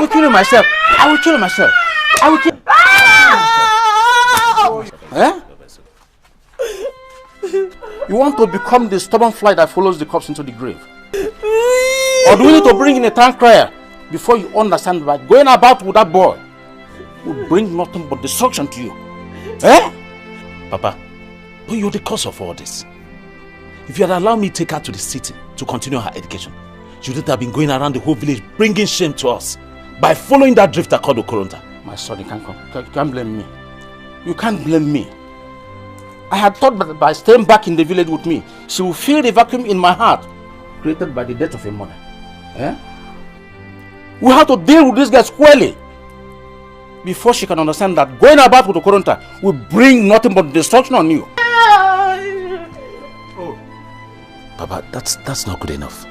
will kill you myself. I will kill myself. I will kill. Eh? You want to become the stubborn fly that follows the corpse into the grave? Or do we need to bring in a town crier before you understand that going about with that boy will bring nothing but destruction to you? Eh? Papa, but you're the cause of all this. If you had allowed me to take her to the city to continue her education, she wouldn't have been going around the whole village bringing shame to us by following that drifter called Okoronta. My son, you can't blame me. You can't blame me. I had thought that by staying back in the village with me, she will feel the vacuum in my heart created by the death of a mother. Eh? We have to deal with this guy squarely before she can understand that going about with Okoronta will bring nothing but destruction on you. Oh. Papa, that's not good enough.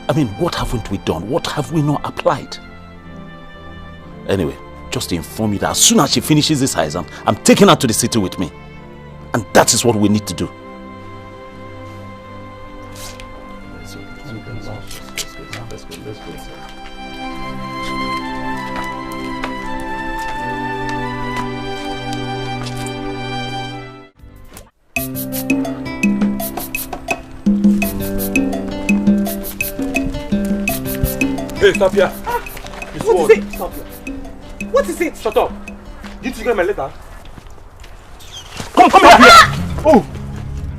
I mean, what haven't we done? What have we not applied? Anyway, just to inform you that as soon as she finishes this exam, I'm taking her to the city with me. And that is what we need to do. Let's go. Hey, stop here. What is it? Stop here. What is it? Shut up. Did you get my letter? Come here. Oh,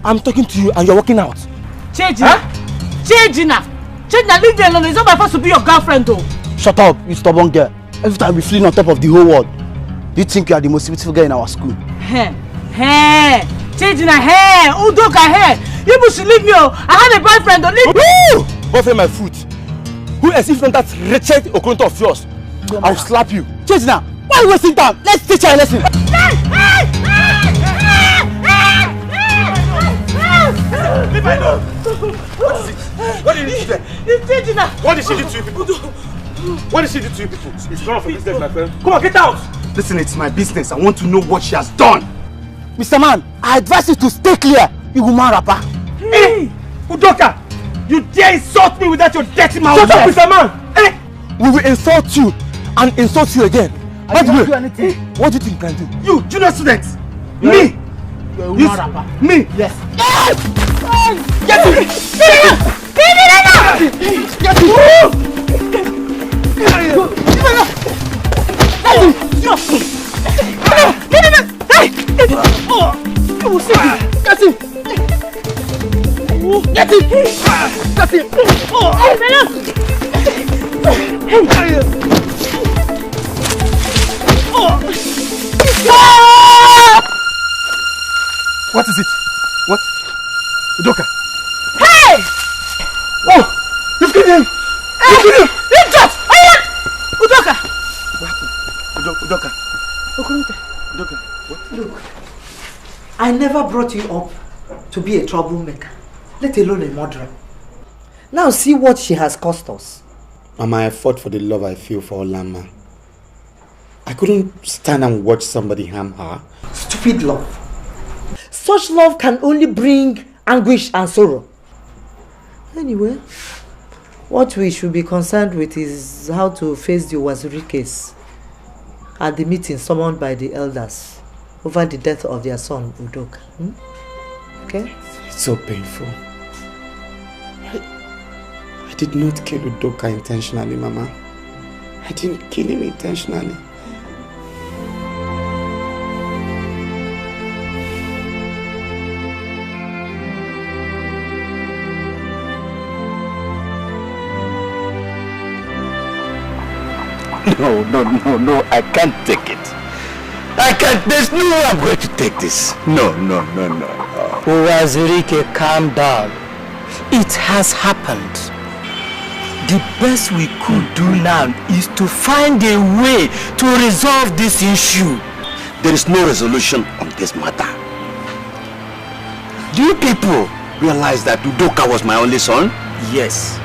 I'm talking to you and you're walking out. Chejina. Chejina, leave me alone. It's not my fault to be your girlfriend though. Shut up, you stubborn girl. Every time we fleeing on top of the whole world. You think you are the most beautiful girl in our school? Hey, Chejina, Udoka, you must leave me. I had a boyfriend, don't leave me. Boyfriend my foot. Who else if not that wretched Okoronta of yours? I'll slap you. Chejina, why are you wasting time? Let's teach her a lesson. Leave my alone. What is it? What did you do there? It's Chejina. What did she do to you people? What did she do to you people? It's none of your business, my friend. Come on, get out! Listen, it's my business. I want to know what she has done. Mr. Man, I advise you to stay clear. You woman rapper. Hey! Udoka! You dare insult me without your dirty mouth! Shut up, Mr. Man! Hey! We will insult you and insult you again. By the way, what do you think you can do? You, junior student! Yeah. Me! You're a woman rapper. Me! Yes. Get it! Get it! What is it? What? Udoka! Hey! Oh! You've killed him! You've killed him! Udoka! What happened? Udoka! Udoka, what? Look, I never brought you up to be a troublemaker, let alone a murderer. Now see what she has cost us. Mama, I fought for the love I feel for Olama. I couldn't stand and watch somebody harm her. Stupid love. Such love can only bring anguish and sorrow. Anyway, what we should be concerned with is how to face the Waziri case at the meeting summoned by the elders over the death of their son, Udoka. Okay? It's so painful. I did not kill Udoka intentionally, Mama. I didn't kill him intentionally. No, I can't take it. I can't, there's no way I'm going to take this. No. Wazirike, calm down. It has happened. The best we could do now is to find a way to resolve this issue. There is no resolution on this matter. Do you people realize that Udoka was my only son? Yes.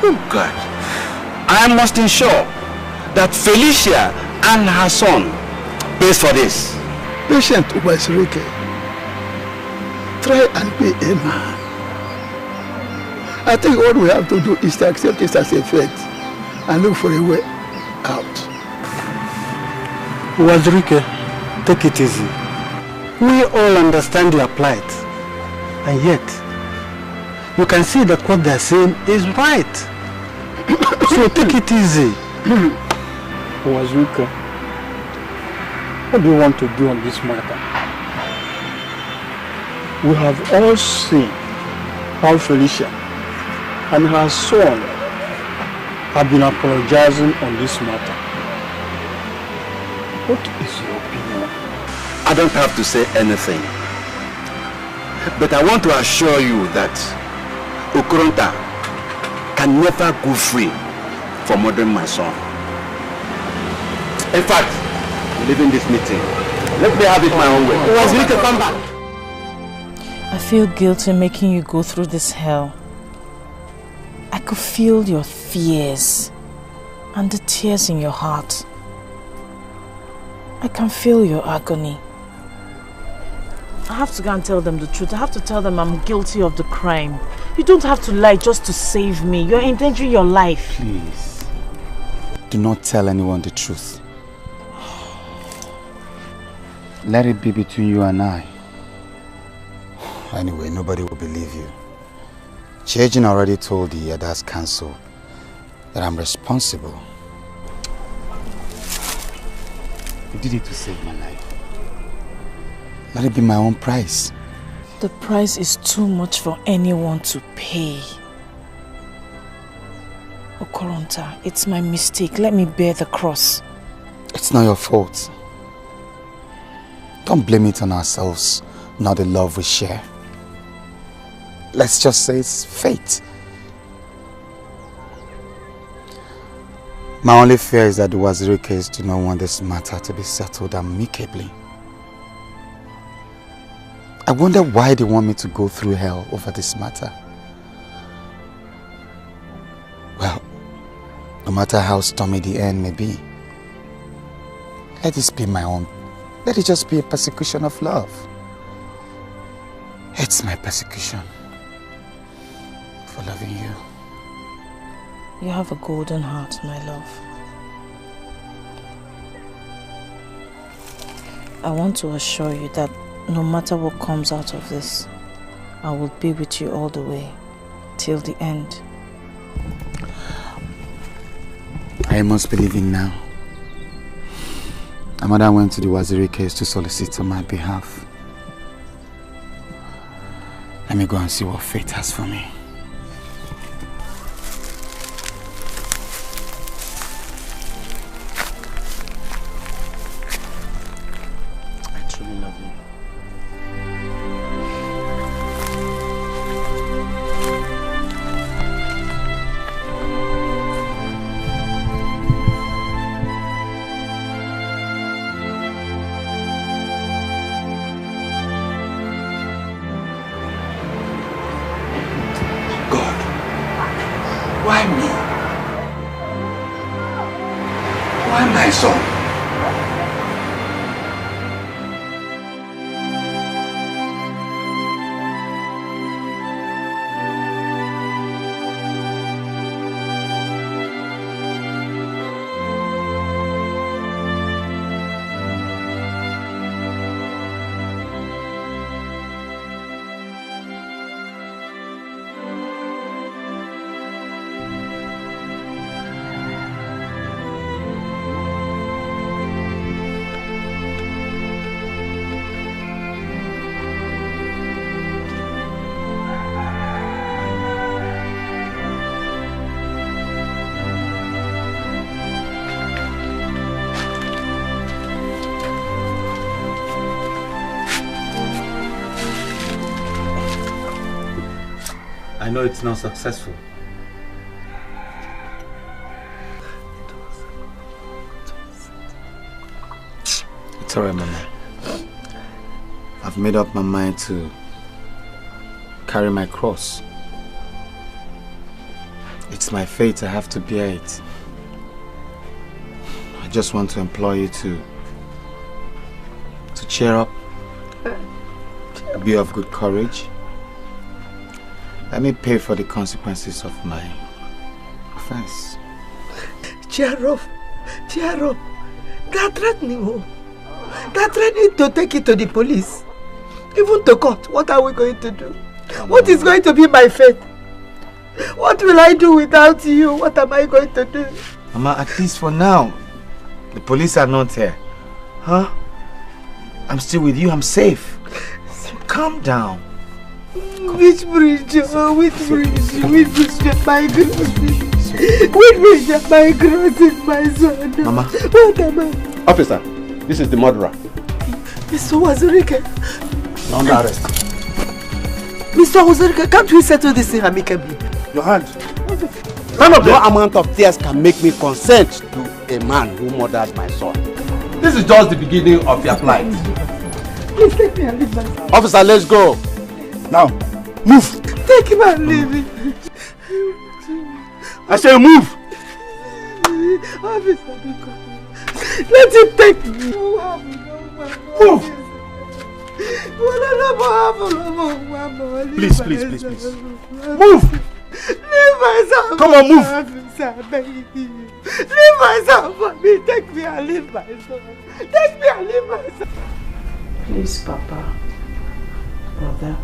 Good God. I must ensure that Felicia and her son pays for this. Patient Wazirike, try and be a man. I think all we have to do is to accept this as a fact and look for a way out. Wazirike, take it easy. We all understand your plight. And yet, you can see that what they're saying is right. So take it easy. Wazirike, what do you want to do on this matter? We have all seen how Felicia and her son have been apologizing on this matter. What is your opinion? I don't have to say anything. But I want to assure you that Okoronta can never go free for murdering my son. In fact, leaving this meeting, let me have it my own way. Wazirike, come back. I feel guilty making you go through this hell. I could feel your fears and the tears in your heart. I can feel your agony. I have to go and tell them the truth. I have to tell them I'm guilty of the crime. You don't have to lie just to save me. You're endangering your life. Please, do not tell anyone the truth. Let it be between you and I. Anyway, nobody will believe you. Chejin already told the Edas Council that I'm responsible. You did it to save my life. Let it be my own price. The price is too much for anyone to pay. Okoronta, it's my mistake. Let me bear the cross. It's not your fault. Don't blame it on ourselves, not the love we share. Let's just say it's fate. My only fear is that the Wazirikes do not want this matter to be settled amicably. I wonder why they want me to go through hell over this matter. Well, no matter how stormy the end may be, let this be my own. Let it just be a persecution of love. It's my persecution for loving you. You have a golden heart, my love. I want to assure you that no matter what comes out of this, I will be with you all the way, till the end. I must be leaving now. My mother went to the Waziri case to solicit on my behalf. Let me go and see what fate has for me. I truly love you. Why me? Why my son? I know it's not successful. It's alright, Mama. I've made up my mind to carry my cross. It's my fate, I have to bear it. I just want to implore you to cheer up, be of good courage. Let me pay for the consequences of my offense. Cheer up. Cheer up. They're threatening you. They're threatening to take it to the police. Even to court. What are we going to do? What is going to be my fate? What will I do without you? What am I going to do? Mama, at least for now, the police are not here. Huh? I'm still with you. I'm safe. So calm down. Which bridge? Which bridge? Which bridge am I crossing? Which bridge am I crossing, my son? Mama. What am I? Officer, this is the murderer. Mr. Wazurike. Under arrest. Mr. Wazurike, can't we settle this thing amicably? Your hand. None of no amount of tears can make me consent to a man who murdered my son. This is just the beginning of your plight. Please take me and leave my son. Officer, let's go. Now, move. Take him and leave me. I say move. Officer, let him take me. Move. Please. Move. Leave my son. Come on, move. Officer, leave my son for me. Take me and leave my son. Take me and leave my son. Please, Papa. Brother.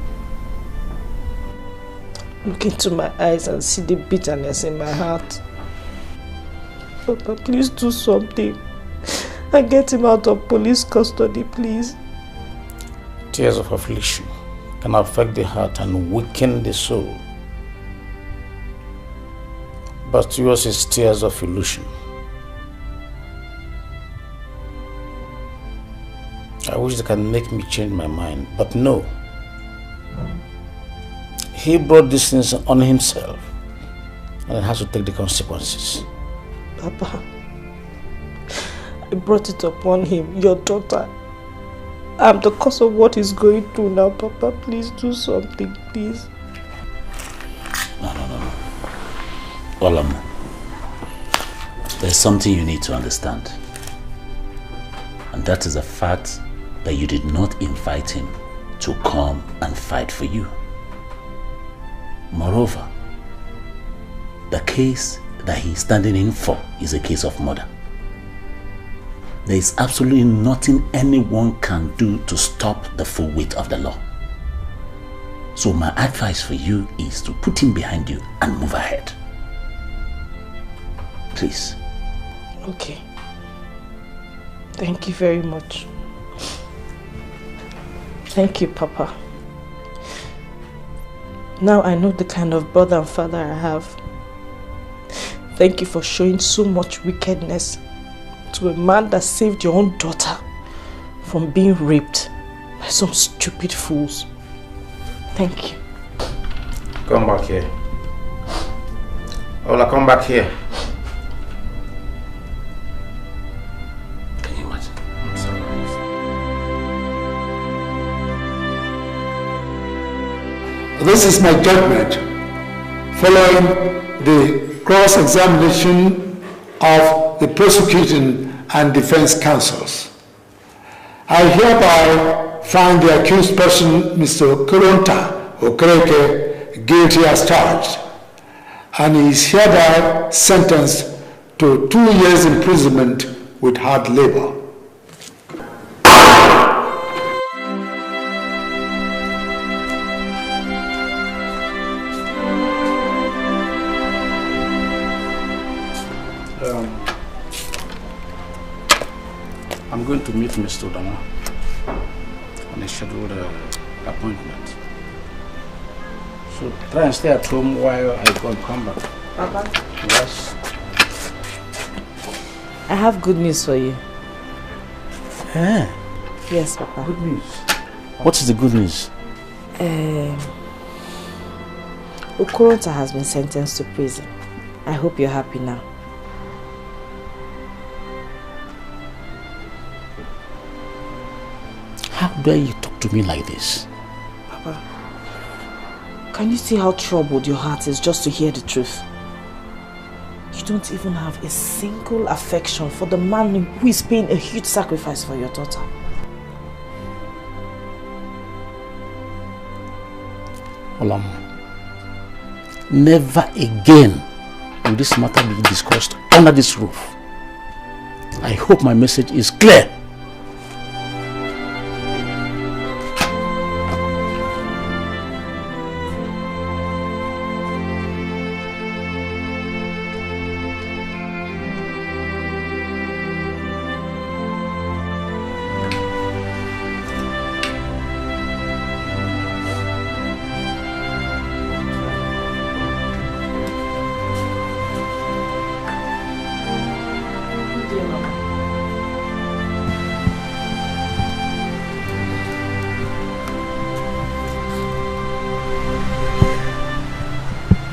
Look into my eyes and see the bitterness in my heart. Papa, please do something. And get him out of police custody, please. Tears of affliction can affect the heart and weaken the soul. But yours is tears of illusion. I wish they can make me change my mind, but no. He brought these things on himself and has to take the consequences. Papa, I brought it upon him, your daughter. I'm the cause of what he's going through now, Papa. Please do something, please. No. Olam, there's something you need to understand. And that is the fact that you did not invite him to come and fight for you. Moreover, the case that he's standing in for is a case of murder. There is absolutely nothing anyone can do to stop the full weight of the law. So my advice for you is to put him behind you and move ahead. Please. Okay. Thank you very much. Thank you, Papa. Now I know the kind of brother and father I have. Thank you for showing so much wickedness to a man that saved your own daughter from being raped by some stupid fools. Thank you. Come back here. Ola, come back here. Can you imagine? I'm sorry. This is my judgment following the cross-examination of the prosecuting and defense counsels. I hereby find the accused person, Mr. Kurunta Okereke, guilty as charged, and he is hereby sentenced to 2 years imprisonment with hard labor. I'm going to meet Mr. Dama on a scheduled appointment. So try and stay at home while I go and come back. Papa? Yes? I have good news for you. Yeah. Yes, Papa. Good news. What is the good news? Okorota has been sentenced to prison. I hope you're happy now. How dare you talk to me like this? Papa, can you see how troubled your heart is just to hear the truth? You don't even have a single affection for the man who is paying a huge sacrifice for your daughter. Olam, never again will this matter be discussed under this roof. I hope my message is clear.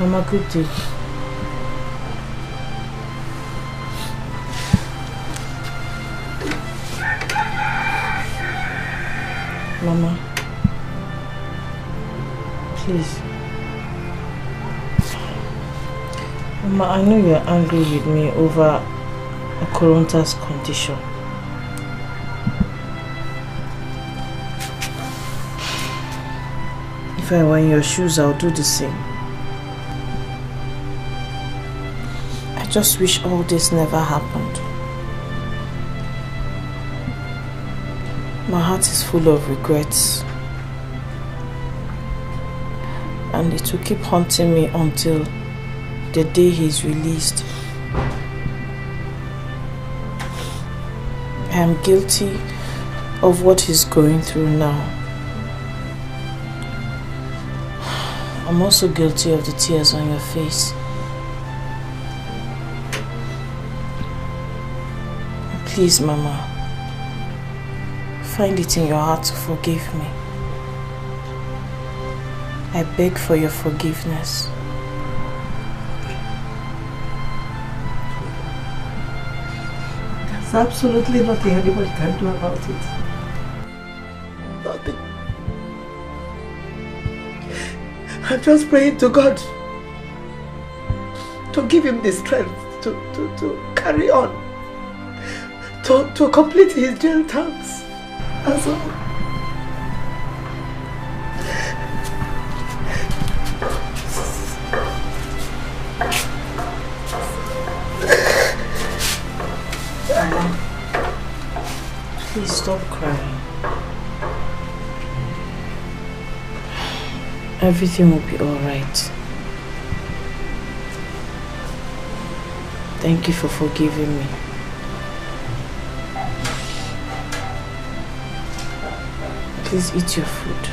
Mama, good day. Mama, please. Mama, I know you're angry with me over Okoronta's condition. If I were in your shoes, I'll do the same. I just wish all this never happened. My heart is full of regrets, and it will keep haunting me until the day he's released. I am guilty of what he's going through now. I'm also guilty of the tears on your face. Please, Mama, find it in your heart to forgive me. I beg for your forgiveness. There's absolutely nothing anybody can do about it. Nothing. I'm just praying to God to give him the strength to carry on, to complete his jail terms. That's all. Please stop crying. Everything will be alright. Thank you for forgiving me. Please eat your food.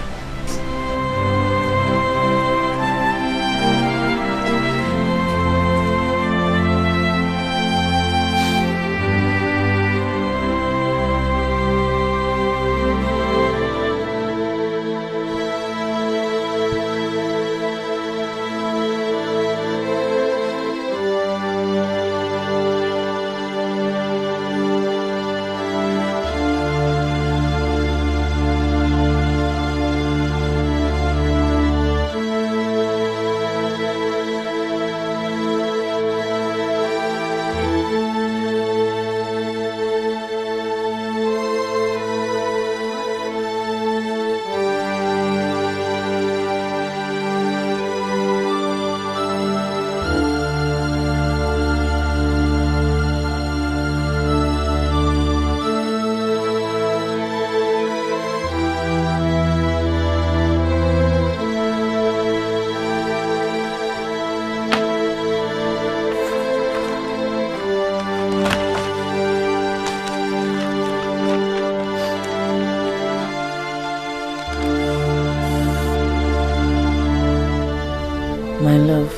My love,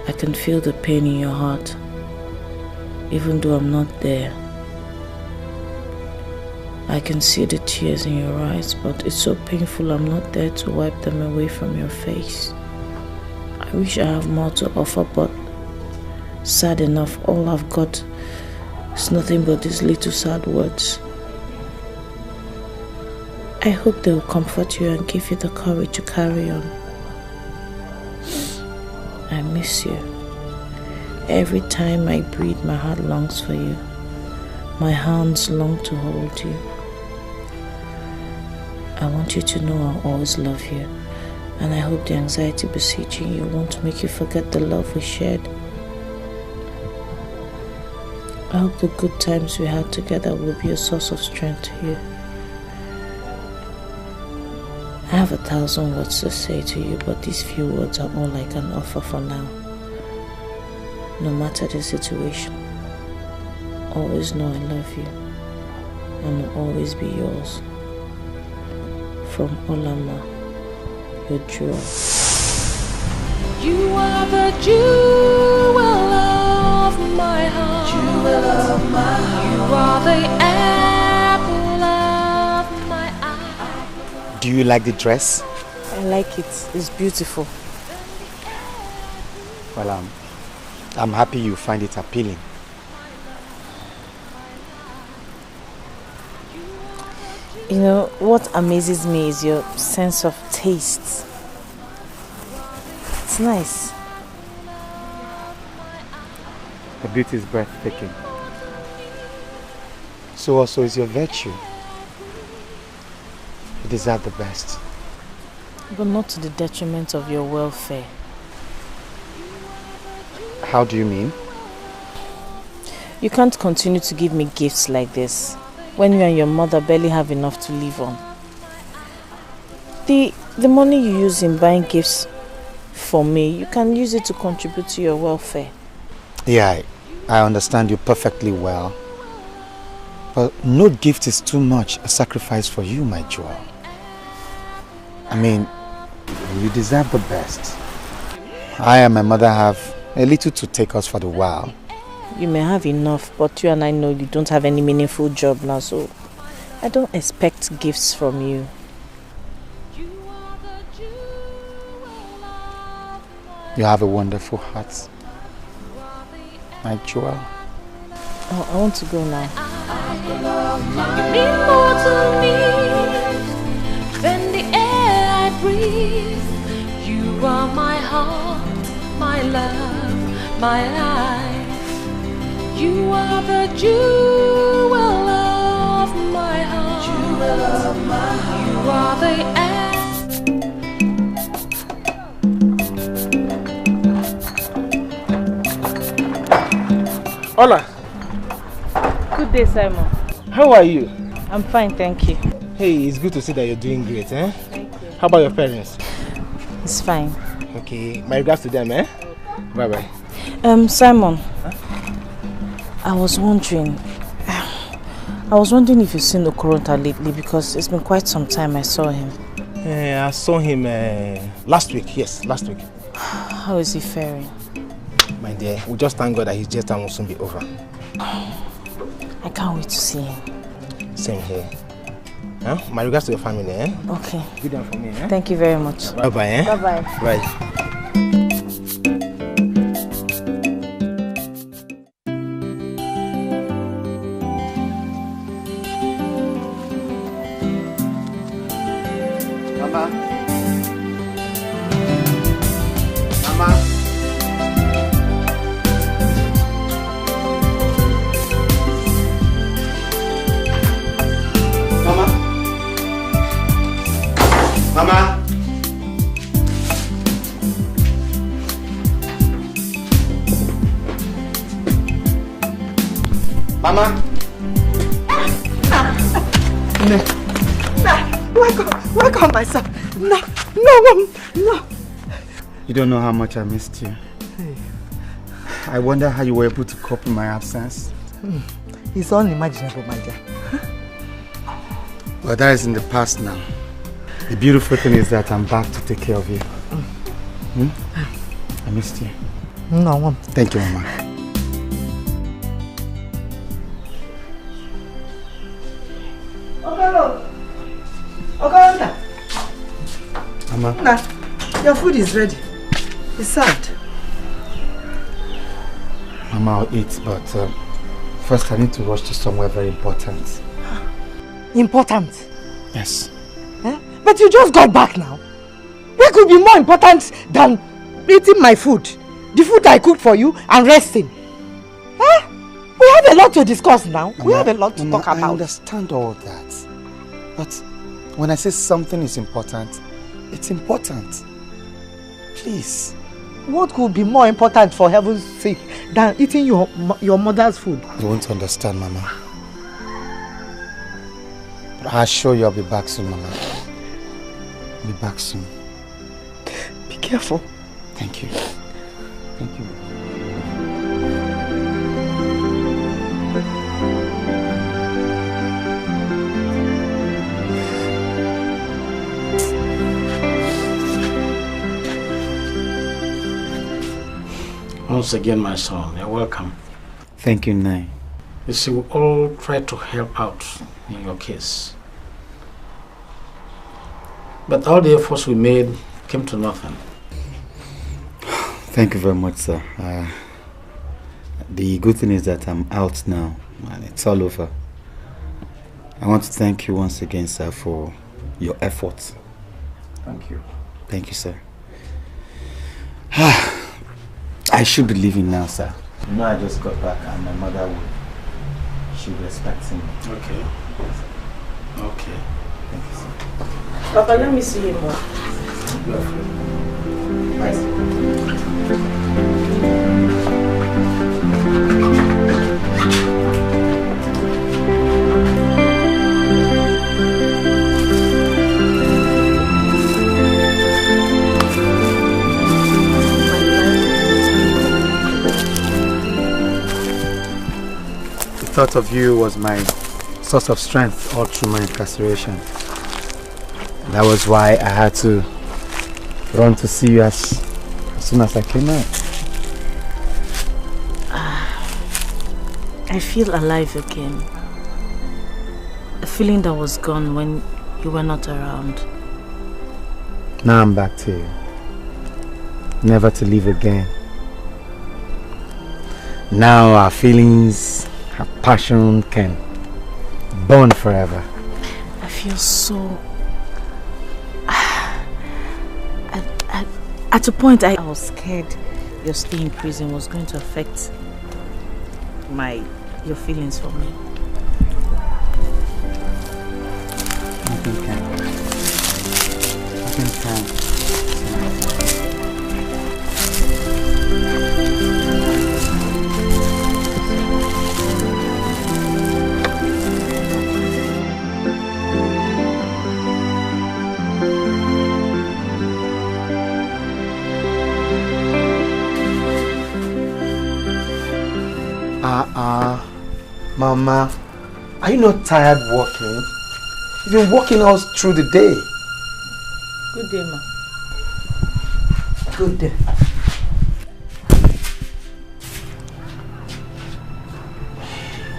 I can feel the pain in your heart, even though I'm not there. I can see the tears in your eyes, but it's so painful I'm not there to wipe them away from your face. I wish I have more to offer, but sad enough, all I've got is nothing but these little sad words. I hope they will comfort you and give you the courage to carry on. I miss you. Every time I breathe, my heart longs for you. My hands long to hold you. I want you to know I'll always love you, and I hope the anxiety besieging you won't make you forget the love we shared I hope the good times we had together will be a source of strength to you. I have 1,000 words to say to you, but these few words are all I can offer for now. No matter the situation, always know I love you and will always be yours. From Olama, your jewel. You are the jewel of my heart. Jewel of my heart. You are the apple of my eye. Do you like the dress? I like it. It's beautiful. Well, I'm happy you find it appealing. You know, what amazes me is your sense of taste. It's nice. The beauty is breathtaking. So also is your virtue. You deserve the best. But not to the detriment of your welfare. How do you mean? You can't continue to give me gifts like this when you and your mother barely have enough to live on. The money you use in buying gifts for me, you can use it to contribute to your welfare. Yeah, I understand you perfectly well. But no gift is too much a sacrifice for you, my jewel. I mean, you deserve the best. I and my mother have a little to take us for the while. You may have enough, but you and I know you don't have any meaningful job now, so I don't expect gifts from you. You have a wonderful heart, my jewel. Oh, I want to go now. You mean more to me than the air I breathe. You are my heart, my love, my life. You are the jewel of my heart. Jewel of my heart. You are the air. Hola. Good day, Simon. How are you? I'm fine, thank you. Hey, it's good to see that you're doing great, eh? Thank you. How about your parents? It's fine. Okay, my regards to them, eh? Bye-bye. Simon. Huh? I was wondering if you've seen Okoronta lately, because it's been quite some time I saw him. I saw him last week, yes, last week. How is he faring? My dear, we just thank God that his jail time will soon be over. I can't wait to see him. Same here. Huh? My regards to your family, eh? Okay. Good one for me, eh? Thank you very much. Bye-bye, eh? Bye-bye. Bye. No. You don't know how much I missed you. Hey. I wonder how you were able to cope in my absence. It's unimaginable, my dear. Well, that is in the past now. The beautiful thing is that I'm back to take care of you. I missed you. No. Thank you, Mama. Okoronta. Mama. Nah, your food is ready. It's served. Mama, I'll eat, but first I need to rush to somewhere very important. Important? Yes. Eh? But you just got back now. What could be more important than eating my food? The food I cooked for you and resting. Eh? We have a lot to discuss now. Mama, we have a lot to talk about. I understand all that. But when I say something is important, it's important. Please. What could be more important, for heaven's sake, than eating your mother's food. You won't understand, Mama. But I assure you I'll be back soon, Mama. I'll be back soon. Be careful. Thank you. Thank you. Once again, my son, you're welcome. Thank you, Nai. You see, we all try to help out in your case. But all the efforts we made came to nothing. Thank you very much, sir. The good thing is that I'm out now and it's all over. I want to thank you once again, sir, for your efforts. Thank you. Thank you, sir. I should be leaving now, sir. You know, I just got back and my mother should be expecting me. Okay. Okay. Thank you, sir. Papa, let me see you more. Bye, sir. The thought of you was my source of strength all through my incarceration. That was why I had to run to see you as soon as I came out. I feel alive again. A feeling that was gone when you were not around. Now I'm back to you. Never to leave again. Now our feelings, our passion can burn forever. I feel so... At a point I was scared your stay in prison was going to affect your feelings for me. Nothing can. Nothing can. Mama, are you not tired walking? You've been walking all through the day. Good day, ma. Good day.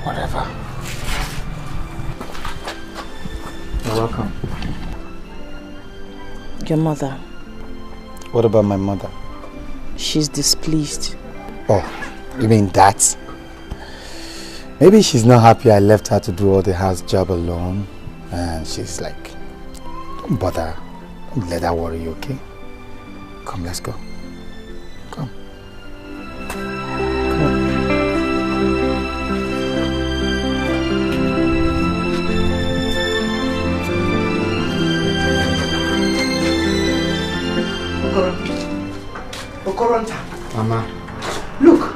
Whatever. You're welcome. Your mother. What about my mother? She's displeased. Oh, you mean that? Maybe she's not happy I left her to do all the house job alone. And she's like, don't bother. Don't let her worry you, okay? Come, let's go. Come. Okoronta. Mama. Look,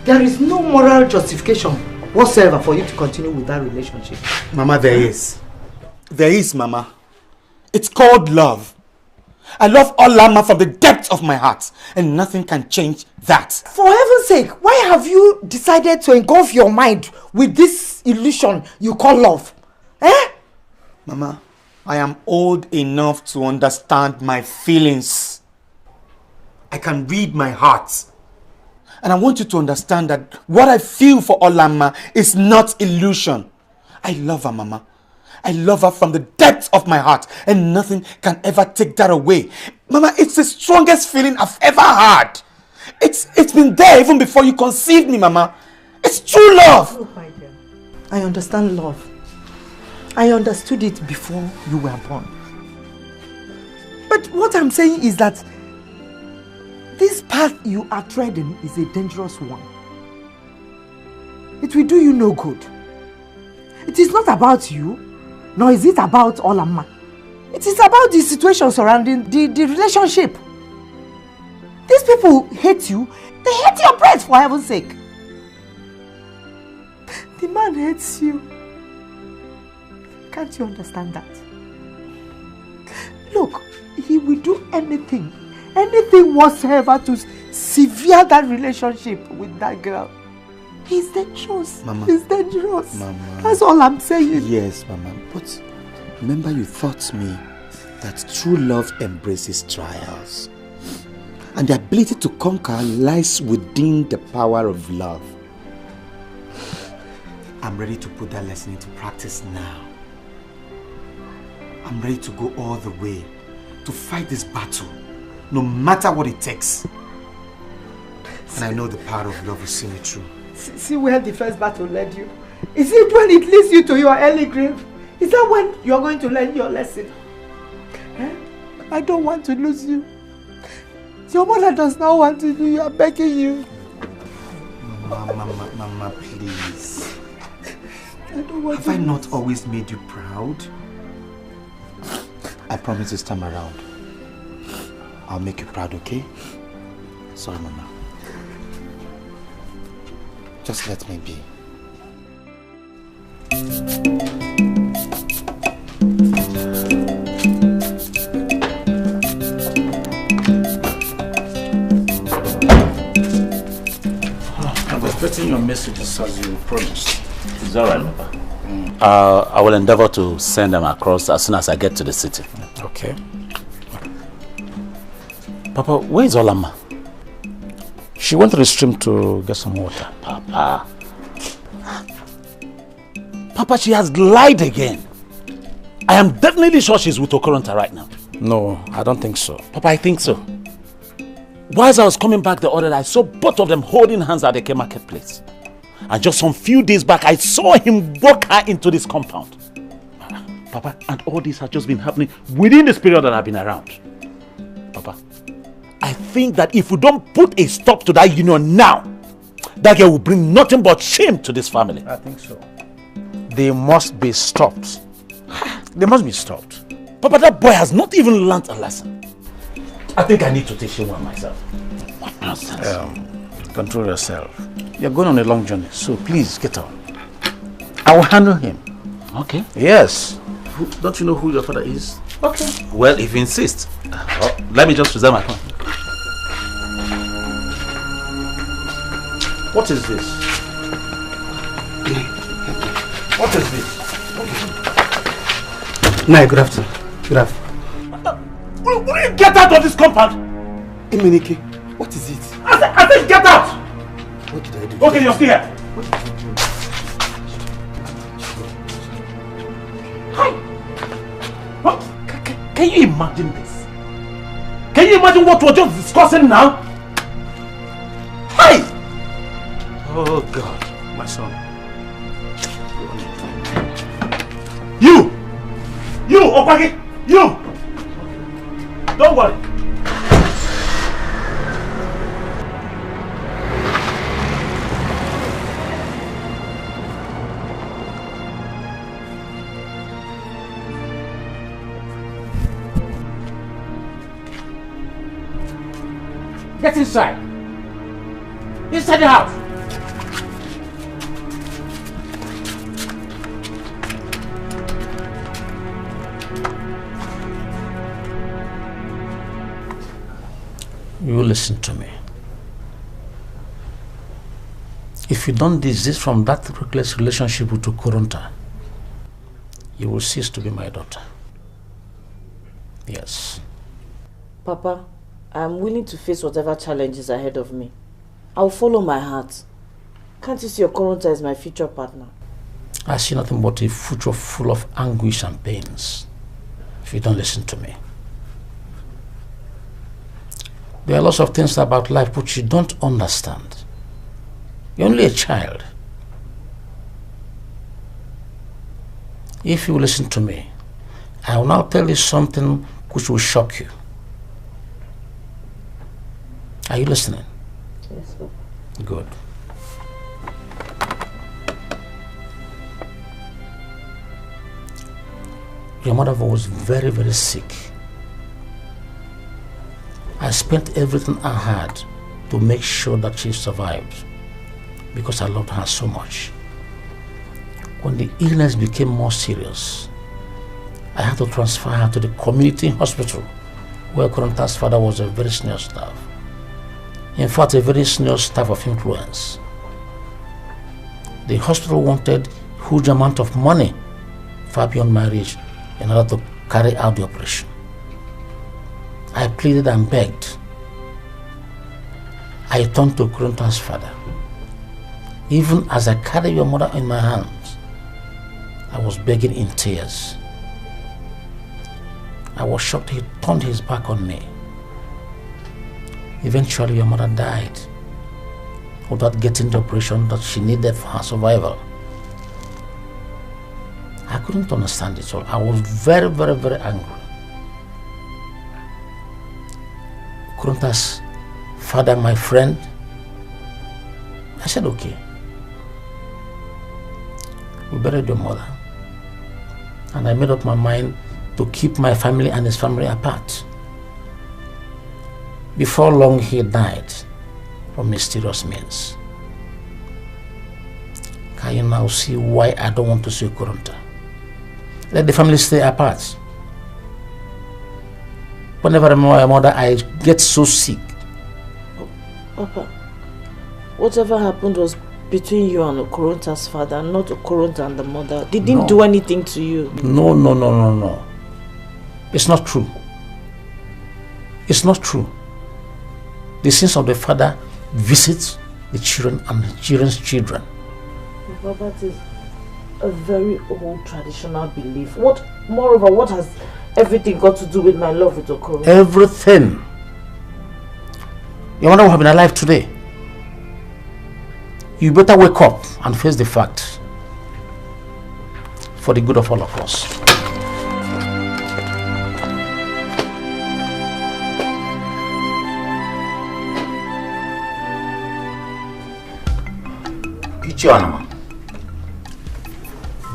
there is no moral justification whatsoever for you to continue with that relationship. Mama, there is. There is, Mama. It's called love. I love Olama from the depths of my heart, and nothing can change that. For heaven's sake, why have you decided to engulf your mind with this illusion you call love? Eh? Mama, I am old enough to understand my feelings. I can read my heart. And I want you to understand that what I feel for Olama is not illusion. I love her, Mama. I love her from the depths of my heart, and nothing can ever take that away. Mama, it's the strongest feeling I've ever had. It's been there even before you conceived me, Mama. It's true love. Look, my dear, I understand love. I understood it before you were born. But what I'm saying is that this path you are treading is a dangerous one. It will do you no good. It is not about you, nor is it about Olama. It is about the situation surrounding the relationship. These people hate you, they hate your brains, for heaven's sake. The man hates you. Can't you understand that? Look, he will do anything whatsoever to sever that relationship with that girl. He's dangerous. Mama. He's dangerous. Mama. That's all I'm saying. Yes, Mama. But remember you taught me that true love embraces trials. And the ability to conquer lies within the power of love. I'm ready to put that lesson into practice now. I'm ready to go all the way to fight this battle, no matter what it takes. And I know the power of love will see me through. See where the first battle led you? Is it when it leads you to your early grave? Is that when you're going to learn your lesson? Eh? I don't want to lose you. Your mother does not want to do you. I'm begging you. Mama, please. I don't want Have to I not always made you proud? I promise this time around, I'll make you proud, okay? Sorry, Mama. Just let me be. I'm expecting your messages as you promised. It's alright, Papa. I will endeavor to send them across as soon as I get to the city. Okay. Papa, where is Olama? She went to the stream to get some water. Papa, she has lied again. I am definitely sure she's with Okoronta right now. No, I don't think so. Papa, I think so. Whilst I was coming back the other day, I saw both of them holding hands at the Ekeh marketplace. And just some few days back, I saw him walk her into this compound. Papa, and all this has just been happening within this period that I've been around. Papa, I think that if we don't put a stop to that union now, that girl will bring nothing but shame to this family. I think so. They must be stopped. They must be stopped. Papa, that boy has not even learnt a lesson. I think I need to teach him one myself. What nonsense. Control yourself. You're going on a long journey, so please get on. I will handle him. Okay. Yes. Don't you know who your father is? Okay. Well, if you insist. Let me just reserve my phone. What is this? What is this? Nay, good afternoon. Good afternoon. Will you get out of this compound? Imenike, what is it? I said get out! What did I do? Okay, you're still here. Hi! Can you imagine this? Can you imagine what we're just discussing now? Hi! Oh God, my son. You, Opaki! You! Don't worry. Get inside. Inside the house. You listen to me. If you don't desist from that reckless relationship with Okoronta, you will cease to be my daughter. Yes. Papa, I am willing to face whatever challenges ahead of me. I will follow my heart. Can't you see Okoronta as my future partner? I see nothing but a future full of anguish and pains if you don't listen to me. There are lots of things about life which you don't understand. You're only a child. If you listen to me, I will now tell you something which will shock you. Are you listening? Yes, Papa. Good. Your mother was very, very sick. I I spent everything I had to make sure that she survived because I loved her so much. When the illness became more serious, I had to transfer her to the community hospital where Okoronta's father was a very senior staff. In fact, a very senior staff of influence. The hospital wanted a huge amount of money far beyond my reach in order to carry out the operation. I pleaded and begged. I turned to Okoronta's father. Even as I carried your mother in my hands, I was begging in tears. I was shocked he turned his back on me. Eventually, your mother died without getting the operation that she needed for her survival. I couldn't understand it all. I was very, very, very angry. Okoronta's father, my friend, I said, okay. We buried your mother. And I made up my mind to keep my family and his family apart. Before long, he died from mysterious means. Can you now see why I don't want to see Okoronta? Let the family stay apart. Whenever I remember my mother, I get so sick. Papa, whatever happened was between you and Okoronta's father, not Okoronta and the mother. They didn't do anything to you. No. It's not true. It's not true. The sins of the father visits the children and the children's children. Papa, that is a very old traditional belief. Moreover, what has everything got to do with my love with Okoronta? Everything. Your mother would have been alive today. You better wake up and face the fact for the good of all of us. Chioma,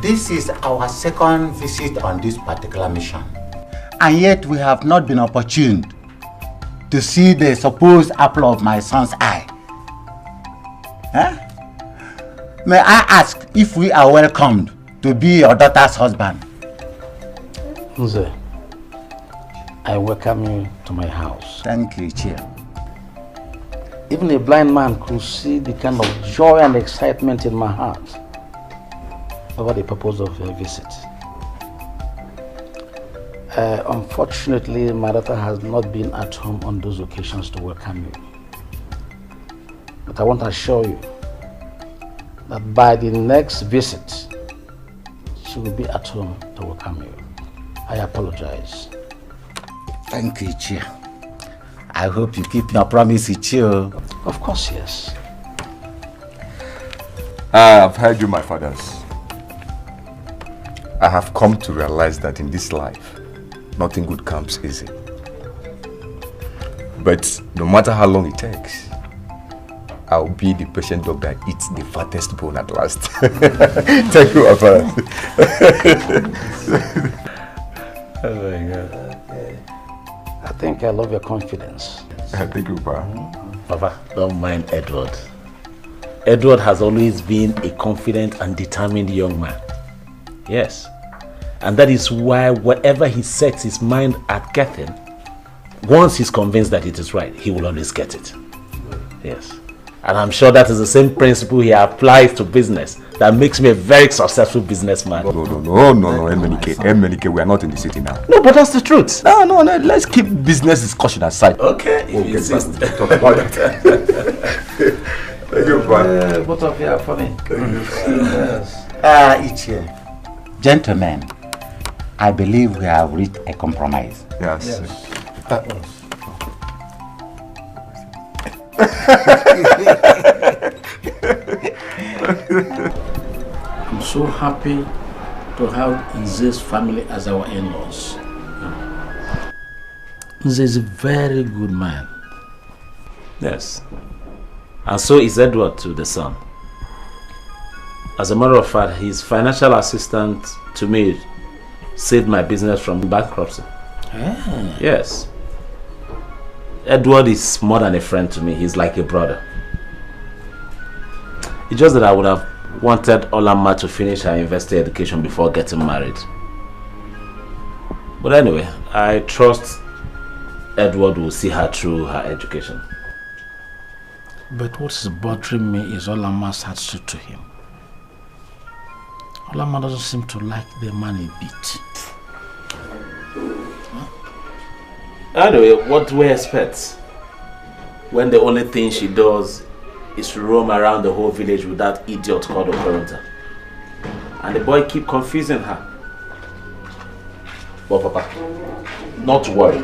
this is our second visit on this particular mission, and yet we have not been opportune to see the supposed apple of my son's eye. Huh? May I ask if we are welcomed to be your daughter's husband? Nze, I welcome you to my house. Thank you, Chia. Even a blind man could see the kind of joy and excitement in my heart over the purpose of your visit. Unfortunately, my daughter has not been at home on those occasions to welcome you. But I want to assure you that by the next visit, she will be at home to welcome you. I apologize. Thank you, Chia. I hope you keep your promise, Ichio. Of course, yes. I've heard you, my fathers. I have come to realize that in this life, nothing good comes easy. But no matter how long it takes, I'll be the patient dog that eats the fattest bone at last. Thank you, my father. Oh my God. I think I love your confidence. Thank you, Papa. Papa, don't mind Edward. Edward has always been a confident and determined young man. Yes. And that is why whatever he sets his mind at getting, once he's convinced that it is right, he will always get it. Yes. And I'm sure that is the same principle he applies to business that makes me a very successful businessman. No, MNK, we are not in the city now. No, but that's the truth. No, let's keep business discussion aside. Okay, if you insist. Talk about it. Thank you, Papa. Both of you are funny. Yes. Ichie, gentlemen, I believe we have reached a compromise. Yes. I'm so happy to have Nze's family as our in-laws. Nze is a very good man. Yes. And so is Edward to the son. As a matter of fact, his financial assistant to me saved my business from bankruptcy. Ah. Yes. Edward is more than a friend to me. He's like a brother. It's just that I would have wanted Olamma to finish her university education before getting married. But anyway, I trust Edward will see her through her education. But what is bothering me is Olamma's attitude to him. Olamma doesn't seem to like the man a bit. Anyway, what do we expect when the only thing she does is to roam around the whole village with that idiot called Okoronta? And the boy keep confusing her. But Papa, not to worry.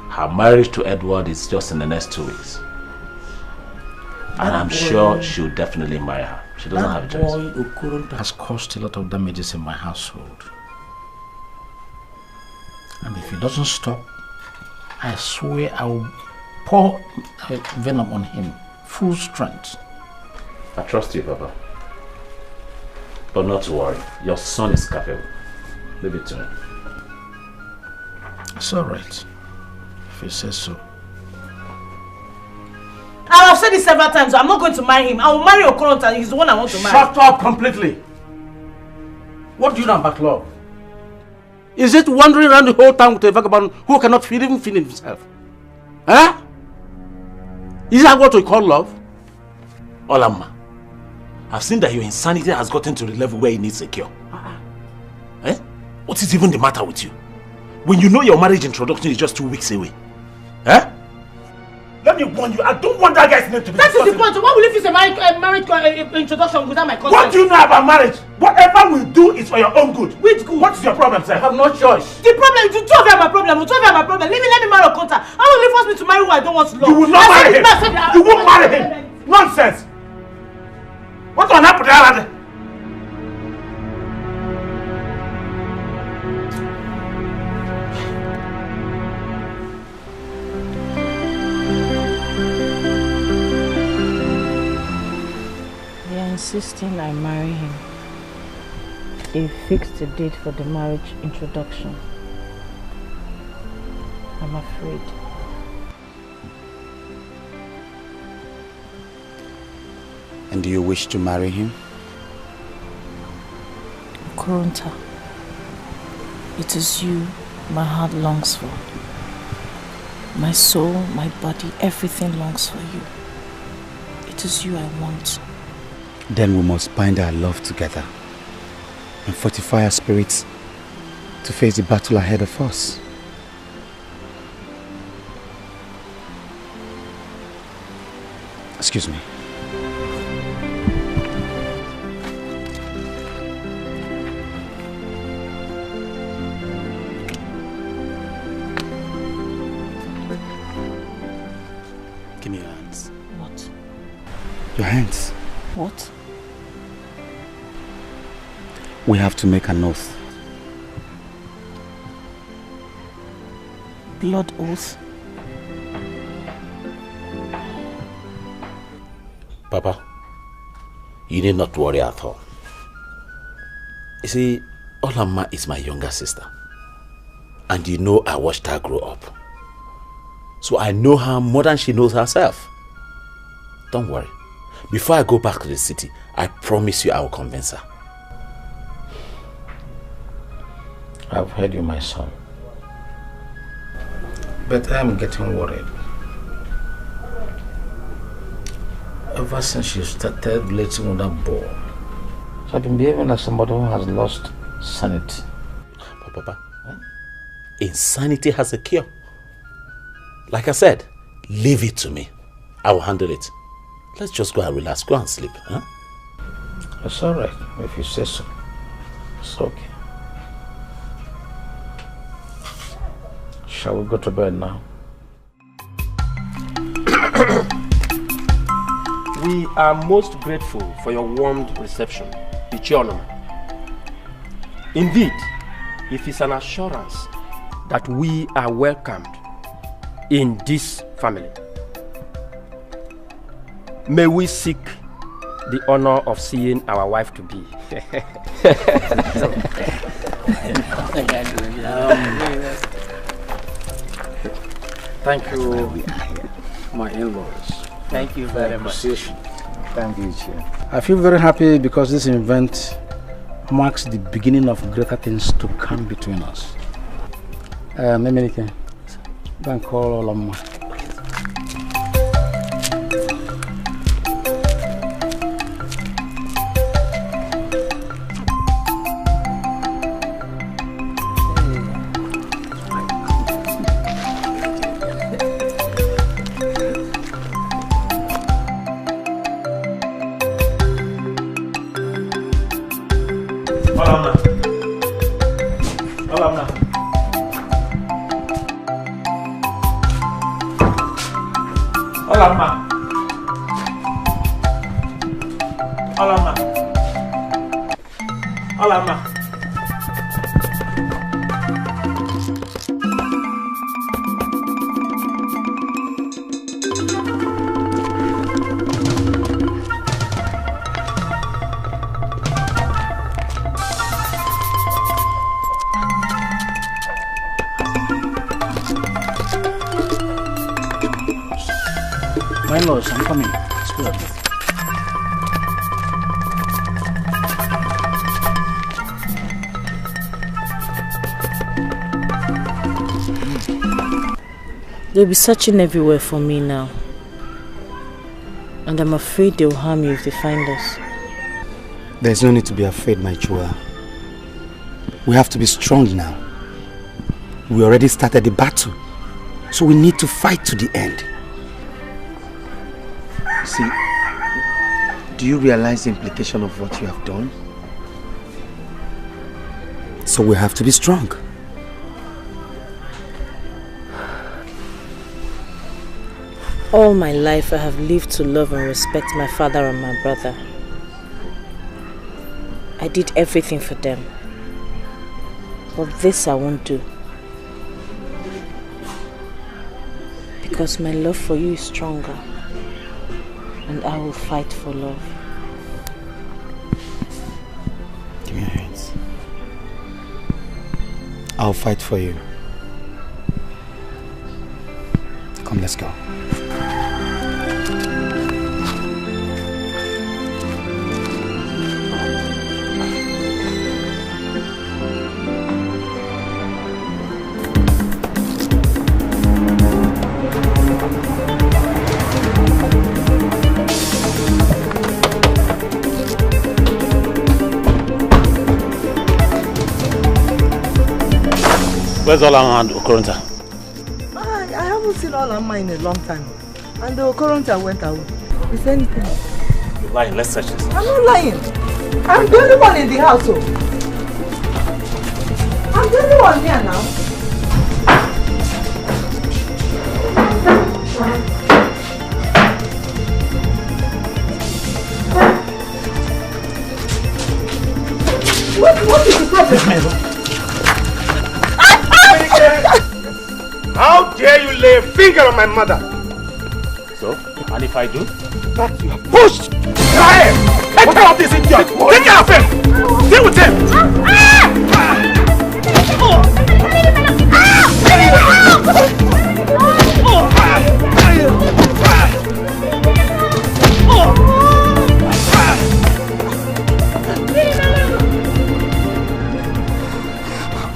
Her marriage to Edward is just in the next 2 weeks. And I'm sure she'll definitely marry her. She doesn't have a choice. That boy Okoronta has caused a lot of damages in my household. And if he doesn't stop, I swear I will pour venom on him, full strength. I trust you, Papa. But not to worry. Your son is capable. Leave it to me. It's alright. If you say so. I have said this several times. I'm not going to marry him. I will marry Okoronta. He's the one I want to marry. Shut up completely. What do you know about love? Is it wandering around the whole town with a vagabond who cannot even feed himself? Huh? Is that what we call love? Olamma, I've seen that your insanity has gotten to the level where it needs a cure. Eh? What is even the matter with you? When you know your marriage introduction is just 2 weeks away. Eh? Let me warn you, I don't want that guy's name to be That is the point. Why will you fix a marriage introduction without my consent? What do you know about marriage? Whatever we do is for your own good. Which good? What is your problem, sir? I have no choice. The problem is you two of you have my problem. You two of you have my problem. Let me marry Okoronta. How will you force me to marry who I don't want to love? You will not marry him. You won't marry him. Nonsense. What's going to happen there? Insisting I marry him. He fixed a date for the marriage introduction. I'm afraid. And do you wish to marry him? Okoronta, it is you my heart longs for. My soul, my body, everything longs for you. It is you I want. Then we must bind our love together and fortify our spirits to face the battle ahead of us. Excuse me. Give me your hands. What? Your hands. What? We have to make an oath. Blood oath? Papa, you need not worry at all. You see, Olamma is my younger sister. And you know I watched her grow up. So I know her more than she knows herself. Don't worry. Before I go back to the city, I promise you I will convince her. I've heard you, my son. But I'm getting worried. Ever since you started relating with that boy, so I've been behaving like somebody who has lost sanity. But Papa, insanity has a cure. Like I said, leave it to me. I will handle it. Let's just go and relax. Go and sleep. Huh? It's alright if you say so. It's okay. Shall we go to bed now? We are most grateful for your warm reception, Chioma. Indeed, it is an assurance that we are welcomed in this family. May we seek the honor of seeing our wife to be. Thank you, my in-laws. Thank you very much. Thank you, Chair. I feel very happy because this event marks the beginning of greater things to come between us. Memenike, go and call Olama. My lords, I'm coming. They'll be searching everywhere for me now. And I'm afraid they'll harm you if they find us. There's no need to be afraid, my jewel. We have to be strong now. We already started the battle. So we need to fight to the end. See, do you realize the implication of what you have done? So we have to be strong. All my life I have lived to love and respect my father and my brother. I did everything for them. But this I won't do. Because my love for you is stronger. And I will fight for love. Give me your hands. I'll fight for you. Come, let's go. Where's Olama and Okoronta? I haven't seen Olama in a long time. And the Okoronta went away. Is anything? You're lying, let's search this. I'm not lying. I'm the only one in the house. I'm the only one here now. What is the problem? How dare you lay a finger on my mother? So, and if I do? That you have pushed! Take care of this idiot! Take care of him! Deal with him!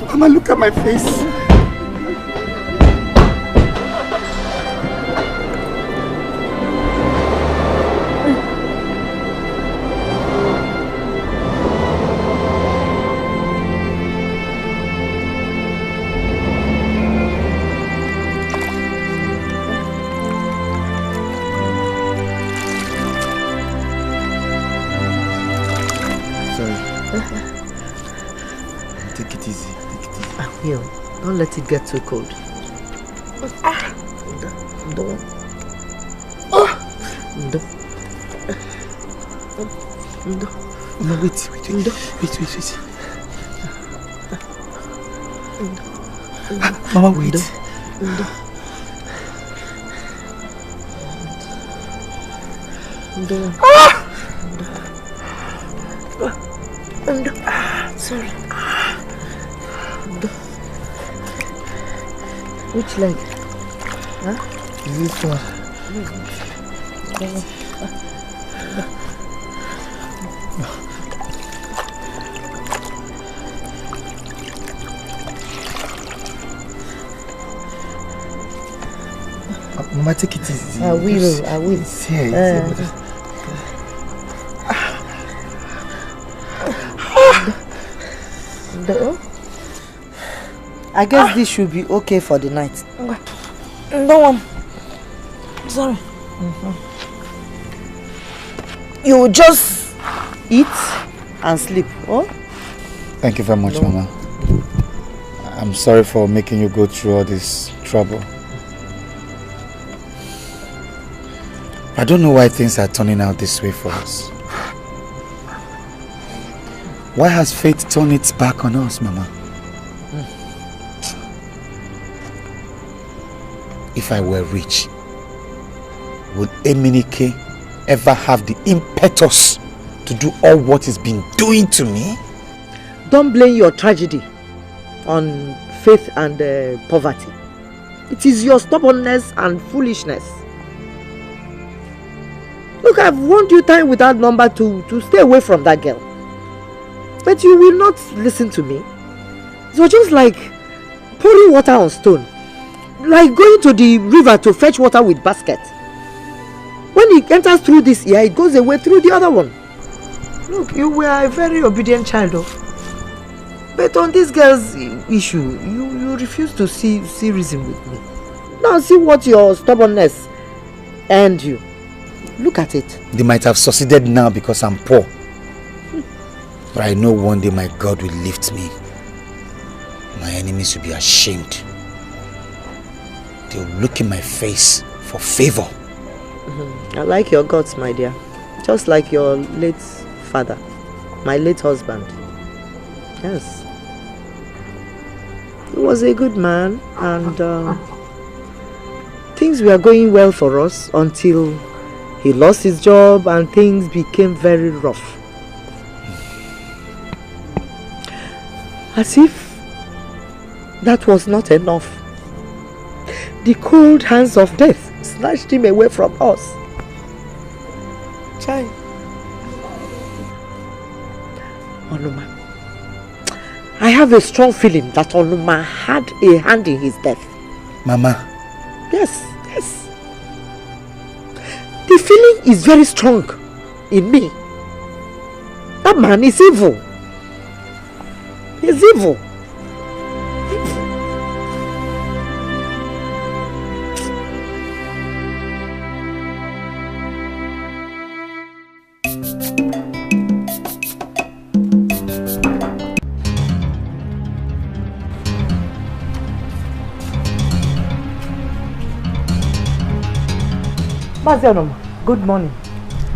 Mama, look at my face. Don't let it get too cold. No, wait. Mama, wait. Sorry. Which leg? Huh? This one. Mama, take it easy. I will. I guess this should be okay for the night. No. Sorry. You will just eat and sleep, oh? Thank you very much, Mama. I'm sorry for making you go through all this trouble. I don't know why things are turning out this way for us. Why has fate turned its back on us, Mama? If I were rich, would Eminike ever have the impetus to do all what he's been doing to me? Don't blame your tragedy on faith and poverty. It is your stubbornness and foolishness. Look, I've warned you time without number to stay away from that girl. But you will not listen to me. It was just like pouring water on stone. Like going to the river to fetch water with basket. When it enters through this ear, it goes away through the other one. Look, you were a very obedient child, though. But on this girl's issue, you refuse to see reason with me. Now see what your stubbornness earned you. Look at it. They might have succeeded now because I'm poor. But I know one day my God will lift me. My enemies will be ashamed. They'll look in my face for favor. I like your guts, my dear. Just like your late father, my late husband. Yes. He was a good man, and things were going well for us until he lost his job and things became very rough. As if that was not enough, the cold hands of death snatched him away from us. Chai. Onuma, I have a strong feeling that Onuma had a hand in his death. Mama. Yes. The feeling is very strong in me. That man is evil. He's evil. Good morning.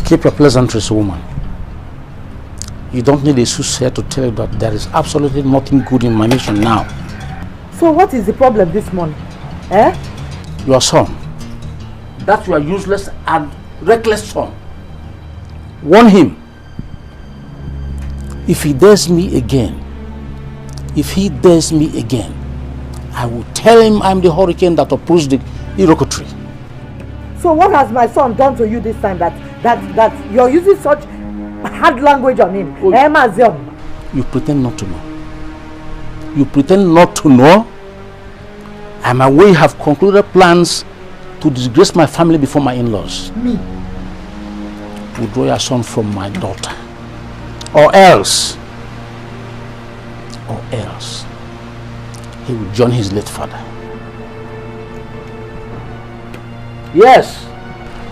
Keep your pleasantries, woman. You don't need a soothsayer to tell you that there is absolutely nothing good in my nation now. So what is the problem this morning? Your son. That your useless and reckless son. Warn him. If he dares me again, I will tell him I'm the hurricane that uproots the Iroko tree. So what has my son done to you this time that you're using such hard language on him? You pretend not to know. You pretend not to know. I'm aware you have concluded plans to disgrace my family before my in-laws. Me? Withdraw your son from my daughter. Or else he will join his late father. Yes,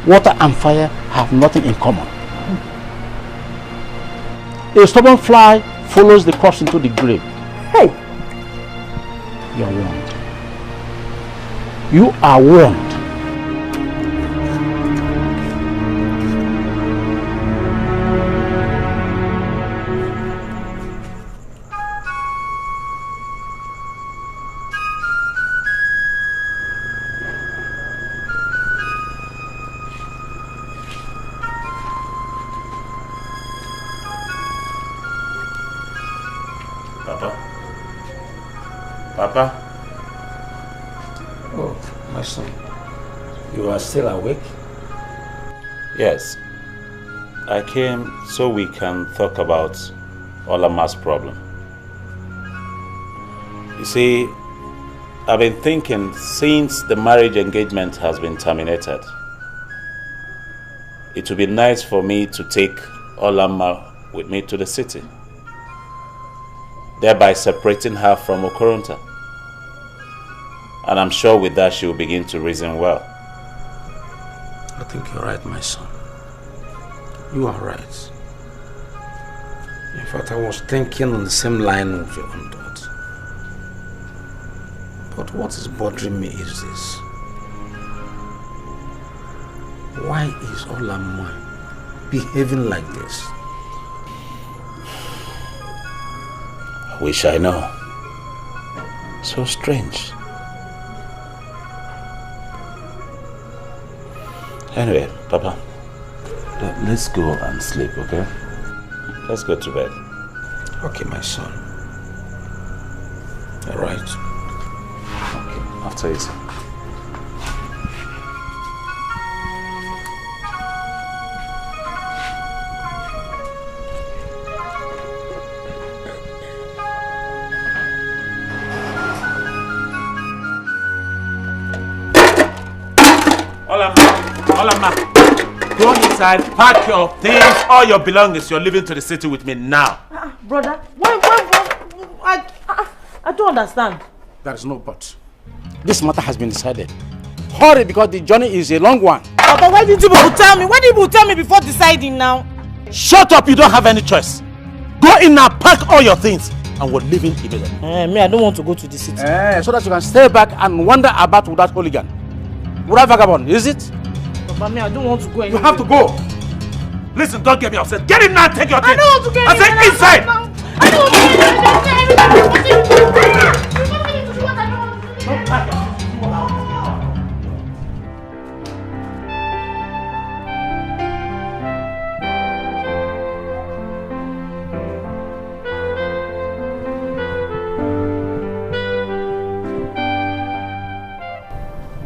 water and fire have nothing in common. A stubborn fly follows the corpse into the grave. Hey! You are warned. You are warned. Papa? Oh, my son. You are still awake? Yes. I came so we can talk about Olama's problem. You see, I've been thinking since the marriage engagement has been terminated, it would be nice for me to take Olama with me to the city, thereby separating her from Okoronta. And I'm sure with that she will begin to reason well. I think you're right, my son. You are right. In fact, I was thinking on the same line of your own thoughts. But what is bothering me is this. Why is Olama behaving like this? I wish I know. So strange. Anyway, Papa, let's go and sleep, okay? Let's go to bed. Okay, my son. All right. Okay, after you, sir. Olama, go inside, pack your things, all your belongings. You're leaving to the city with me now. Brother, I don't understand. There is no but. This matter has been decided. Hurry, because the journey is a long one. But why didn't you tell me? Why didn't you tell me before deciding now? Shut up, you don't have any choice. Go in now, pack all your things, and we're leaving immediately. Me, I don't want to go to the city. So that you can stay back and wander about with that hooligan. Without vagabond, is it? But me, I don't want to go anywhere. You have to go. Listen, don't get me upset. Get in now and take your things. I don't want to get in. I said inside. I don't want to get in.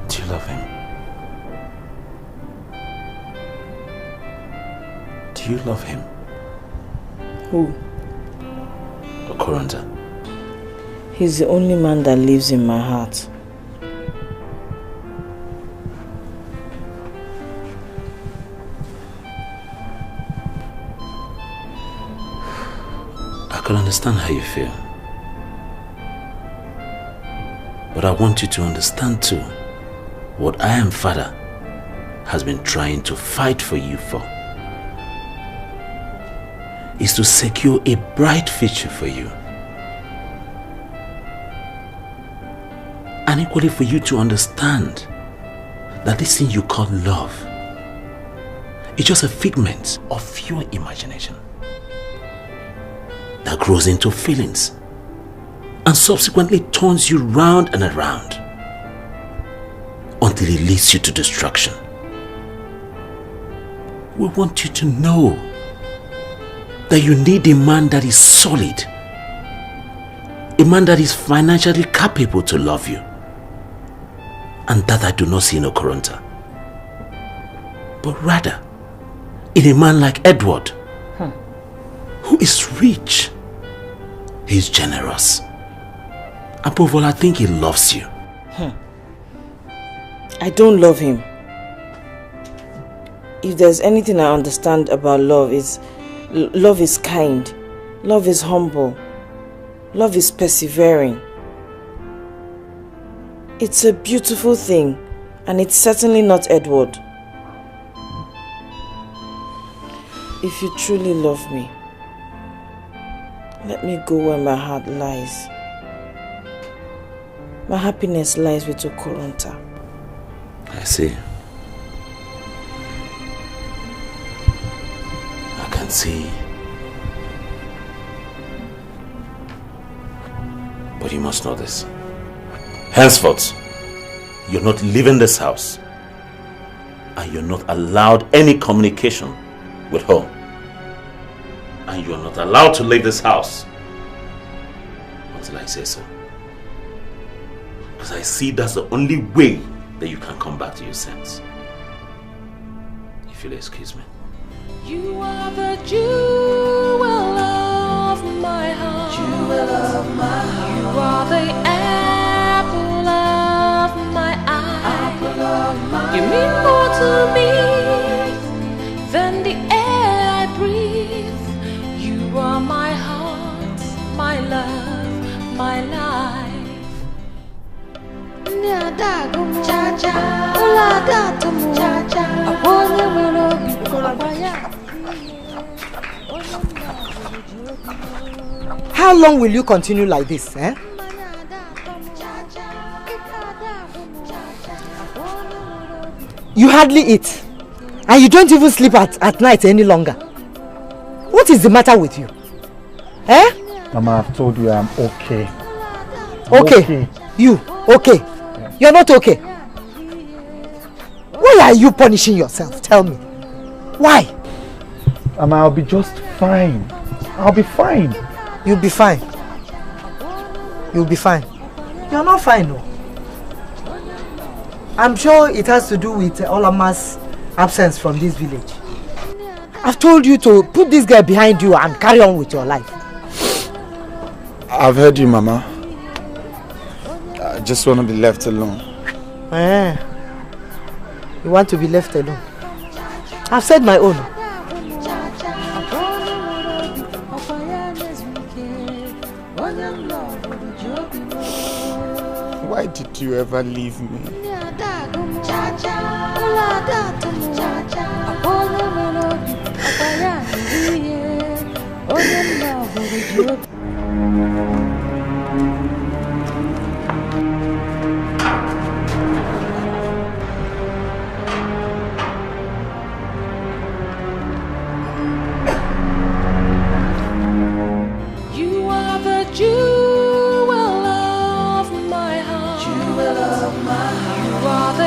Do you love him? Do you love him? Who? Okoronta. He's the only man that lives in my heart. I can understand how you feel. But I want you to understand too what I am Father has been trying to fight for you for. Is to secure a bright future for you. And equally for you to understand that this thing you call love is just a figment of your imagination that grows into feelings and subsequently turns you round and around until it leads you to destruction. We want you to know that you need a man that is solid, a man that is financially capable to love you, and that I do not see in Okoronta, but rather in a man like Edward, who is rich, he is generous, above all I think he loves you. I don't love him. If there's anything I understand about love is love is kind, love is humble, love is persevering. It's a beautiful thing, and it's certainly not Edward. If you truly love me, let me go where my heart lies. My happiness lies with Okoronta. I see. I can see. But you must know this. Henceforth, you're not leaving this house, and you're not allowed any communication with home. And you're not allowed to leave this house until I say so. Because I see that's the only way then you can come back to your sense. If you'll excuse me. You are the jewel of my heart. Jewel of my heart. You are the apple of my eye. Apple of my eye. You mean more to me than the air I breathe. You are my heart, my love, my life. Chacha, Chacha, how long will you continue like this, eh? You hardly eat, and you don't even sleep at night any longer. What is the matter with you? Eh? Mama, I've told you I'm okay. Okay. You, okay. You're not okay. Why are you punishing yourself? Tell me. Why? Mama, I'll be just fine. I'll be fine. You'll be fine. You'll be fine. You're not fine, no. I'm sure it has to do with Olama's absence from this village. I've told you to put this guy behind you and carry on with your life. I've heard you, Mama. I just want to be left alone. Eh. You want to be left alone? I've said my own. Why did you ever leave me? You are the jewel of my heart. Jewel of my heart. You are the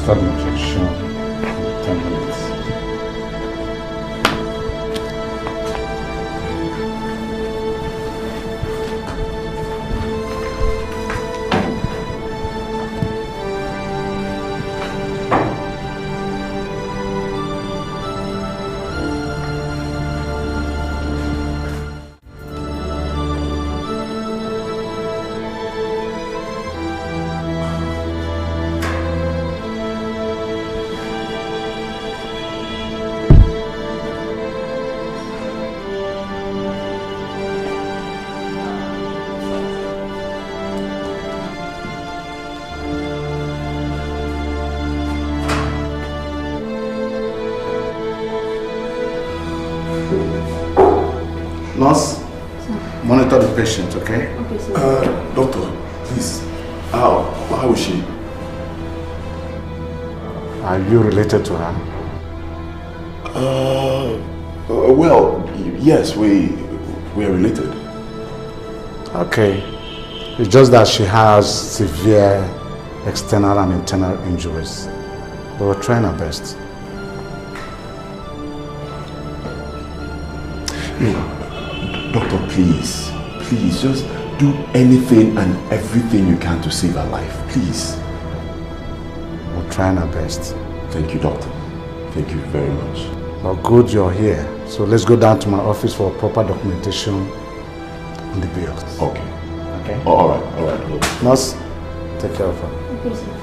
Start the injection. 10 minutes. Nurse, monitor the patient, okay? Okay, sir. Doctor, please. How is she? Are you related to her? Well, yes, we are related. Okay. It's just that she has severe external and internal injuries. But we're trying our best. No, doctor, please, just do anything and everything you can to save her life, please. We're trying our best. Thank you, doctor. Thank you very much. Well, good you're here. So let's go down to my office for proper documentation on the bill. Okay. Okay? Oh, all right. Nurse, take care of her. Okay, sir.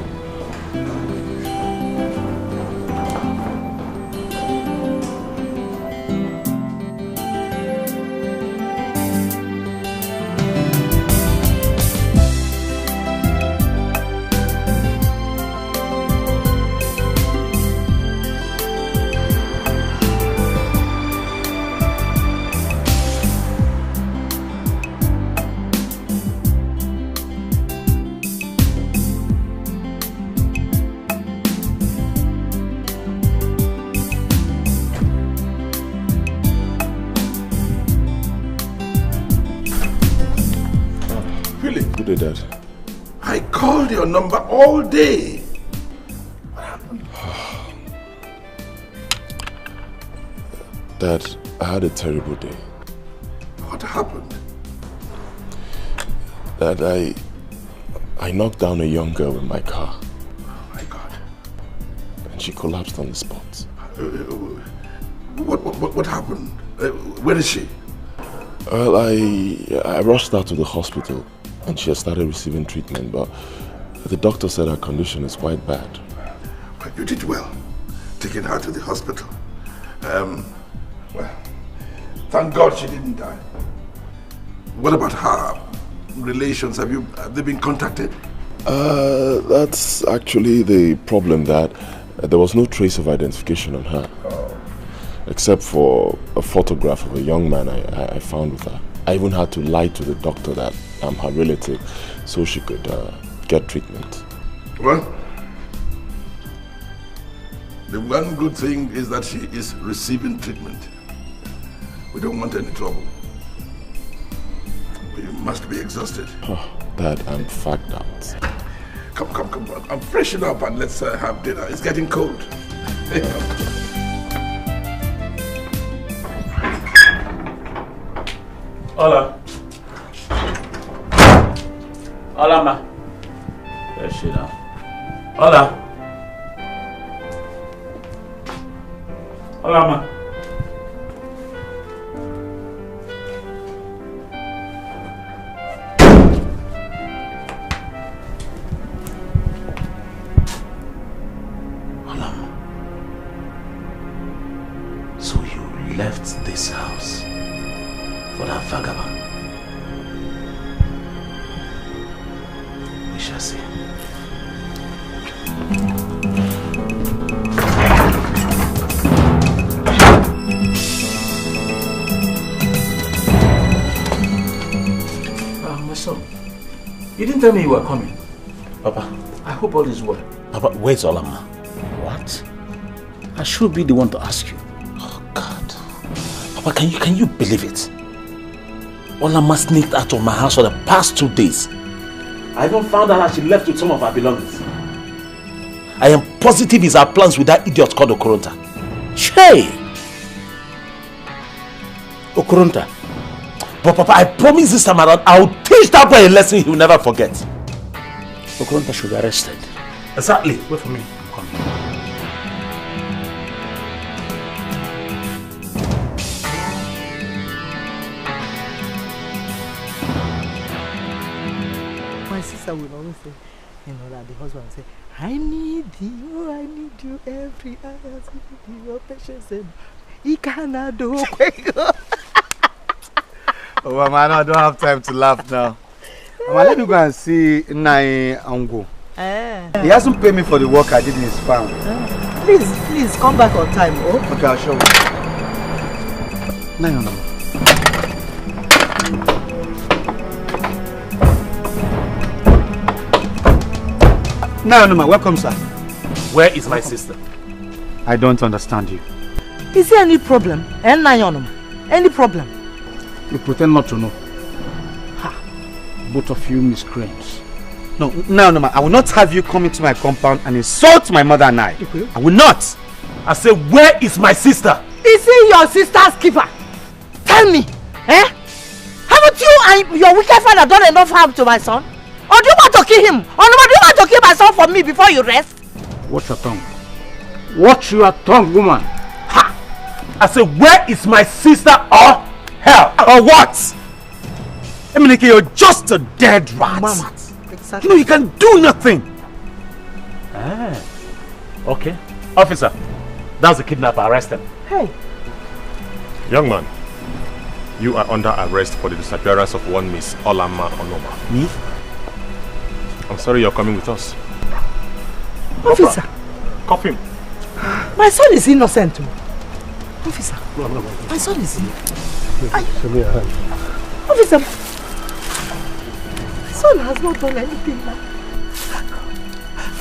Dad. I called your number all day. What happened? Dad, I had a terrible day. What happened? Dad, I knocked down a young girl with my car. Oh my God. And she collapsed on the spot. What happened? Where is she? Well, I rushed her to the hospital. And she has started receiving treatment, but the doctor said her condition is quite bad. Well, you did well, taking her to the hospital. Well, thank God she didn't die. What about her relations? Have they been contacted? That's actually the problem, that there was no trace of identification on her. Except for a photograph of a young man I found with her. I even had to lie to the doctor that I'm her relative so she could get treatment. Well, the one good thing is that she is receiving treatment. We don't want any trouble. You must be exhausted. Oh, Dad, I'm fagged out. Come. I'm freshen up and let's have dinner. It's getting cold. Hola. Hola, ma. There she now. Hola. Hola, ma. Hola, ma. So you left this house for that vagabond? We shall see. My son, you didn't tell me you were coming. Papa. I hope all is well. Papa, where's Olama? What? I should be the one to ask you. Oh, God. Papa, can you believe it? Olama sneaked out of my house for the past 2 days. I even found out that she left with some of her belongings. I am positive it's her plans with that idiot called Okoronta. Shay! Okoronta. But Papa, I promise this time around, I'll teach that boy a lesson he will never forget. Okoronta should be arrested. Exactly. Wait for me. I'm coming. My sister will always say, that the husband will say, I need you every hour. I need your patience. He cannot do quick. Oh, Mama, I don't have time to laugh now. Mama, let me go and see Nai Ango. He hasn't paid me for the work I did in his farm. Please, come back on time, oh? Okay, I'll show you. Nai Ango. Nai welcome, sir. Where is my sister? I don't understand you. Is there any problem? Any problem? You pretend not to know. both of you miscreants. No, man. I will not have you come into my compound and insult my mother and I. Okay. I will not. I say, where is my sister? Is he your sister's keeper? Tell me, eh? Haven't you and your wicked father done enough harm to my son? Or do you want to kill him? Or do you want to kill my son for me before you rest? Watch your tongue. Watch your tongue, woman. Ha! I say, where is my sister or hell? Or what? Emenike, you're just a dead rat. Mama. Exactly. You know, you can do nothing. Ah. Okay. Officer, that's the kidnapper. Arrest him. Hey. Young man, you are under arrest for the disappearance of one Miss Olama Onoma. Me? I'm sorry you're coming with us. Officer. Cuff him. My son is innocent. Officer. My son is innocent. Officer. My son has not done anything now.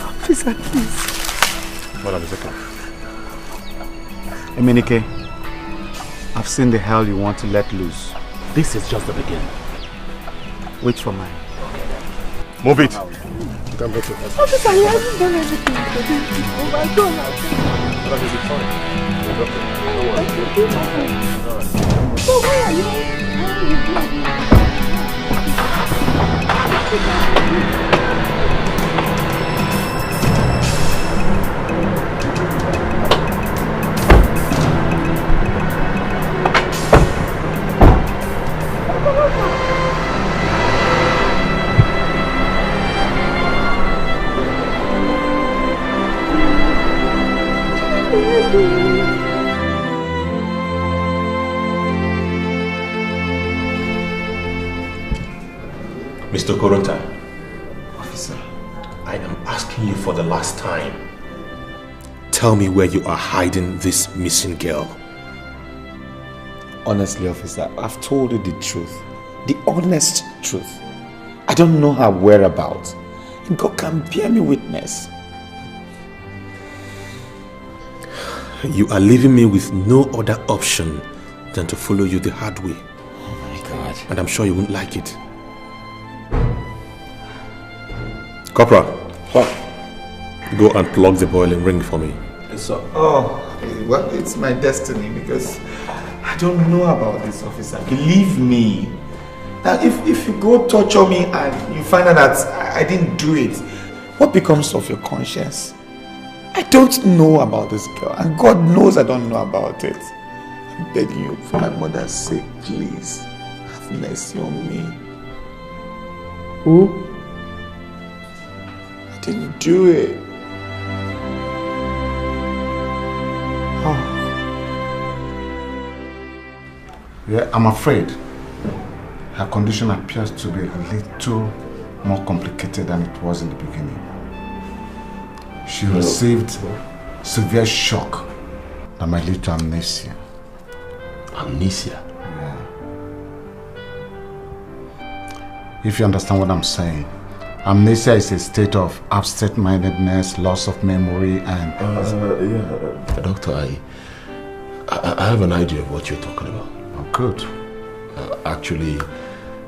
Officer, please. Madam, it's okay. Emenike, I've seen the hell you want to let loose. This is just the beginning. Wait for mine. Move it. Officer, he hasn't done anything. Oh my God. Madam, is it fine? So why are you Mr. Koronta. Officer, I am asking you for the last time. Tell me where you are hiding this missing girl. Honestly, officer, I've told you the truth. The honest truth. I don't know her whereabouts. And God can bear me witness. You are leaving me with no other option than to follow you the hard way. Oh my God. And I'm sure you won't like it. Corporal, go and plug the boiling ring for me. So, well, it's my destiny because I don't know about this, officer. Believe me. Now, if you go torture me and you find out that I didn't do it, what becomes of your conscience? I don't know about this girl, and God knows I don't know about it. I'm begging you, for my mother's sake, please, have mercy on me. Who? I didn't do it. Oh. Yeah, I'm afraid her condition appears to be a little more complicated than it was in the beginning. She received severe shock that might lead to amnesia. Amnesia? Yeah. If you understand what I'm saying, amnesia is a state of absent-mindedness, loss of memory, and... yeah. Doctor, I have an idea of what you're talking about. Oh, good. Actually,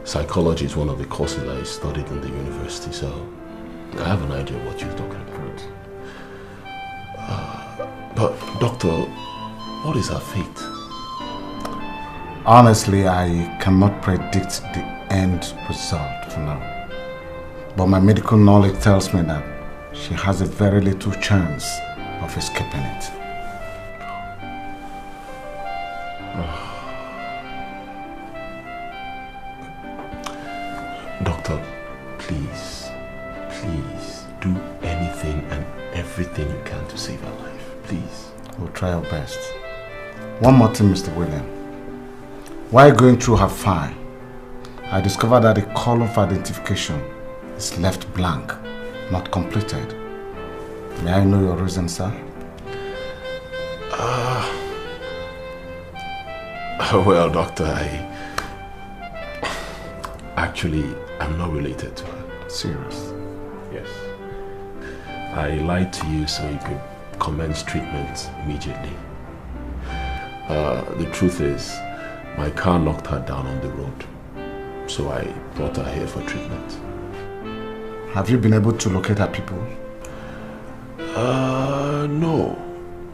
psychology is one of the courses I studied in the university, so I have an idea of what you're talking about. But, Doctor, what is her fate? Honestly, I cannot predict the end result for now. But my medical knowledge tells me that she has a very little chance of escaping it. Doctor, please do anything and everything you can to save her life. Please. We'll try our best. One more thing, Mr. William. While going through her file, I discovered that the column for identification is left blank, not completed. May I know your reason, sir? Well, Doctor, I'm not related to her. Serious? Yes. I lied to you so you could commence treatment immediately. The truth is, my car knocked her down on the road. So I brought her here for treatment. Have you been able to locate her people? No.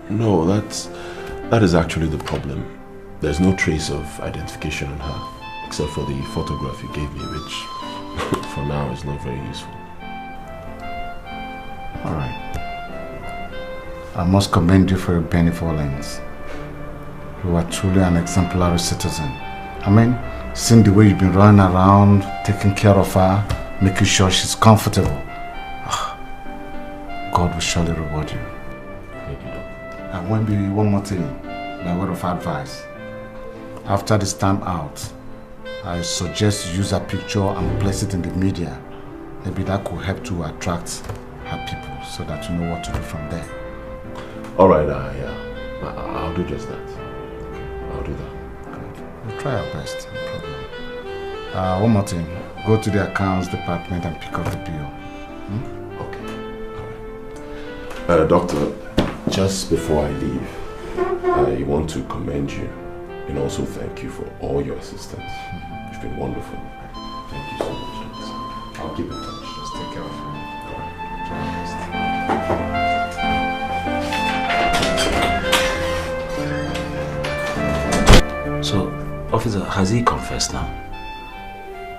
No, that is actually the problem. There's no trace of identification on her, except for the photograph you gave me, which for now is not very useful. Alright. I must commend you for your benevolence. You are truly an exemplary citizen. I mean, seeing the way you've been running around, taking care of her, making sure she's comfortable. God will surely reward you. Thank you, Doctor. And one more thing, by word of advice. After this time out, I suggest you use a picture and place it in the media. Maybe that could help to attract her people so that you know what to do from there. Alright, yeah. I'll do just that. I'll do that. Good. We'll try our best, no problem. One more thing. Go to the accounts department and pick up the bill. Okay. Alright. Doctor, just before I leave, I want to commend you and also thank you for all your assistance. You've been wonderful. Thank you so much, Doctor. I'll keep in touch. Just take care of her. So, officer, has he confessed now?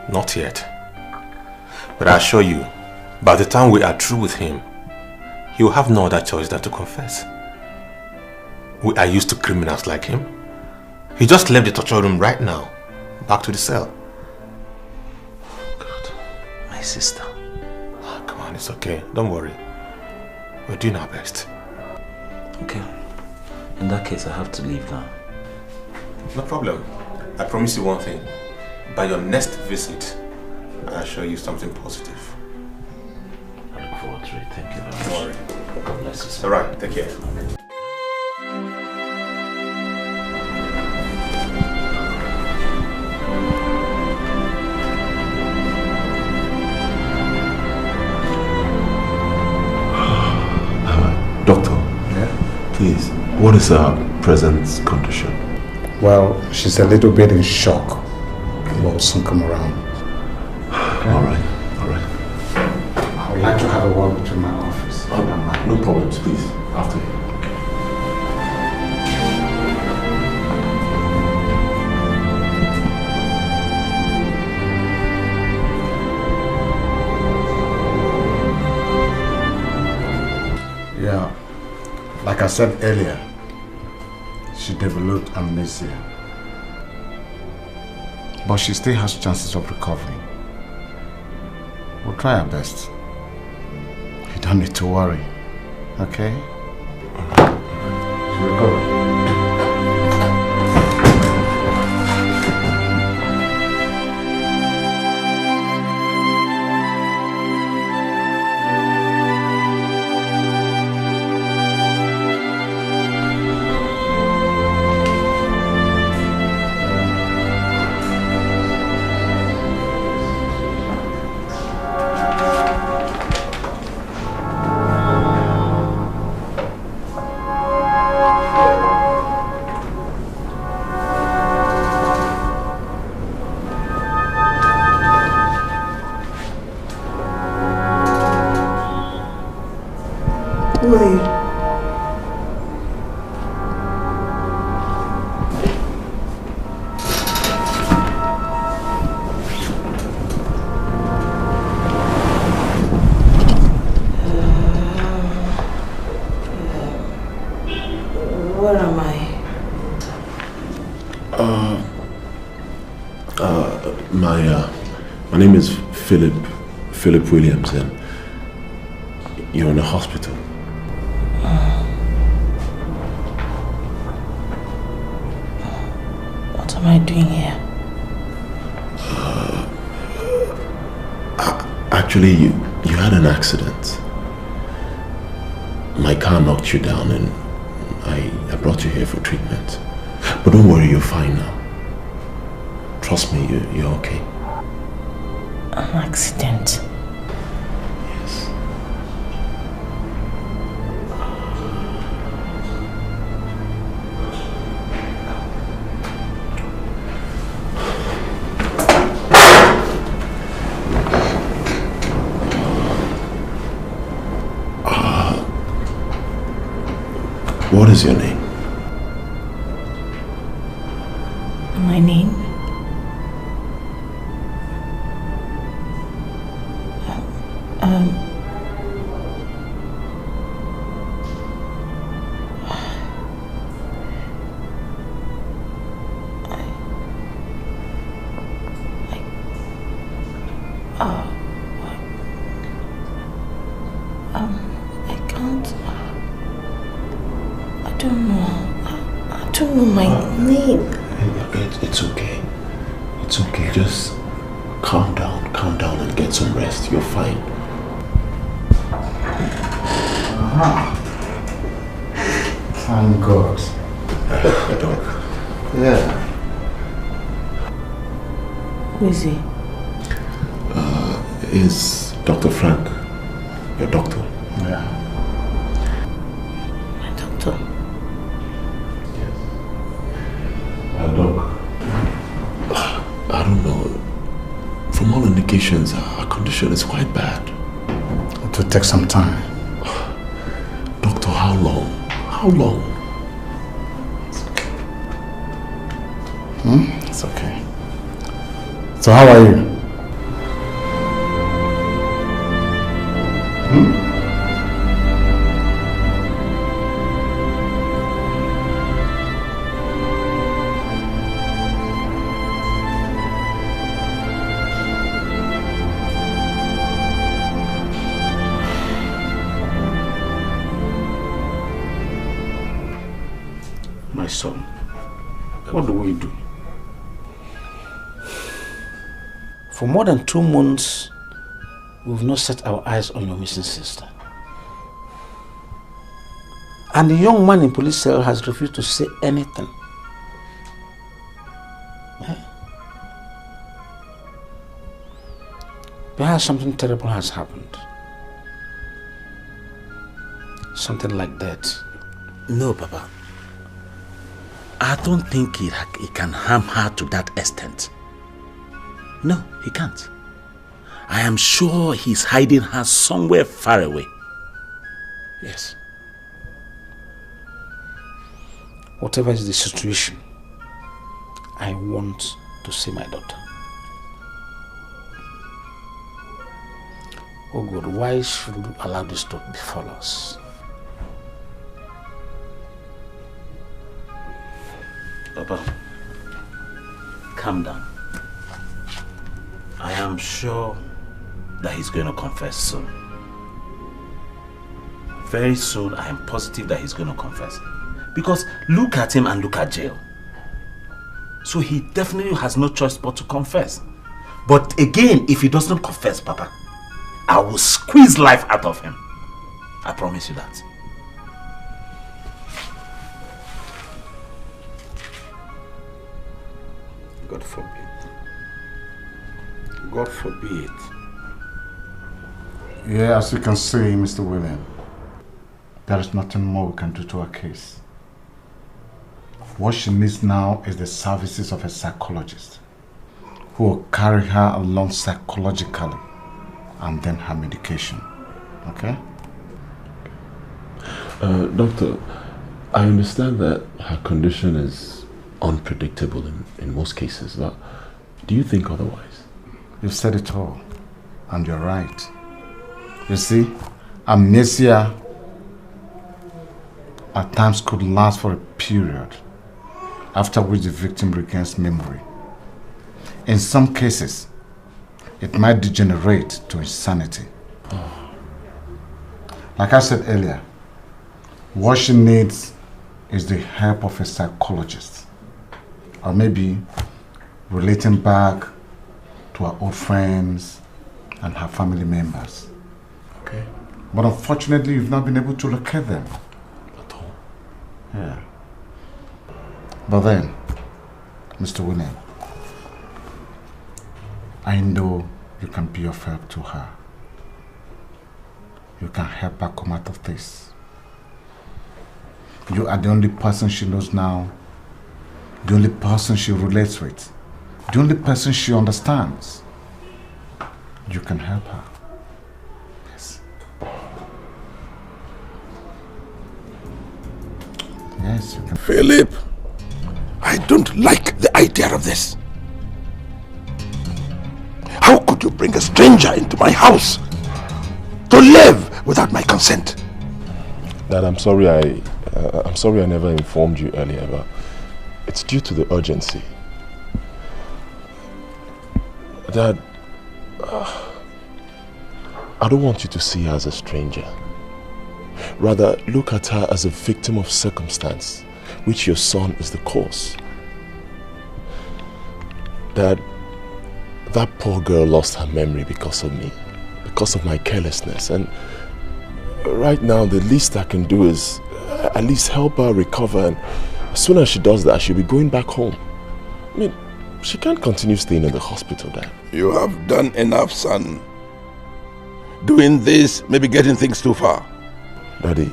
Not yet. But I assure you, by the time we are through with him, he will have no other choice than to confess. We are used to criminals like him. He just left the torture room right now, back to the cell. God, my sister. Oh, come on, it's okay. Don't worry. We're doing our best. Okay. In that case, I have to leave now. No problem. I promise you one thing. By your next visit, I'll show you something positive. I look forward to it. Thank you very much. Don't worry. God bless you, sir. Alright, take care. Doctor, please, what is her present condition? Well, she's a little bit in shock. We'll soon come around. Okay? Alright. I would like to have a word with you in my office. No problems, please. After you. Yeah, like I said earlier, she developed amnesia. But she still has chances of recovery. We'll try our best. You don't need to worry, okay? She'll recover. Who are you? Where am I? My name is Philip Williams, and you're in a hospital. What am I doing here? Actually, you had an accident. My car knocked you down, and I brought you here for treatment. But don't worry, you're fine now. Trust me, you're okay. An accident? Yes. What is your name? My name? I can't. I don't know. I don't know my name. It's okay. It's okay. Just calm down and get some rest. You're fine. Thank God. Doc. Yeah. Who is he? Is Dr. Frank your doctor? Yeah. My doctor? Doc, I don't know. From all indications, our condition is quite bad. It will take some time. Doctor, how long? How long? It's okay. So how are you? My son, what do we do? For more than 2 months, we've not set our eyes on your missing sister. And the young man in police cell has refused to say anything. Perhaps something terrible has happened. Something like that. No, Papa. I don't think he can harm her to that extent. No, he can't. I am sure he's hiding her somewhere far away. Yes. Whatever is the situation, I want to see my daughter. Oh God, why should we allow this to befall us? Papa, calm down. I am sure that he's going to confess soon. Very soon, I am positive that he's going to confess. Because look at him and look at jail. So he definitely has no choice but to confess. But again, if he doesn't confess, Papa, I will squeeze life out of him. I promise you that. God forbid. God forbid. Yeah, as you can see, Mr. William, there is nothing more we can do to her case. What she needs now is the services of a psychologist who will carry her along psychologically and then her medication. Okay? Doctor, I understand that her condition is unpredictable in most cases, but do you think otherwise? You've said it all, and you're right. You see, amnesia at times could last for a period, after which the victim regains memory. In some cases, it might degenerate to insanity. Like I said earlier, what she needs is the help of a psychologist, or maybe relating back to her old friends and her family members. Okay. But unfortunately, you've not been able to locate them. At all. Yeah. But then, Mr. William, I know you can be of help to her. You can help her come out of this. You are the only person she knows now, the only person she relates with, the only person she understands. You can help her. Yes. nice. You can... Philip, I don't like the idea of this. How could you bring a stranger into my house to live without my consent? Dad, I'm sorry I never informed you earlier, but it's due to the urgency. Dad, I don't want you to see her as a stranger. Rather, look at her as a victim of circumstance, which your son is the cause. Dad, that poor girl lost her memory because of me, because of my carelessness, and right now the least I can do is at least help her recover, and as soon as she does that, she'll be going back home. I mean, she can't continue staying in the hospital, Dad. You have done enough, son. Doing this may be getting things too far. Daddy,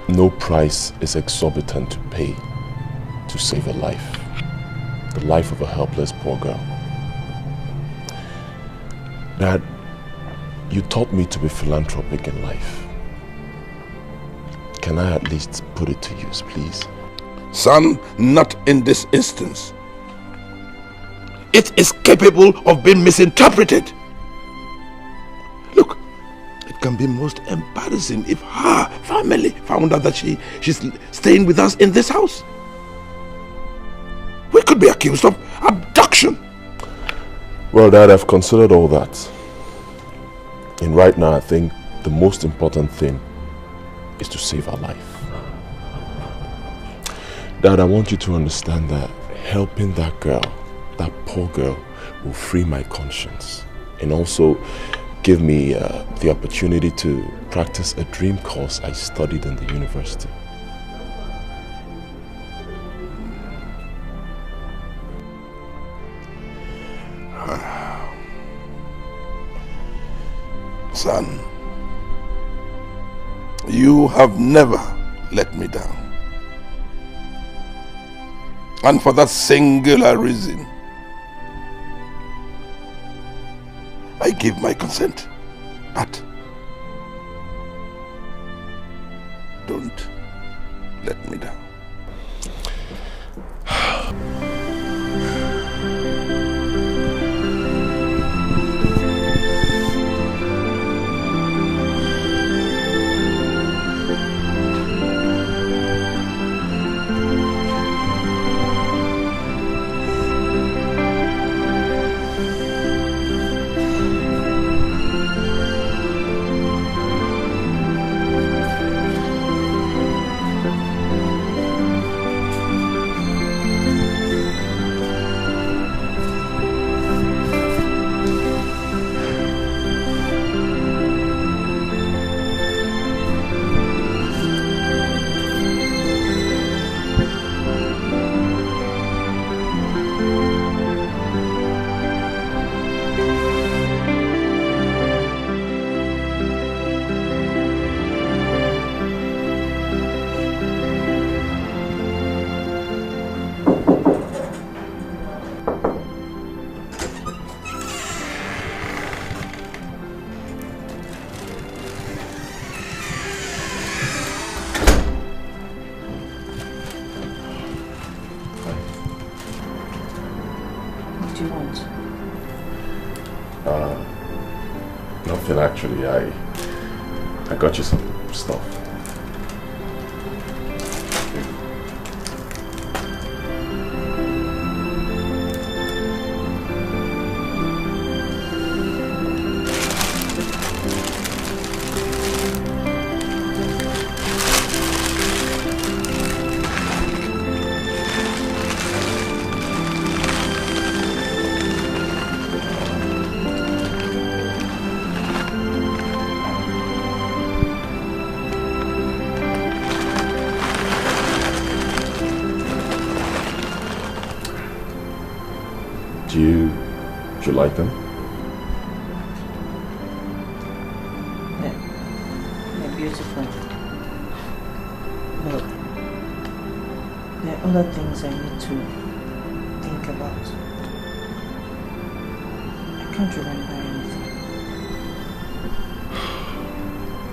no price is exorbitant to pay to save a life. The life of a helpless poor girl. Dad, you taught me to be philanthropic in life. Can I at least put it to use, please? Son, not in this instance. It is capable of being misinterpreted. Look, it can be most embarrassing if her family found out that she's staying with us in this house. We could be accused of abduction. Well, Dad, I've considered all that. And right now, I think the most important thing is to save her life. Dad, I want you to understand that helping that girl, that poor girl, will free my conscience and also give me the opportunity to practice a dream course I studied in the university. Son, you have never let me down. And for that singular reason, I give my consent. But don't let me down. Nothing actually. I got you some stuff. Do you like them? They're beautiful. But there are other things I need to think about. I can't remember anything.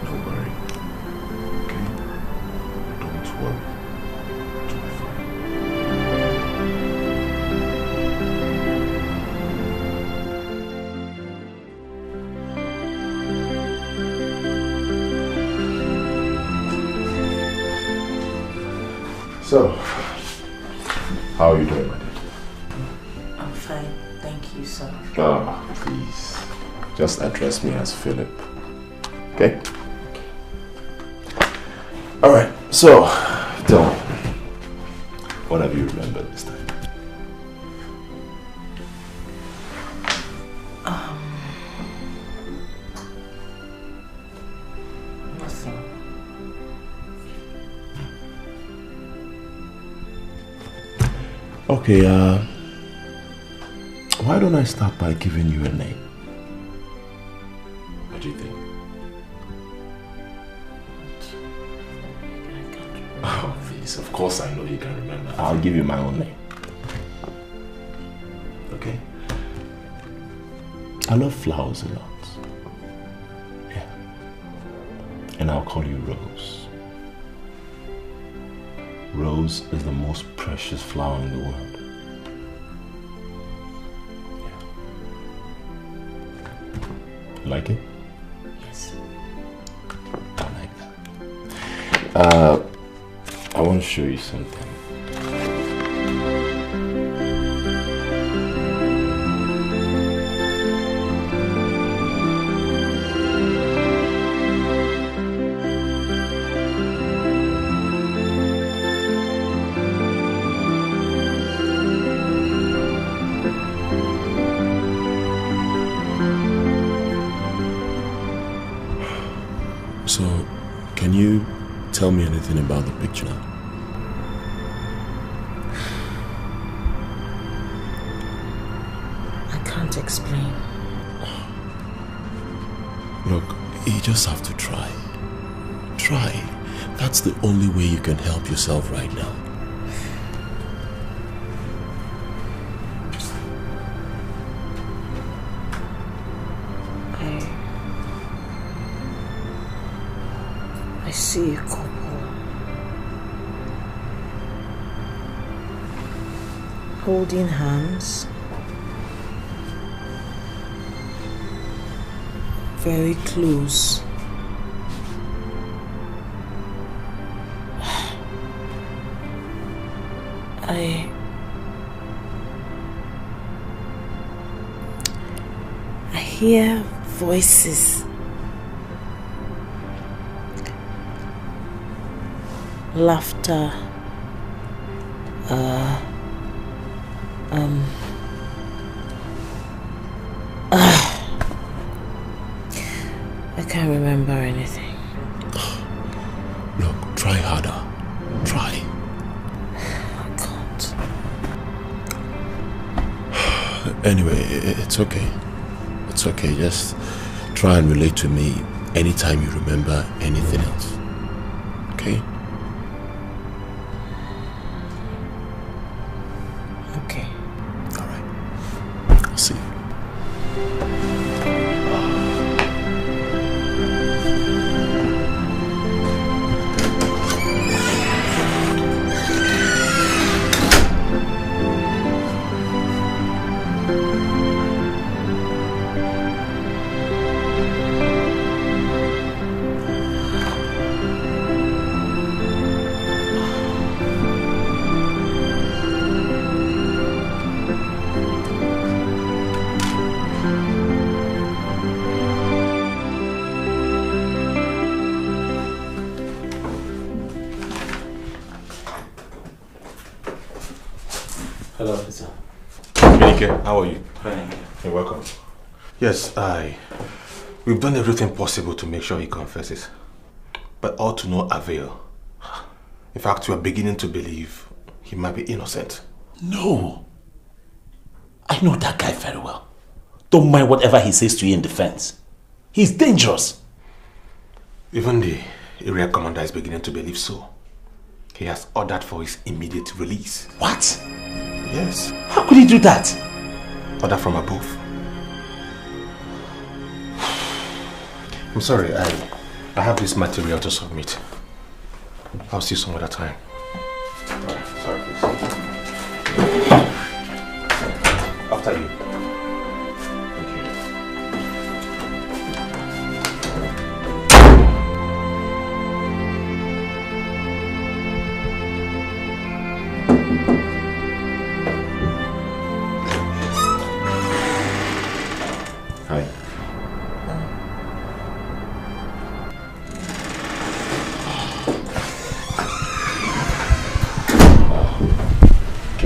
Don't worry. Okay? Don't worry. So, how are you doing, my dear? I'm fine, thank you, sir. Oh, please. Just address me as Philip. Okay? Alright, so, tell me. What have you remembered this time? Nothing. Okay, why don't I start by giving you a name? What do you think? Oh, please, of course I know you can remember. I'll give you my own name. Okay? I love flowers a lot. Yeah. And I'll call you Rose. Rose is the most precious flower in the world. Like it? Yes. I like that. I want to show you something. So, can you tell me anything about the picture now? I can't explain. Look, you just have to try. Try. That's the only way you can help yourself right now. I see a couple. Holding hands. Very close. I hear voices. Laughter. I can't remember anything. Look, try harder. Try. I can't. Anyway, it's okay. It's okay. Just try and relate to me anytime you remember anything else. Okay? Okay. Alright. I'll see you. Hello, officer. Dikeh, how are you? Fine. You're welcome. Yes, we've done everything possible to make sure he confesses. But all to no avail. In fact, we are beginning to believe he might be innocent. No. I know that guy very well. Don't mind whatever he says to you in defense. He's dangerous. Even the area commander is beginning to believe so. He has ordered for his immediate release. What? Yes. How could he do that? Order from above. I'm sorry, I have this material to submit. I'll see you some other time. Sorry, please. After you.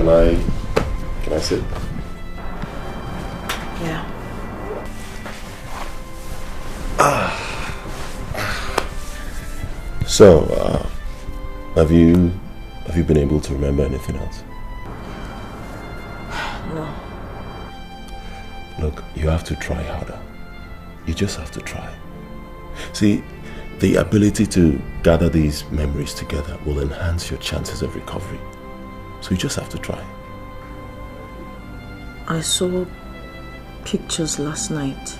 Can I sit? Yeah. So, have you been able to remember anything else? No. Look, you have to try harder. You just have to try. See, the ability to gather these memories together will enhance your chances of recovery. So you just have to try. I saw pictures last night,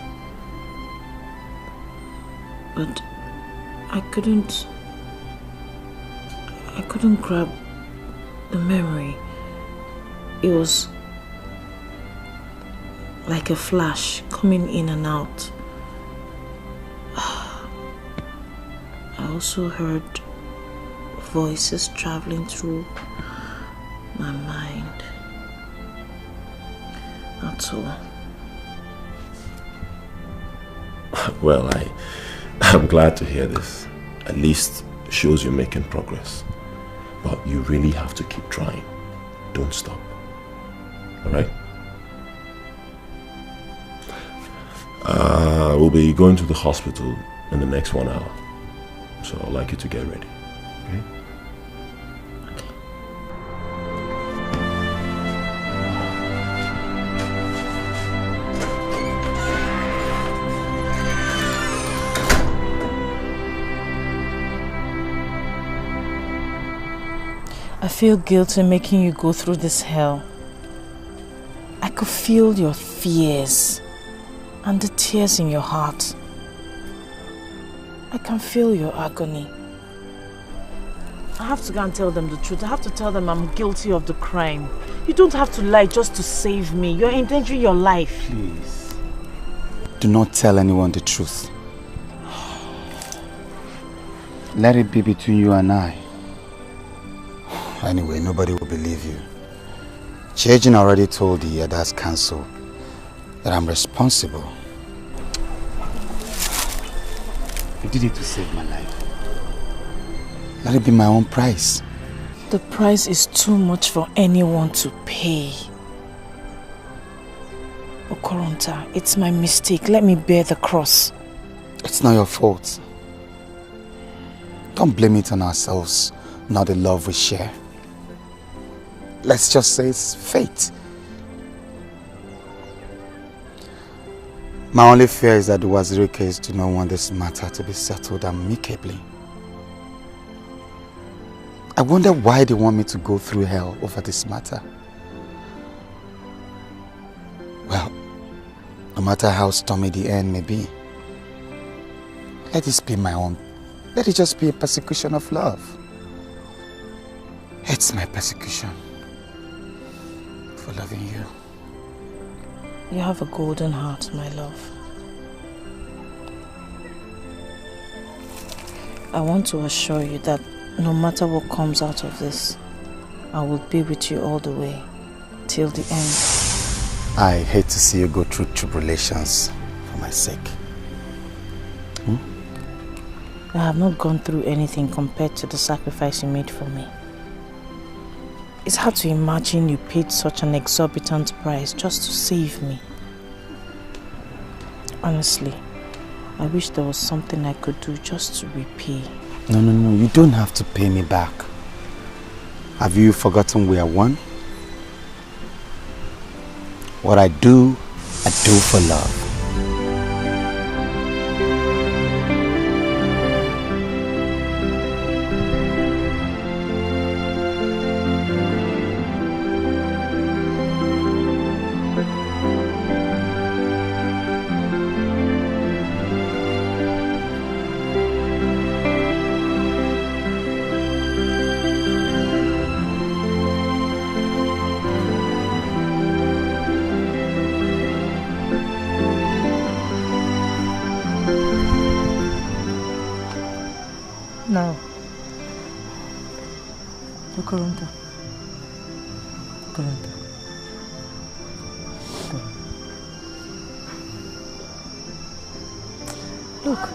but I couldn't grab the memory. It was like a flash coming in and out. I also heard voices traveling through my mind. That's all. Well, I'm glad to hear this. At least shows you're making progress. But you really have to keep trying. Don't stop. Alright? We'll be going to the hospital in the next 1 hour. So I'd like you to get ready. Okay? I feel guilty making you go through this hell. I could feel your fears and the tears in your heart. I can feel your agony. I have to go and tell them the truth. I have to tell them I'm guilty of the crime. You don't have to lie just to save me. You're endangering your life. Please. Do not tell anyone the truth. Let it be between you and I. Anyway, nobody will believe you. Chejin already told the Eda's council that I'm responsible. You did it to save my life. Let it be my own price. The price is too much for anyone to pay. Okoronta, it's my mistake. Let me bear the cross. It's not your fault. Don't blame it on ourselves, not the love we share. Let's just say it's fate. My only fear is that the Waziri case do not want this matter to be settled amicably. I wonder why they want me to go through hell over this matter. Well, no matter how stormy the end may be, let this be my own. Let it just be a persecution of love. It's my persecution for loving you. You have a golden heart, my love. I want to assure you that no matter what comes out of this, I will be with you all the way, till the end. I hate to see you go through tribulations for my sake. I have not gone through anything compared to the sacrifice you made for me. It's hard to imagine you paid such an exorbitant price just to save me. Honestly, I wish there was something I could do just to repay. No, you don't have to pay me back. Have you forgotten we are one? What I do for love. Now, Okoronta. Look,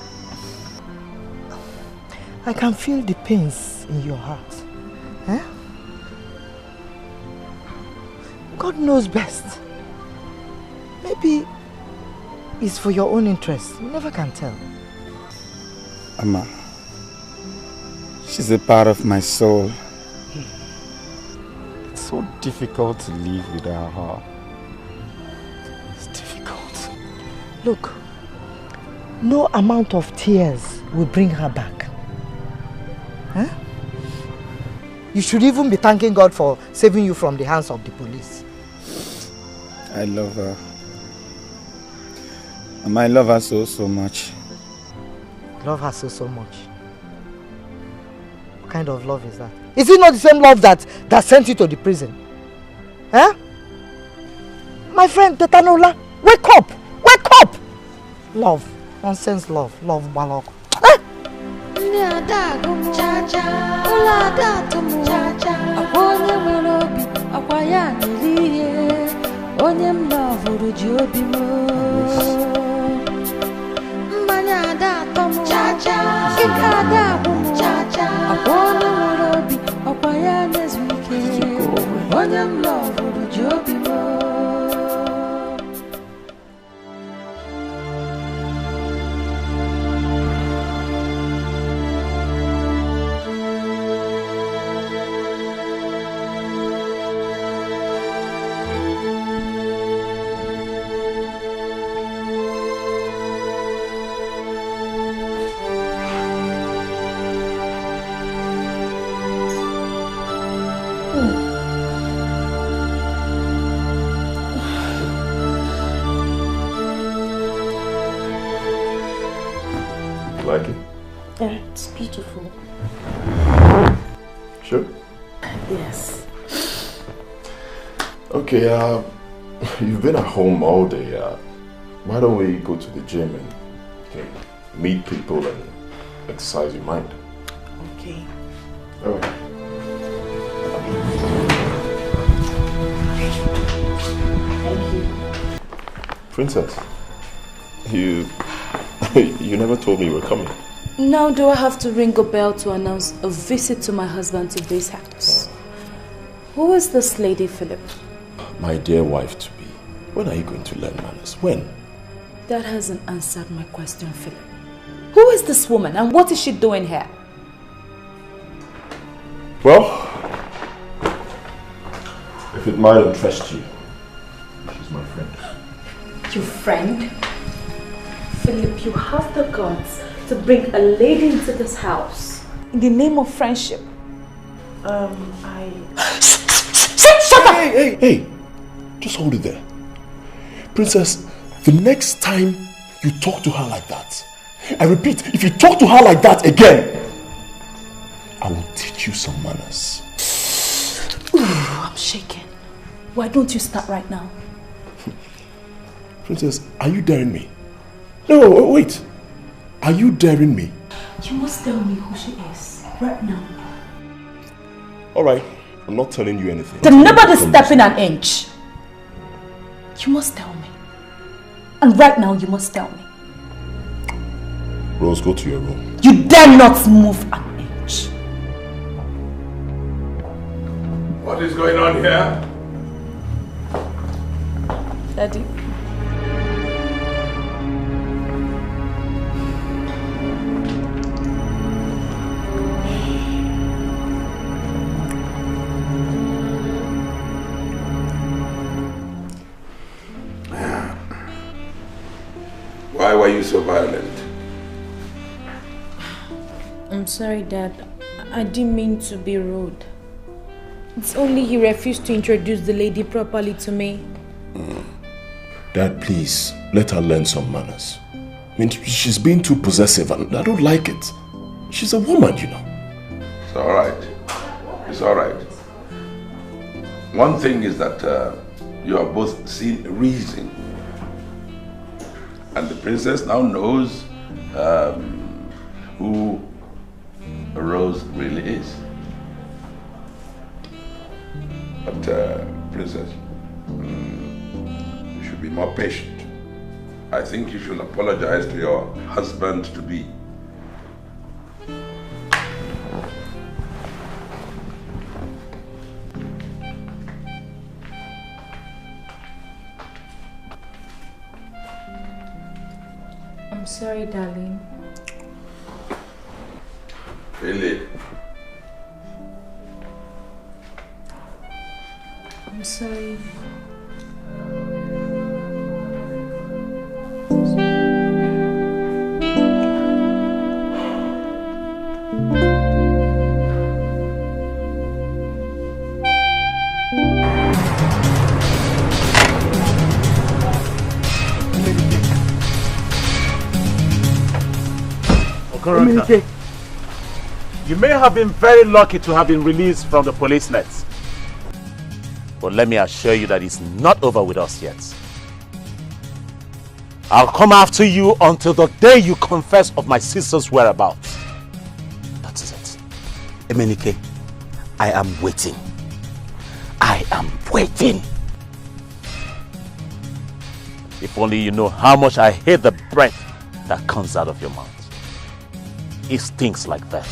I can feel the pains in your heart. Eh? God knows best. Maybe it's for your own interest. You never can tell. Amma, she's a part of my soul. It's so difficult to live without her. It's difficult. Look, no amount of tears will bring her back. Huh? You should even be thanking God for saving you from the hands of the police. I love her. I love her so much. Love her so much. What kind of love is that? Is it not the same love that sent you to the prison? Huh? My friend Tetanola, wake up! Wake up! Love. Nonsense love. Love balok. Chacha, Chacha, Like it? Yeah, it's beautiful. Sure? Yes. Okay, you've been at home all day. Why don't we go to the gym and you can meet people and exercise your mind? Okay. All right. Thank you. Princess, you never told me you were coming. Now do I have to ring a bell to announce a visit to my husband to this house? Who is this lady, Philip? My dear wife-to-be, when are you going to learn manners? When? That hasn't answered my question, Philip. Who is this woman and what is she doing here? Well, if it might interest you, she's my friend. Your friend? Philip, you have the guts to bring a lady into this house in the name of friendship. Shut up! Hey! Just hold it there. Princess, the next time you talk to her like that, I repeat, if you talk to her like that again, I will teach you some manners. Ooh, I'm shaking. Why don't you start right now? Princess, are you daring me? No, wait. Are you daring me? You must tell me who she is, right now. Alright, I'm not telling you anything. Then nobody step in an inch. You must tell me. And right now you must tell me. Rose, go to your room. You dare not move an inch. What is going on here? Daddy. Why were you so violent? I'm sorry, Dad. I didn't mean to be rude. It's only he refused to introduce the lady properly to me. Dad, please, let her learn some manners. I mean, she's being too possessive and I don't like it. She's a woman, you know. It's alright. It's alright. One thing is that you are both seeing reason. And the princess now knows who Rose really is. But princess, you should be more patient. I think you should apologize to your husband-to-be. sorry, darling. Really? I'm sorry. Okoronta, you may have been very lucky to have been released from the police nets. But let me assure you that it's not over with us yet. I'll come after you until the day you confess of my sister's whereabouts. That is it. Emenike, I am waiting. I am waiting. If only you know how much I hate the breath that comes out of your mouth. It stinks like that.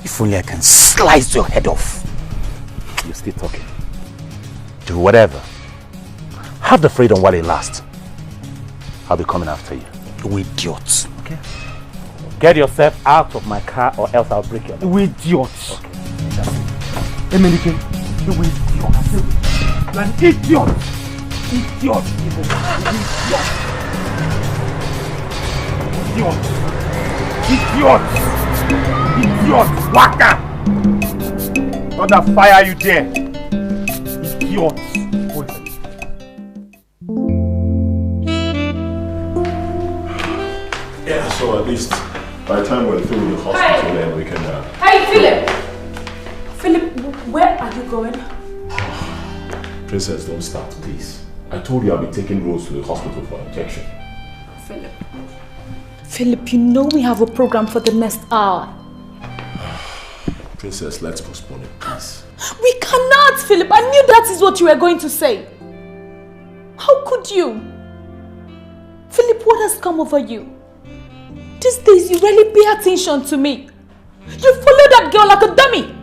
If only I can slice your head off. You're still talking. Do whatever. Have the freedom while it lasts. I'll be coming after you. You idiot. Okay. Get yourself out of my car or else I'll break your neck. You idiot. Okay. Emenike, you idiot. You're an idiot. Idiot. Idiot. Idiot. Waka. Not fire you there. Idiot. Yeah, so at least by the time we're through the hospital, then we can... Hey, Philip! Philip, where are you going? Princess, don't start, please. I told you I'll be taking Rose to the hospital for injection. Philip. Philip, you know we have a program for the next hour. Princess, let's postpone it, please. We cannot, Philip. I knew that is what you were going to say. How could you? Philip, what has come over you? These days, you really pay attention to me. You follow that girl like a dummy.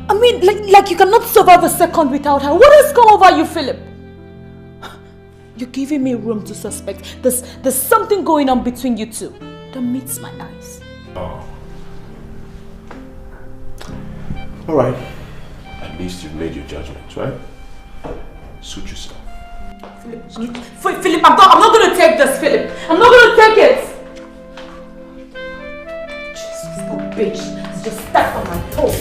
I mean, like you cannot survive a second without her. What has come over you, Philip? You're giving me room to suspect there's something going on between you two that meets my eyes. Oh. Alright. At least you've made your judgment, right? Suit yourself. Philip, I'm not going to take this, Philip. I'm not going to take it. Jesus, that bitch is just stuck on my toes.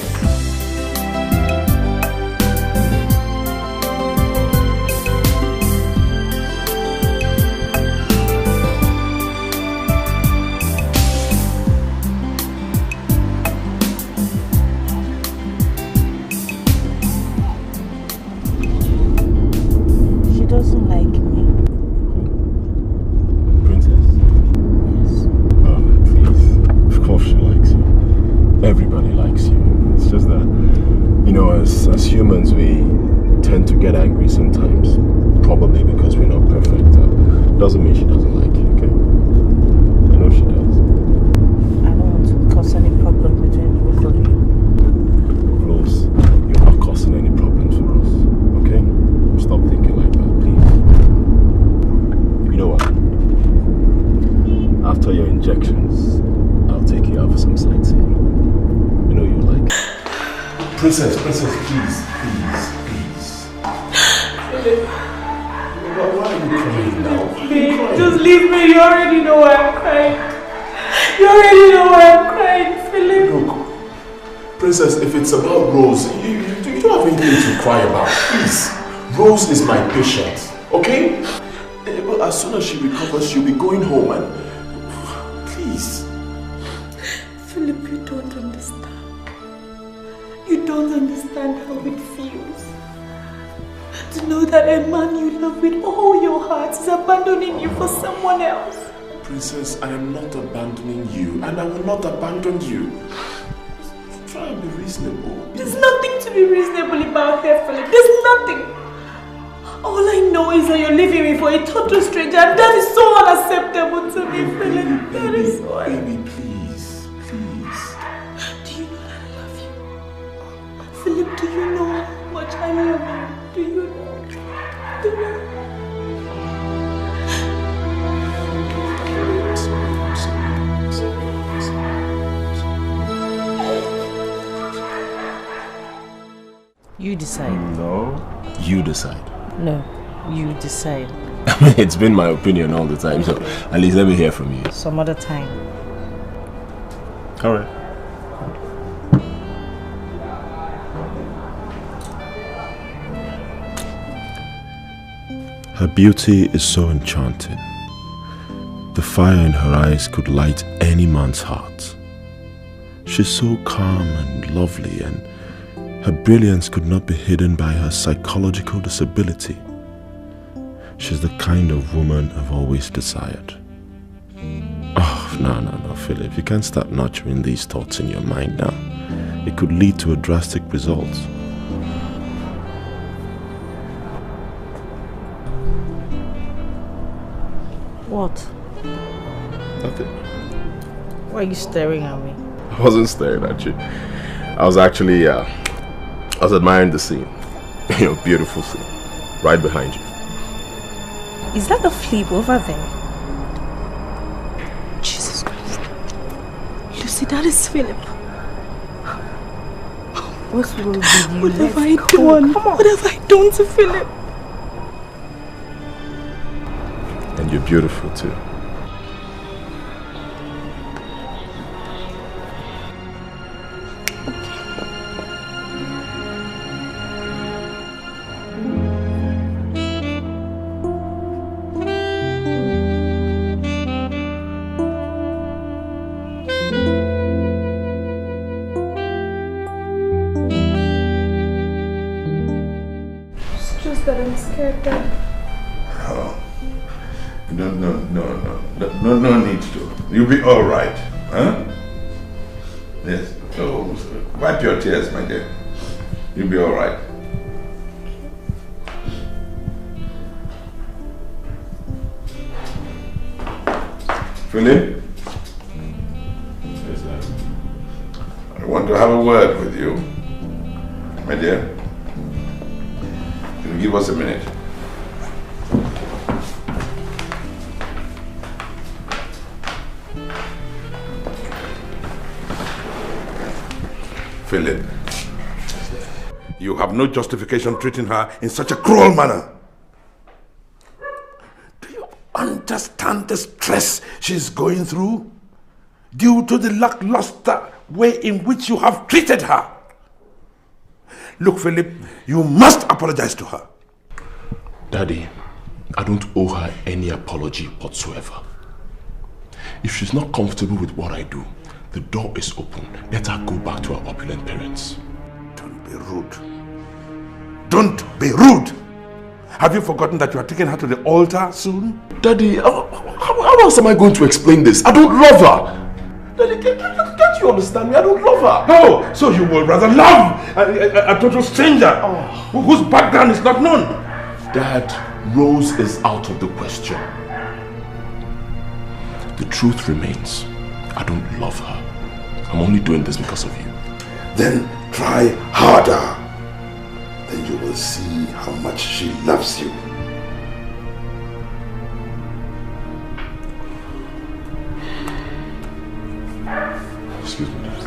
Doesn't like me. Princess? Yes. Oh, please. Of course she likes you. Everybody likes you. It's just that, you know, as humans, we tend to get angry sometimes. Probably because we're not perfect. Doesn't mean she doesn't like you, okay? I know she does. I don't want to cause any problem between both of you. Rose, you're not causing any problems for us, okay? Stop thinking like that. You know what? After your injections, I'll take you out for some sightseeing. You know you like it. Princess, please. Philip. Why are you crying now? Please, just leave me. You already know why I'm crying. You already know why I'm crying, Philip. Look, Princess, if it's about Rose, you don't have anything to cry about. Please. Rose is my patient, okay? Well, as soon as she recovers, she'll be going home and... Please. Philip, you don't understand. You don't understand how it feels. To know that a man you love with all your heart is abandoning you for someone else. Princess, I am not abandoning you, and I will not abandon you. Try and be reasonable. There's nothing to be reasonable about here, Philip. There's nothing. All I know is that you're leaving me for a total stranger, and that is so unacceptable to me, Philip. That is so Baby, please. Do you know that I love you? Philip, do you know how much I love you? Do you know? Do you know? You decide. No, you decide. No, you decide. I mean, it's been my opinion all the time, so at least let me hear from you. Some other time. All right. Her beauty is so enchanting. The fire in her eyes could light any man's heart. She's so calm and lovely, and her brilliance could not be hidden by her psychological disability. She's the kind of woman I've always desired. Oh, no, Philip. You can't start nurturing these thoughts in your mind now. It could lead to a drastic result. What? Nothing. Why are you staring at me? I wasn't staring at you. I was actually, I was admiring the scene. You know, beautiful scene. Right behind you. Is that the flip over there? Jesus Christ. Lucy, that is Philip. What's wrong with you? What have I done? What have I done to Philip? And you're beautiful too. No need to. You'll be all right. Huh? Yes. So, wipe your tears, my dear. You'll be all right. Philip? Yes, sir. I want to have a word with you, my dear. Can you give us a minute? Philip, you have no justification treating her in such a cruel manner. Do you understand the stress she's going through due to the lackluster way in which you have treated her? Look, Philip, you must apologize to her. Daddy, I don't owe her any apology whatsoever. If she's not comfortable with what I do, the door is open. Let her go back to her opulent parents. Don't be rude. Don't be rude. Have you forgotten that you are taking her to the altar soon? Daddy, how else am I going to explain this? I don't love her. Daddy, can't you understand me? I don't love her. Oh, so you will rather love a total stranger whose background is not known? Dad, Rose is out of the question. The truth remains, I don't love her. I'm only doing this because of you. Then try harder. Then you will see how much she loves you. Excuse me, Dad.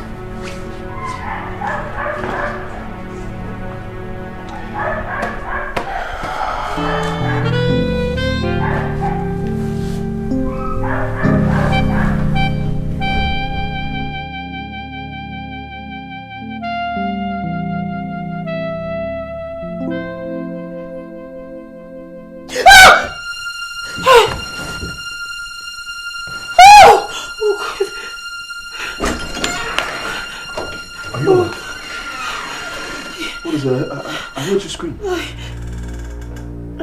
I heard you scream. I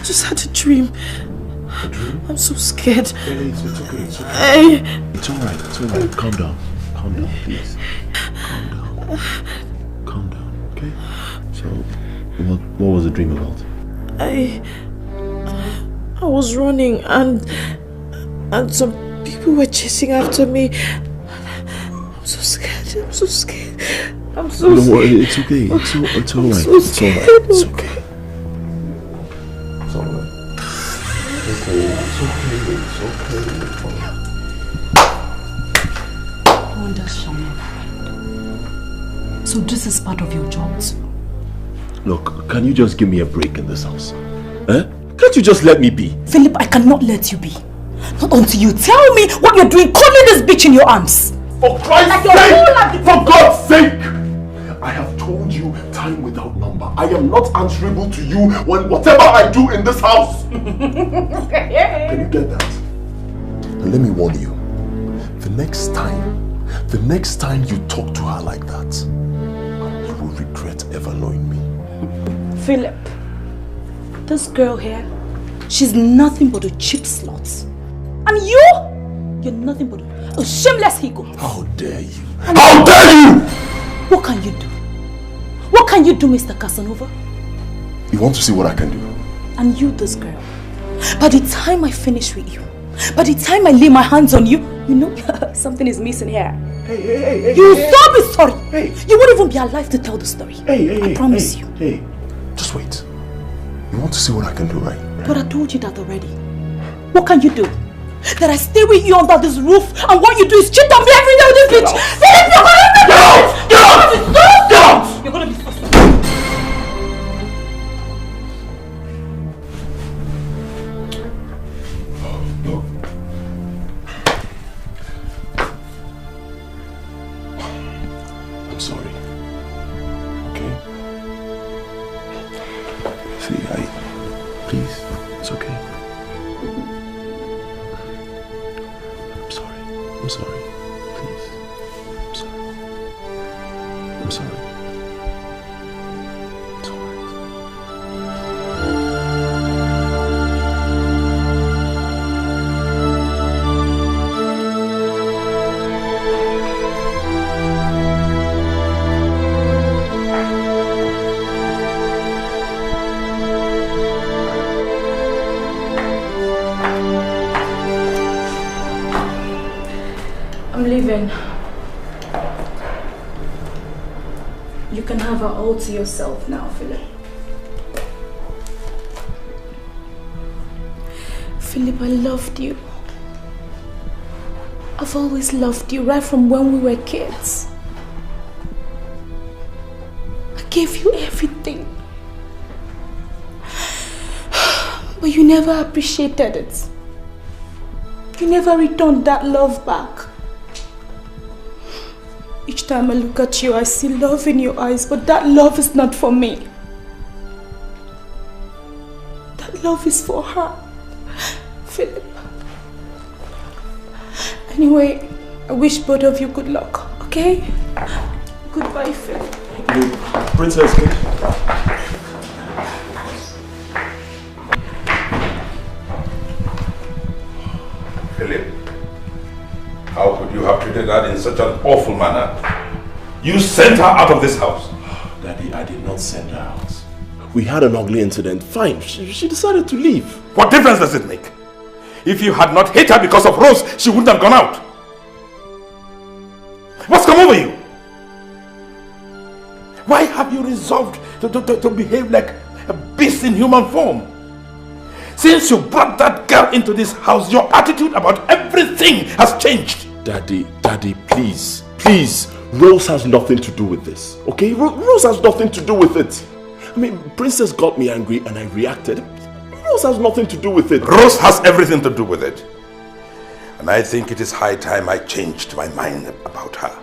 just had a dream. A dream? I'm so scared. Hey, it's okay. It's okay. It's alright. It's alright. Calm down. Calm down, please. Calm down. Okay? So, what was the dream about? I was running and some people were chasing after me. I'm so scared. I'm so scared. I'm so Don't scared. worry, it's okay. It's alright. So It's alright. It's okay. It's alright. It's okay. I wonder, Chioma. So this is part of your jobs? Look, can you just give me a break in this house? Eh? Can't you just let me be? Philip, I cannot let you be. Not until you tell me what you're doing, calling this bitch in your arms. For Christ's sake! For God's sake! I have told you time without number. I am not answerable to you when whatever I do in this house. Can you get that? And let me warn you. The next time you talk to her like that, you will regret ever knowing me. Philip, this girl here, she's nothing but a cheap slut. And you're nothing but a shameless ego. How dare you? How dare you! What can you do? What can you do, Mr. Casanova? You want to see what I can do? And you, this girl, by the time I finish with you, by the time I lay my hands on you, you know something is missing here. Hey, you so be sorry. Hey. You won't even be alive to tell the story. I promise you. Hey, just wait. You want to see what I can do, right? But I told you that already. What can you do? That I stay with you under this roof and what you do is cheat on me every day with this bitch. Philip, you're gonna be Get out! You're gonna be so stupid. No. I'm sorry. Okay? See, please, it's okay. I'm sorry. Please. I'm sorry. I'm sorry. It's all right. I'm leaving. You can have her all to yourself now, Philip. Philip, I loved you. I've always loved you right from when we were kids. I gave you everything. But you never appreciated it. You never returned that love back. Each time I look at you, I see love in your eyes, but that love is not for me. That love is for her, Philip. Anyway, I wish both of you good luck, okay? Goodbye, Philip. Princess, good. Philip, how could you have treated her in such an awful manner? You sent her out of this house. Daddy, I did not send her out. We had an ugly incident. Fine, she decided to leave. What difference does it make? If you had not hit her because of Rose, she wouldn't have gone out. What's come over you? Why have you resolved to behave like a beast in human form? Since you brought that girl into this house, your attitude about everything has changed. Daddy, please. Rose has nothing to do with this, okay? Rose has nothing to do with it. I mean, Princess got me angry and I reacted. Rose has nothing to do with it. Rose has everything to do with it. And I think it is high time I changed my mind about her.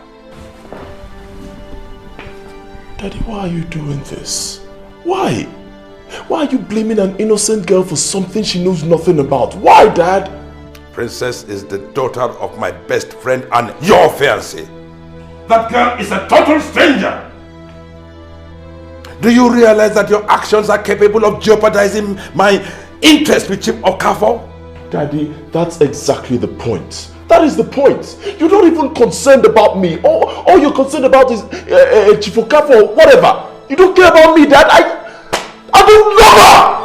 Daddy, why are you doing this? Why? Why are you blaming an innocent girl for something she knows nothing about? Why, Dad? Princess is the daughter of my best friend and your fiancé. That girl is a total stranger. Do you realize that your actions are capable of jeopardizing my interest with Chief Okafor? Daddy, that's exactly the point. That is the point. You're not even concerned about me. All you're concerned about is Chief Okafor or whatever. You don't care about me, Dad. I don't love her!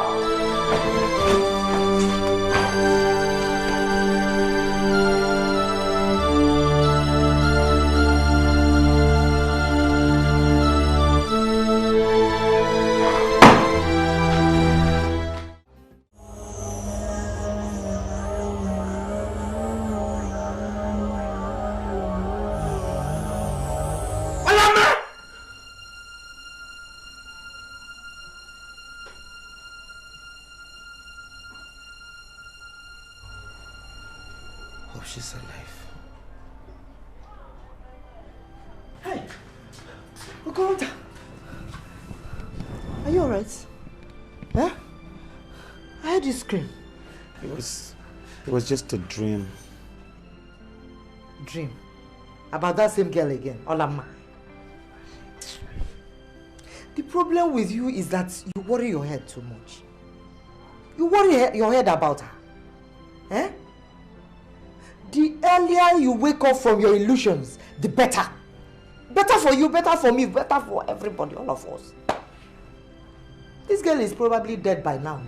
she's alive. Hey! Okorota! Are you alright? Huh? I heard you scream. It was just a dream. Dream? About that same girl again, Olama? The problem with you is that you worry your head too much. You worry your head about her. Eh? The earlier you wake up from your illusions, the better. Better for you, better for me, better for everybody, all of us. This girl is probably dead by now.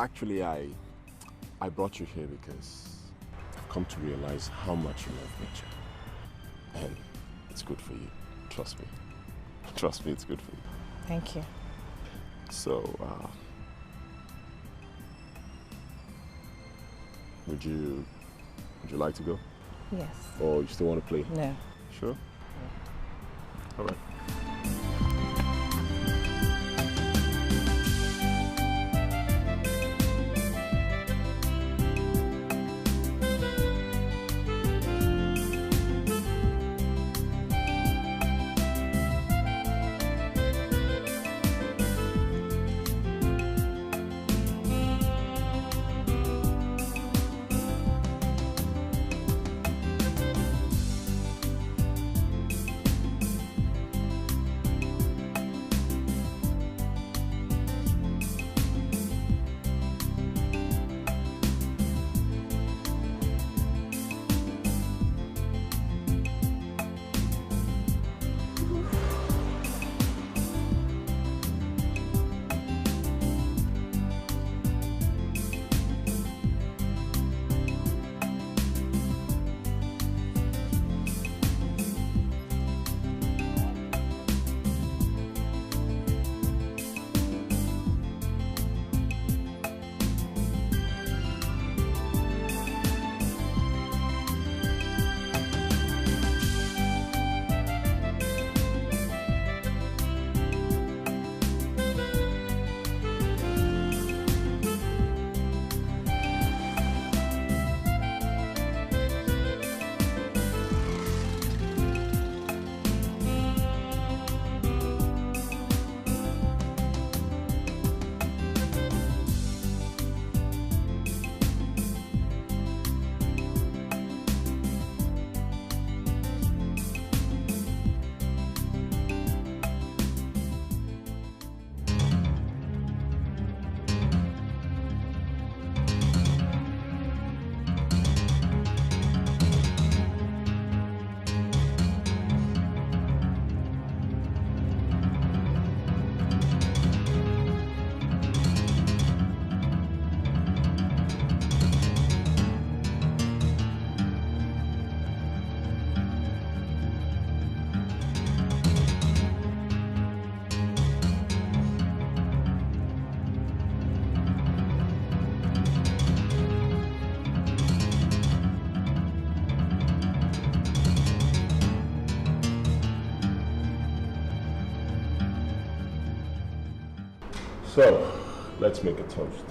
Actually, I brought you here because I've come to realize how much you love nature. And it's good for you. Trust me. Trust me, it's good for you. Thank you. So, would you like to go? Yes. Or you still want to play? No. Sure? Yeah. All right. So, let's make a toast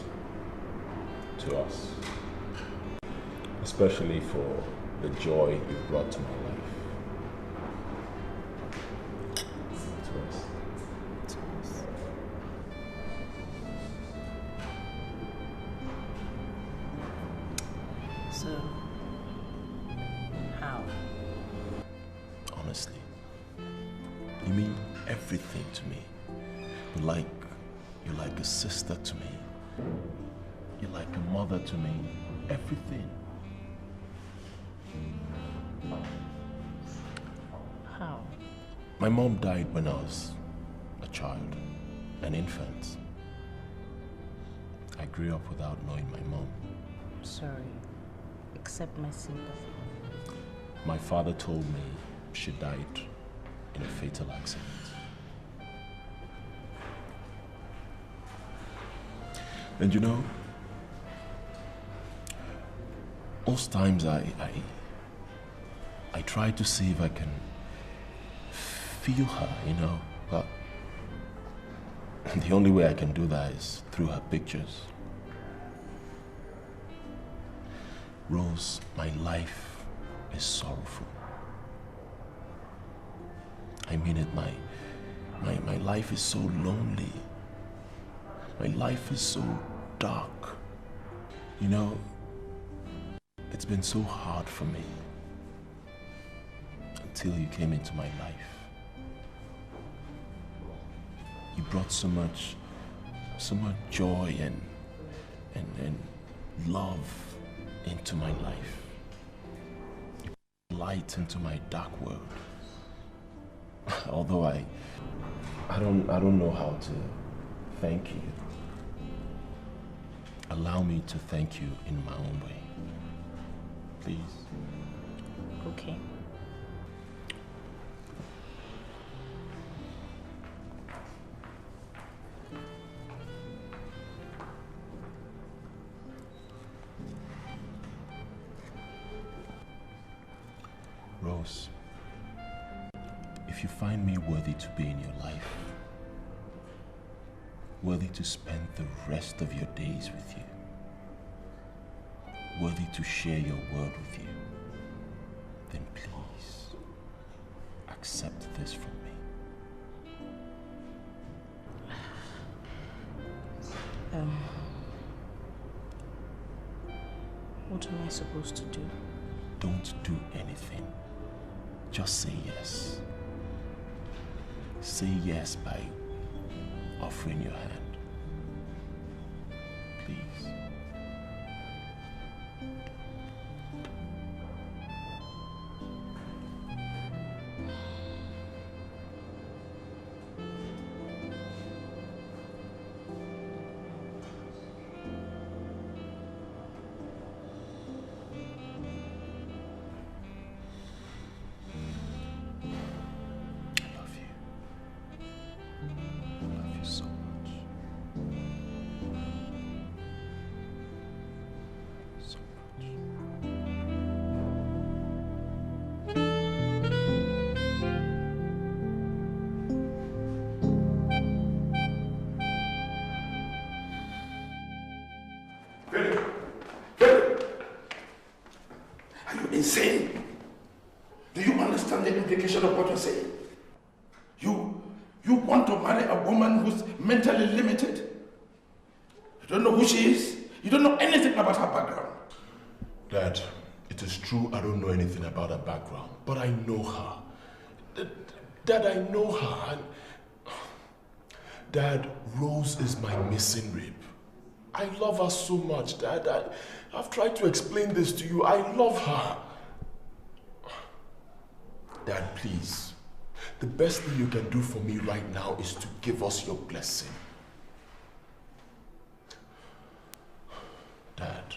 to us, especially for the joy you brought to my life. Toast. Toast. So, how? Honestly, you mean everything to me. You're like a sister to me. You're like a mother to me. Everything. How? My mom died when I was a child, an infant. I grew up without knowing my mom. Sorry. Accept my sympathy. My father told me she died in a fatal accident. And you know, most times I try to see if I can feel her, you know, but the only way I can do that is through her pictures. Rose, my life is sorrowful. I mean it, my life is so lonely. My life is so dark. You know, it's been so hard for me until you came into my life. You brought so much joy and love into my life. You brought light into my dark world. Although I don't know how to thank you. Allow me to thank you in my own way. Please. Okay. Rose, if you find me worthy to be in your life, worthy to spend the rest of your days with you, worthy to share your world with you, then please accept this from me. What am I supposed to do? Don't do anything. Just say yes. Say yes by offering your hand. Please. Insane. Do you understand the implication of what you're saying? You want to marry a woman who's mentally limited. You don't know who she is. You don't know anything about her background. Dad, it is true I don't know anything about her background, but I know her. Dad, I know her. And Dad, Rose is my missing rib. I love her so much, Dad. I've tried to explain this to you. I love her. Dad, please. The best thing you can do for me right now is to give us your blessing. Dad,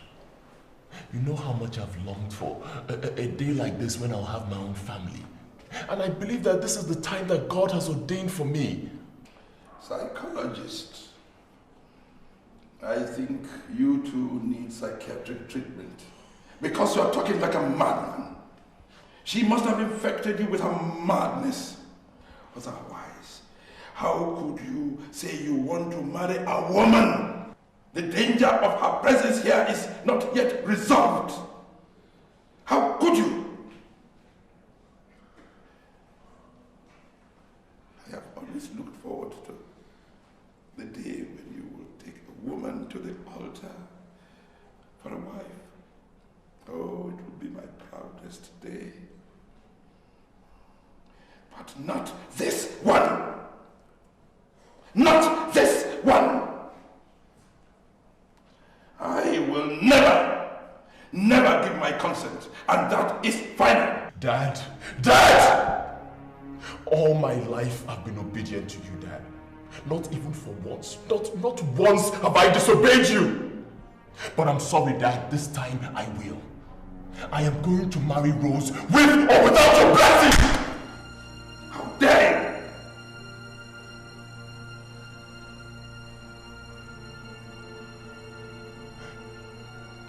you know how much I've longed for a day like this when I'll have my own family. And I believe that this is the time that God has ordained for me. Psychologist, I think you two need psychiatric treatment. Because you're talking like a madman. She must have infected you with her madness. Otherwise, How could you say you want to marry a woman? The danger of her presence here is not yet resolved. How could you? I have always looked forward to the day when you will take a woman to the altar for a wife. Oh, it will be my proudest day. But not this one! Not this one! I will never give my consent, and that is final. Dad! All my life I've been obedient to you, Dad. Not even for once. Not once have I disobeyed you. But I'm sorry, Dad, this time I will. I am going to marry Rose with or without your blessing! How dare you!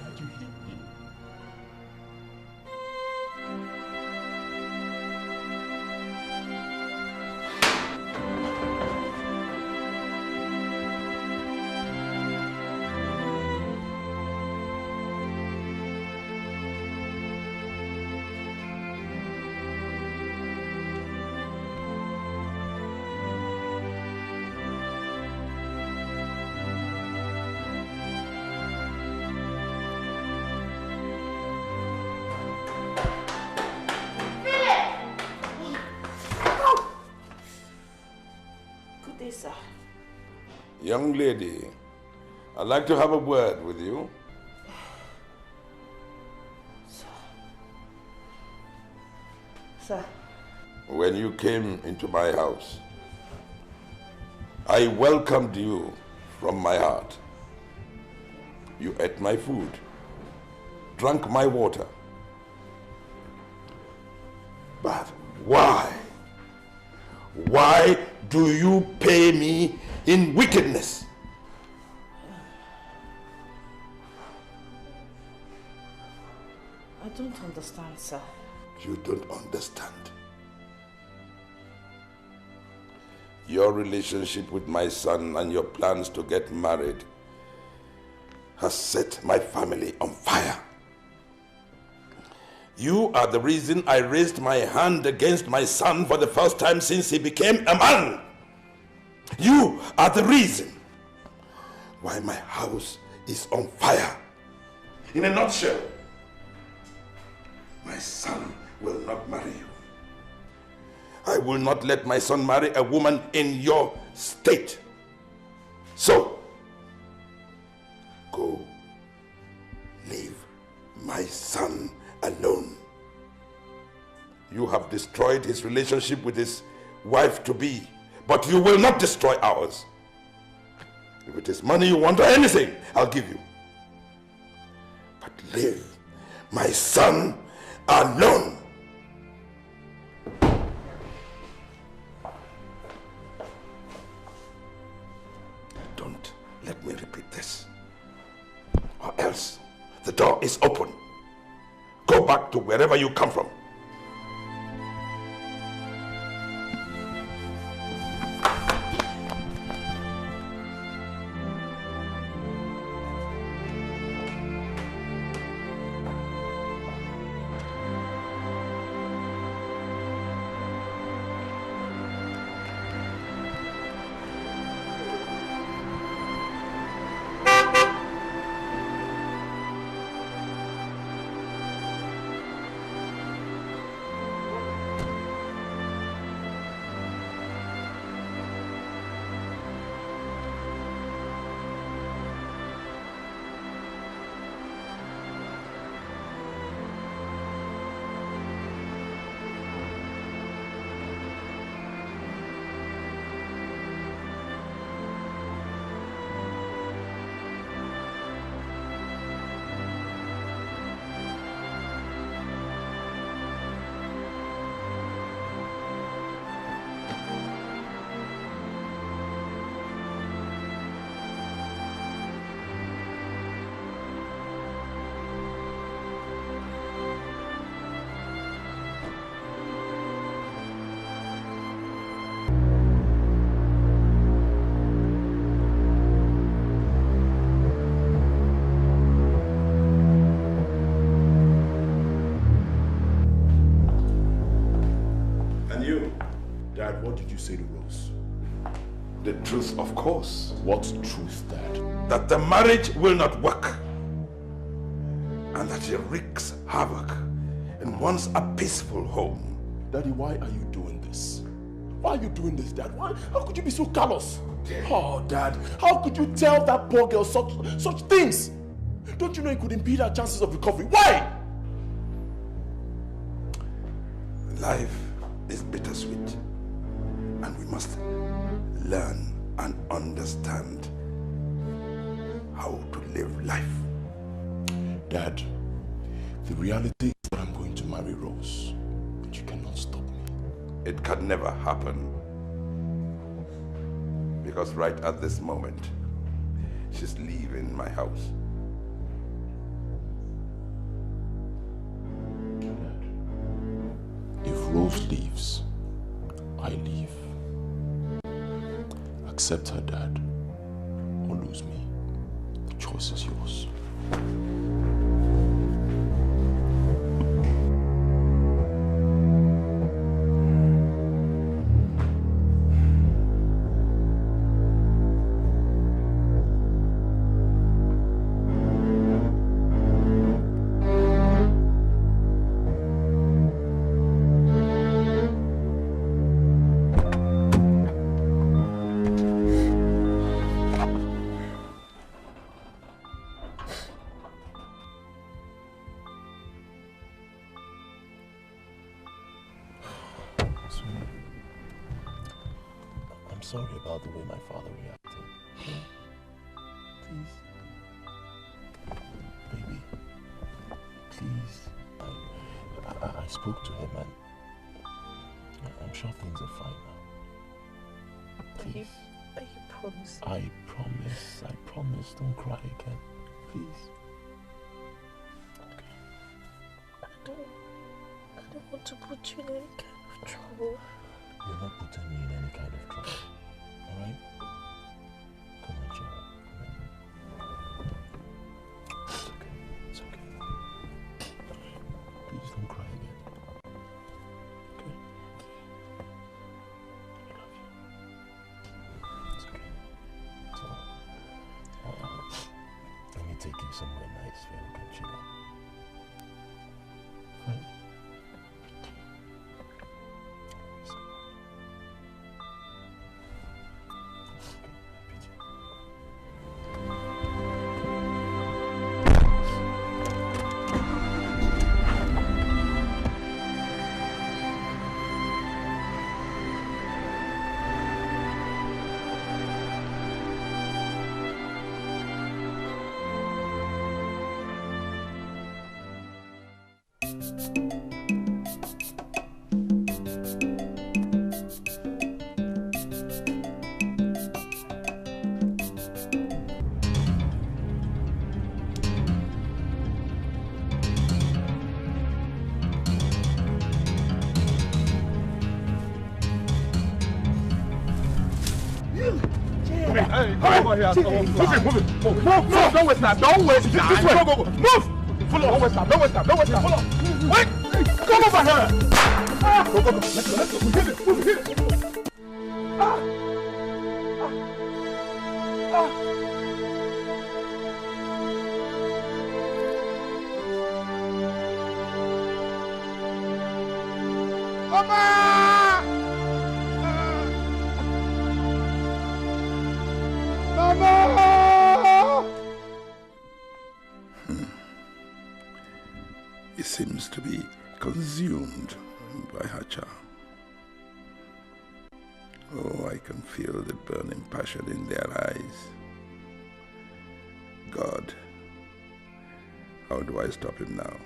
Dad, you hate me. Young lady, I'd like to have a word with you. Sir. When you came into my house, I welcomed you from my heart. You ate my food, drank my water. But why? Why do you pay me in wickedness? I don't understand, sir. You don't understand. Your relationship with my son and your plans to get married has set my family on fire. You are the reason I raised my hand against my son for the first time since he became a man. You are the reason why my house is on fire. In a nutshell, my son will not marry you. I will not let my son marry a woman in your state. So, go leave my son alone. You have destroyed his relationship with his wife-to-be, but you will not destroy ours. If it is money you want or anything, I'll give you. But leave my son alone. Don't let me repeat this, or else the door is open. Go back to wherever you come from. What did you say to Rose? The truth, of course. What truth, Dad? That the marriage will not work. And that it wreaks havoc in once a peaceful home. Daddy, why are you doing this? Why are you doing this, Dad? Why? How could you be so callous? Oh, Dad, how could you tell that poor girl such things? Don't you know it could impede her chances of recovery? Why? Life is bittersweet, and we must learn and understand how to live life. Dad, the reality is that I'm going to marry Rose, but you cannot stop me. It can never happen, because right at this moment, she's leaving my house. If Rose leaves, I leave. Accept her, Dad, or lose me. The choice is yours. Sorry about the way my father reacted. Please. Baby. Please. I spoke to him and I'm sure things are fine now. Please. Are you promising? I promise. Don't cry again. Please. I don't want to put you in any kind of trouble. You're not putting me in any kind of trouble. Alright? Come on, Chioma. It's okay. It's okay. Please don't cry again. Okay? I love you. It's okay. It's alright. Let me take you somewhere nice where we can chill out. Fine? Move it. Don't waste time. Don't waste time. Go. Move. Follow. Don't waste time. Follow. Wait. Come over here. Go. Let's go. Hit it. It seems to be consumed by her charm. Oh, I can feel the burning passion in their eyes. God, how do I stop him now?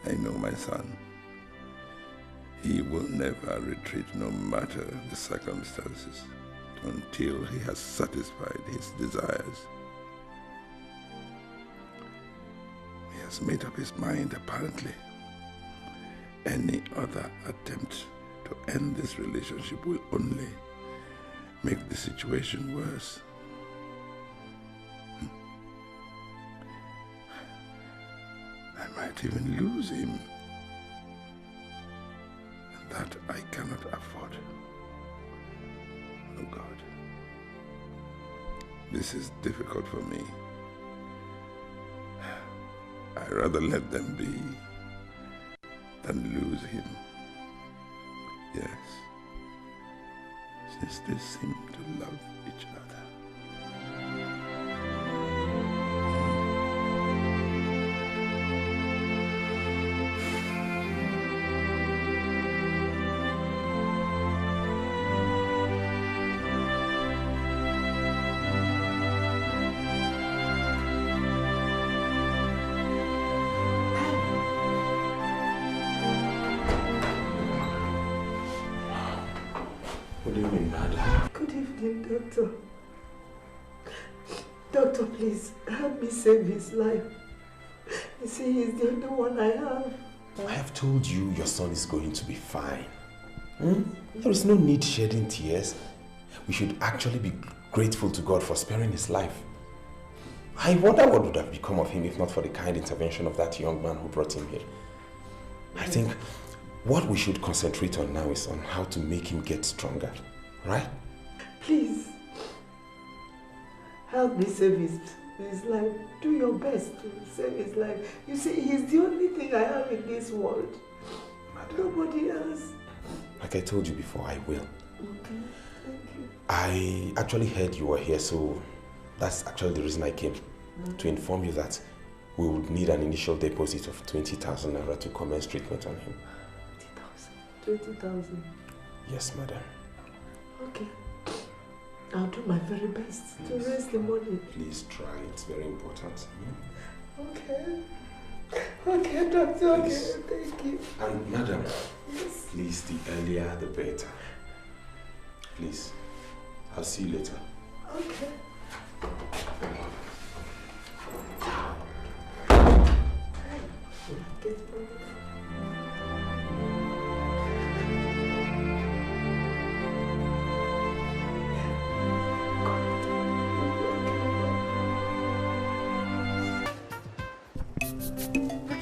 I know my son. He will never retreat no matter the circumstances until he has satisfied his desires. He has made up his mind, apparently. Any other attempt to end this relationship will only make the situation worse. I might even lose him. And that I I cannot afford. Oh God. This is difficult for me. I'd rather let them be than lose him. Yes. Since they seem to love each other. Doctor. Doctor, please help me save his life. You see, he's the only one I have. I have told you your son is going to be fine. There is no need shedding tears. We should actually be grateful to God for sparing his life. I wonder what would have become of him if not for the kind intervention of that young man who brought him here. I think what we should concentrate on now is on how to make him get stronger, right? Please, help me save his life. Do your best to save his life. You see, he's the only thing I have in this world. Madam, nobody else. Like I told you before, I will. Okay, thank you. I actually heard you were here, so that's actually the reason I came. To inform you that we would need an initial deposit of 20,000 naira to commence treatment on him. 20,000? Yes, madam. Okay. I'll do my very best to raise the money. Please try, it's very important. Okay. Okay, doctor, please. Okay, thank you. And madam, yes. Please, the earlier the better. Please, I'll see you later. Okay.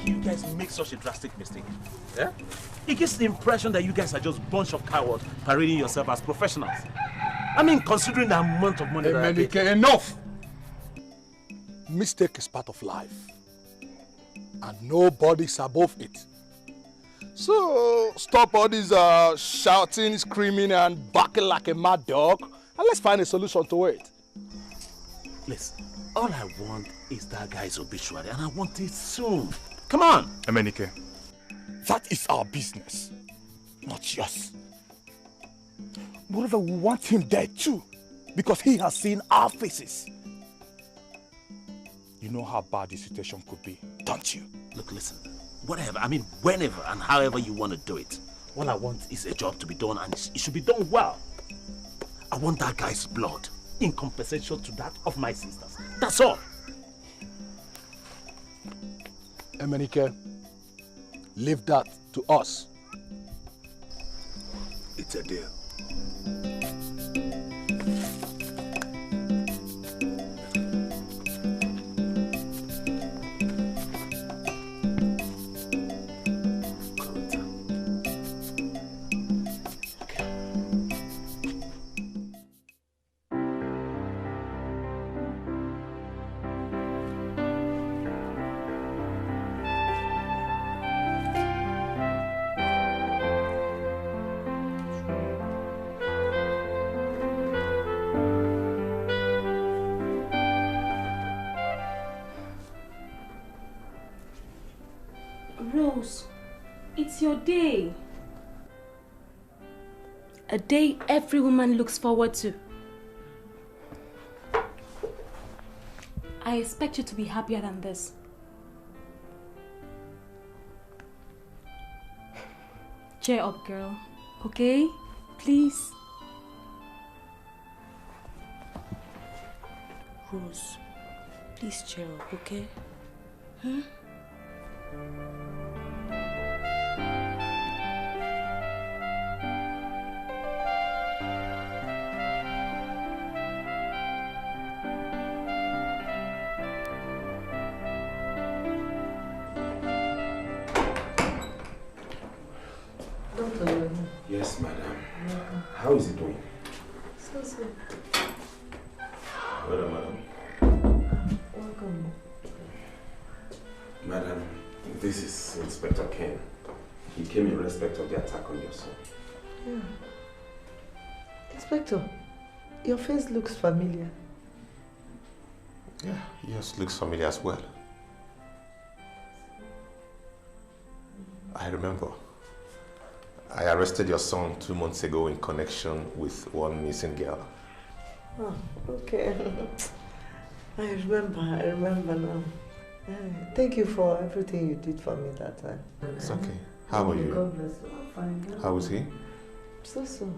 You guys make such a drastic mistake. Yeah? It gives the impression that you guys are just a bunch of cowards parading yourself as professionals. I mean, considering the amount of money that I paid. Enough! Mistake is part of life. And nobody's above it. So, stop all this shouting, screaming and barking like a mad dog. And let's find a solution to it. Listen, all I want is that guy's obituary and I want it soon. Come on! Emenike, that is our business, not yours. Moreover, we want him dead too, because he has seen our faces. You know how bad the situation could be, don't you? Look, listen, whatever, I mean whenever and however you want to do it, all I want is a job to be done and it should be done well. I want that guy's blood in compensation to that of my sisters. That's all. Emenike, leave that to us. It's a deal. It's your day. A day every woman looks forward to. I expect you to be happier than this. Cheer up, girl. Okay? Please? Rose, please cheer up, okay? Huh? Yes, How is he doing? So. Well, madam. Welcome. Madam, this is Inspector Ken. He came in respect of the attack on your son. Yeah. Inspector, your face looks familiar. Yeah, yours looks familiar as well. I remember. I arrested your son 2 months ago in connection with one missing girl. Oh, okay. I remember now. Thank you for everything you did for me that time. It's okay. How are you? God bless you. I'm fine. How is he? So.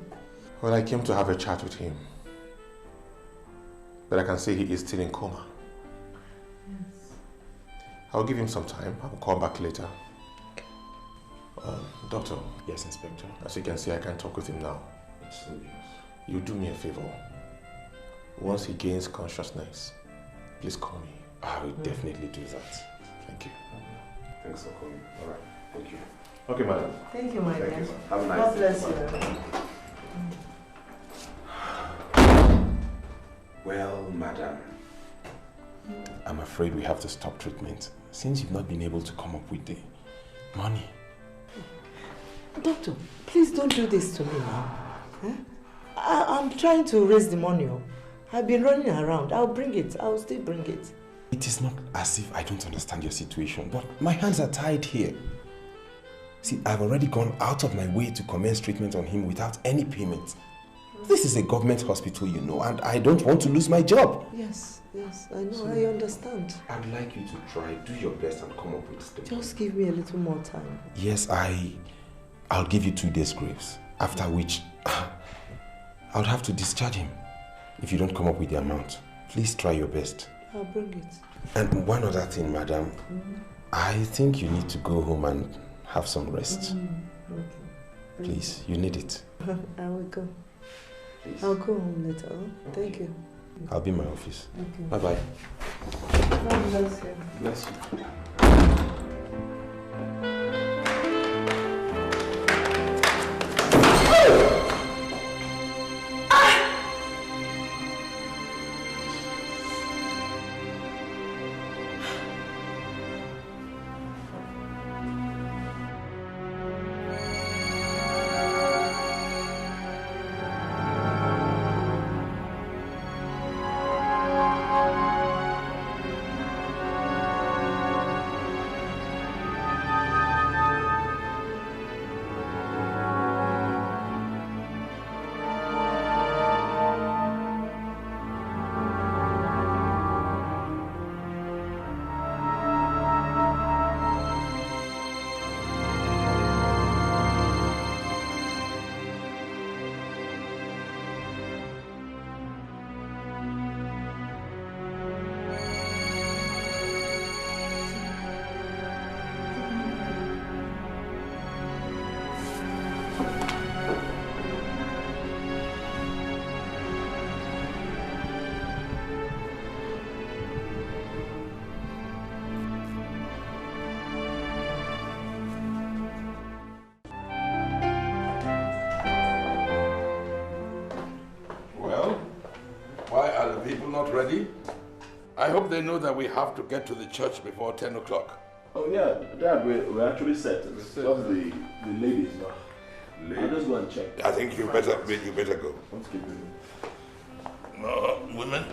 Well, I came to have a chat with him. But I can see he is still in coma. Yes. I'll give him some time. I'll call back later. Doctor. Yes, Inspector. As you can see, I can talk with him now. It's serious. You do me a favor. Once he gains consciousness, please call me. I will definitely do that. Thank you. Thanks for calling. All right. Thank you. Okay, madam. Thank you, my dear. Have a nice God day. bless you. Well, madam, I'm afraid we have to stop treatment since you've not been able to come up with the money. Doctor, please don't do this to me now. I'm trying to raise the money up. I've been running around. I'll bring it. I'll still bring it. It is not as if I don't understand your situation, but my hands are tied here. See, I've already gone out of my way to commence treatment on him without any payment. This is a government hospital, you know, and I don't want to lose my job. Yes, I know. So, I understand. I'd like you to try, do your best and come up with a statement. Just give me a little more time. Yes, I'll give you 2 days grace, after which I'll have to discharge him if you don't come up with the amount. Please try your best. I'll bring it. And one other thing, madam. I think you need to go home and have some rest. Okay. Please, you need it. I will go. Please. I'll go home later. Oh? Thank you. I'll be in my office. Okay. Bye-bye. God bless you. Bless you. Ready? I hope they know that we have to get to the church before 10 o'clock. Oh yeah, Dad, we're actually set. It's just the ladies now. I'll just go and check. I think you better go. Let's keep moving. No, women.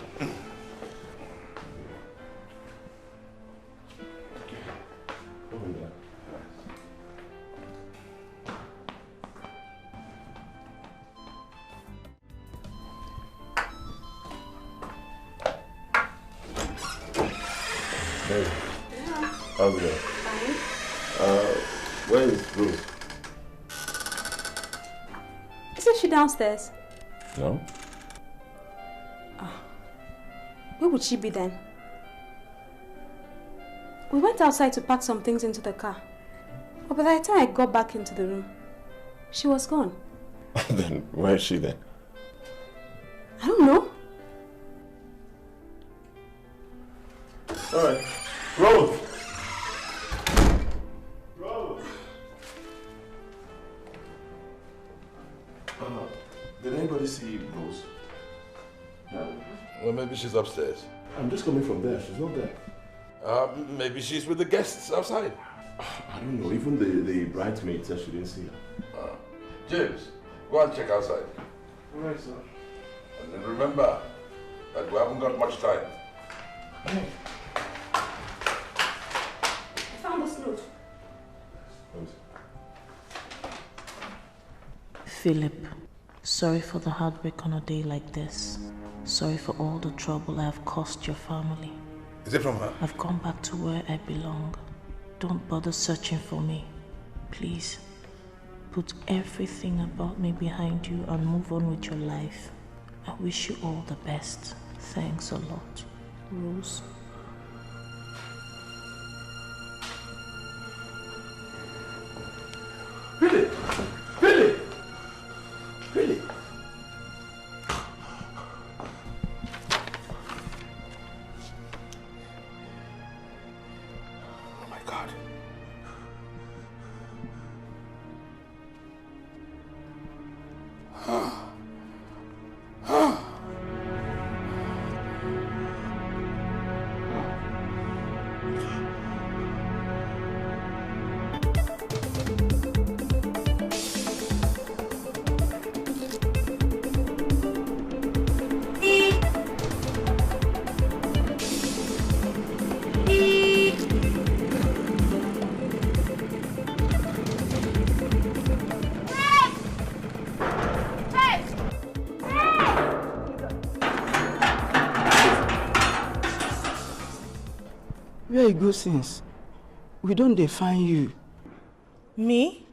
Hey. How's it going? Fine. Where is Rose? Isn't she downstairs? No. Where would she be then? We went outside to pack some things into the car. But by the time I got back into the room, she was gone. Then where is she then? I don't know. Alright. Rose! Rose! Did anybody see Rose? No. Well, maybe she's upstairs. I'm just coming from there. She's not there. Maybe she's with the guests outside. I don't know. Even the bridesmaid said she didn't see her. James, go and check outside. All right, sir. And then remember that we haven't got much time. I found this note. Philip, sorry for the heartbreak on a day like this. Sorry for all the trouble I have caused your family. Is it from her? I've gone back to where I belong. Don't bother searching for me. Please, put everything about me behind you and move on with your life. I wish you all the best. Thanks a lot. Rose. Really? Really? Really? Oh my God. Where you go since? We don't define you. Me?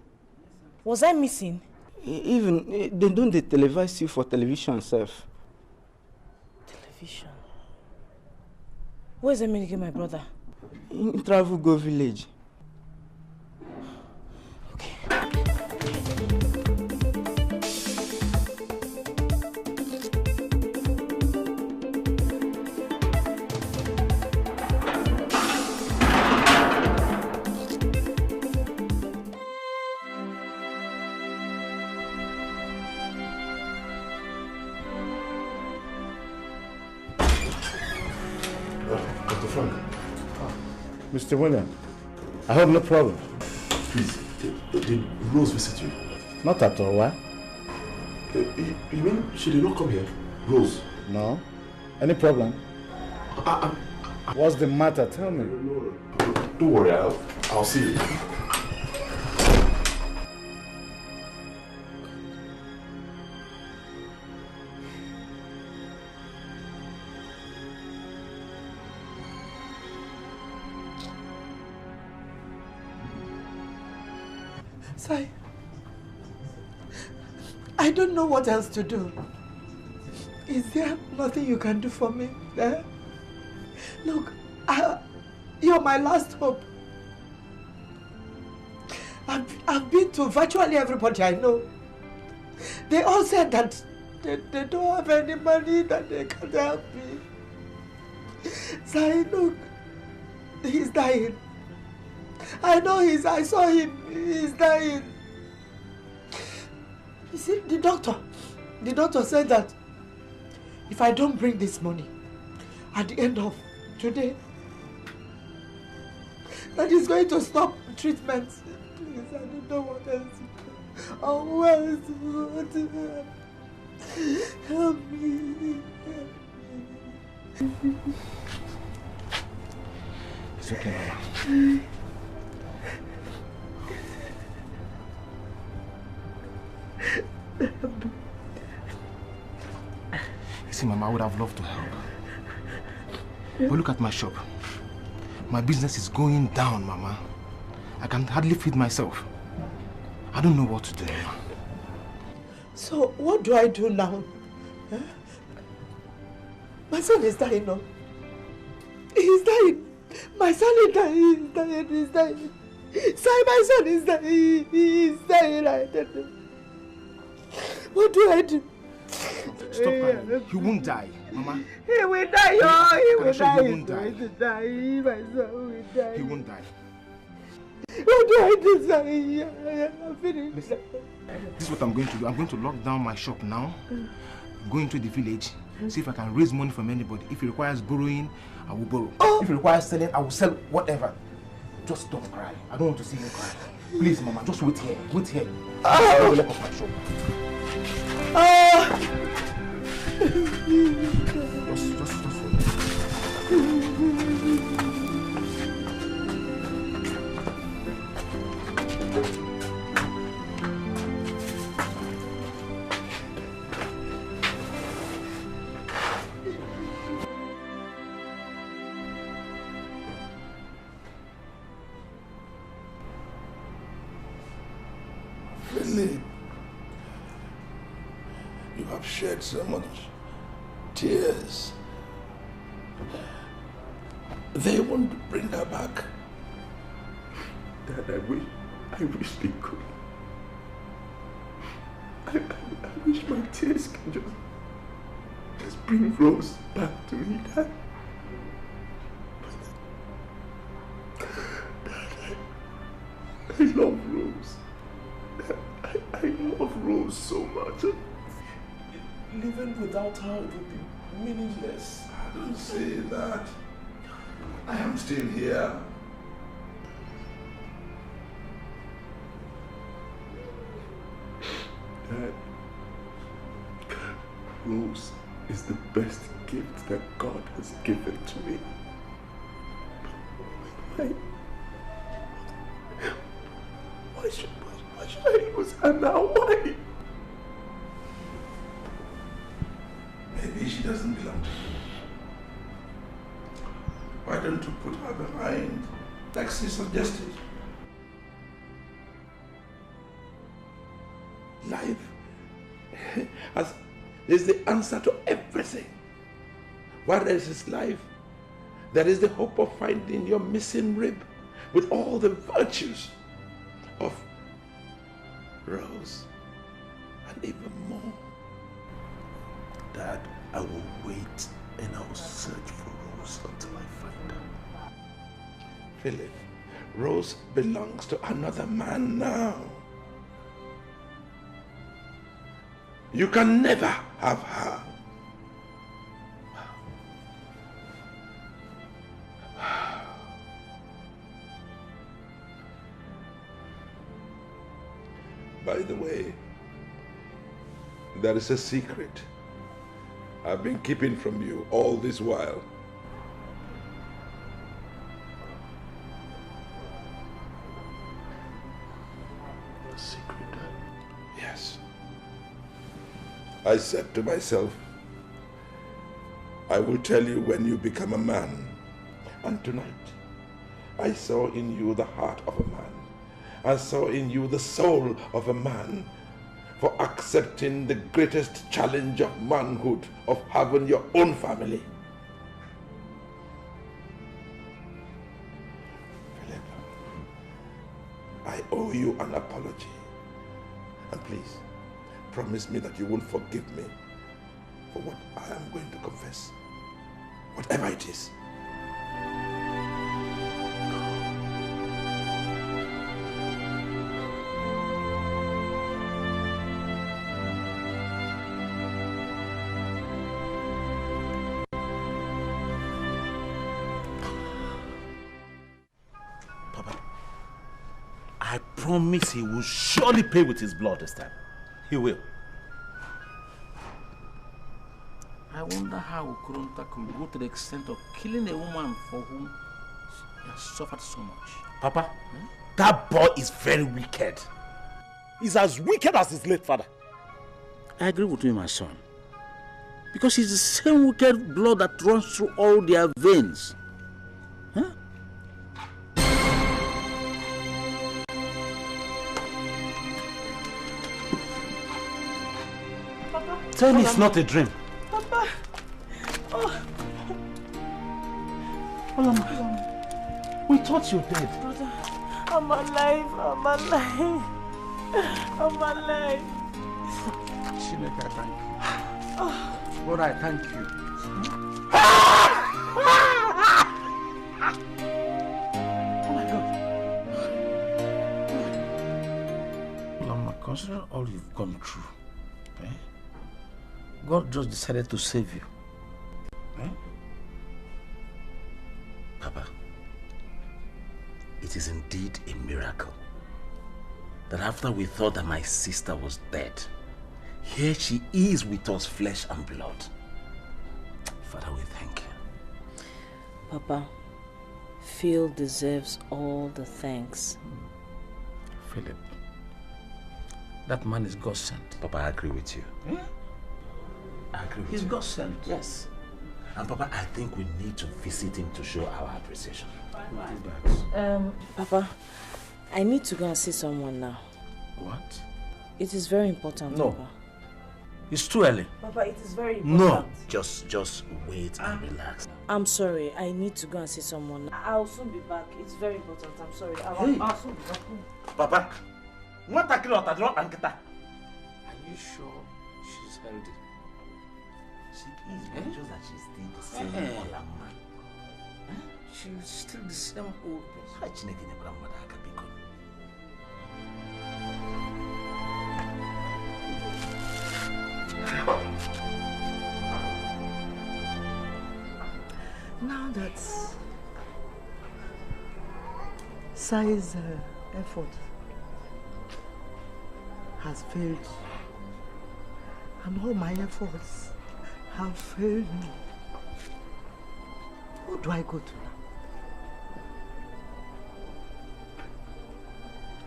Was I missing? Even they don't televise you for television, self. Television? Where's Emily, my brother? In Travel Go Village. Mr. William, I have no problem. Please, did Rose visit you? Not at all, why? You mean she did not come here? Rose? No. Any problem? What's the matter? Tell me. No. Don't worry, I'll see you. Sai, I don't know what else to do. Is there nothing you can do for me? Eh? Look, you're my last hope. I've been to virtually everybody I know. They all said that they don't have any money, that they can't help me. Sai, look, he's dying. I know I saw him, he's dying. You see, the doctor said that if I don't bring this money at the end of today, that he's going to stop treatment. Please, I don't know what else to do. Oh, where else to go? Help me. It's okay, Mama. See, Mama, I would have loved to help. But look at my shop. My business is going down, Mama. I can hardly feed myself. I don't know what to do, Mama. So, what do I do now? Huh? My son is dying now. He's dying. My son is dying. He's dying. Say, my son is dying. He's dying. I don't know. What do I do? Stop crying. He won't die, Mama. He will die, oh, he will die. He won't die. My son will die. He won't die. What do I do? I'm finished. Listen, this is what I'm going to do. I'm going to lock down my shop now. Go into the village. See if I can raise money from anybody. If it requires borrowing, I will borrow. If it requires selling, I will sell whatever. Just don't cry. I don't want to see you cry. Please, Mama, just wait here. Wait here. I will lock up my shop. Just Philip, you have shed so much tears. They want to bring her back. Dad, I wish they could. I wish my tears can just bring Rose back to me, Dad. Dad, I love Rose. I love Rose so much. Living without her would be meaningless. I don't say that. I am still here. Dad, Rose is the best gift that God has given to me. Why should I lose her now? Why? Maybe she doesn't belong to you. Why don't you put her behind, like she suggested? Life is the answer to everything. Where there is life, there is the hope of finding your missing rib with all the virtues of Rose and even more. Dad, I will wait and I will search for Rose until I find her. Philip, Rose belongs to another man now. You can never have her. By the way, there is a secret I've been keeping from you all this while. A secret? Yes. I said to myself, I will tell you when you become a man. And tonight, I saw in you the heart of a man. I saw in you the soul of a man, for accepting the greatest challenge of manhood, of having your own family. Philip, I owe you an apology. And please, promise me that you will forgive me for what I am going to confess, whatever it is. I promise he will surely pay with his blood this time. He will. I wonder how Ukurunta could go to the extent of killing a woman for whom he has suffered so much. Papa, that boy is very wicked. He's as wicked as his late father. I agree with you, my son. Because it's the same wicked blood that runs through all their veins. Huh? Papa. Tell me it's not a dream. Papa. Oh. Olama, we thought you were dead. Brother, I'm alive. I'm alive. I'm alive. Chineke, I thank you. Oh. Lord, I thank you. Oh my God. Consider all you've gone through. Eh? God just decided to save you. Eh? Papa, it is indeed a miracle that after we thought that my sister was dead, here she is with us, flesh and blood. Father, we thank you. Papa, Phil deserves all the thanks. Philip, that man is God sent. Papa, I agree with you. Eh? I agree with He's you. God sent. Yes. And Papa, I think we need to visit him to show our appreciation. Papa, I need to go and see someone now. What? It is very important, No. Papa. It's too early. Papa, it is very No. important. Just wait and relax. I'm sorry, I need to go and see someone. I'll soon be back. It's very important. I'm sorry. Hey. I'll soon be back. Papa, Are you sure she's healthy? She is, but just that she's still the same old man. She's still the same old person. Now that Sai's effort has failed, and all my efforts have failed me, who do I go to now?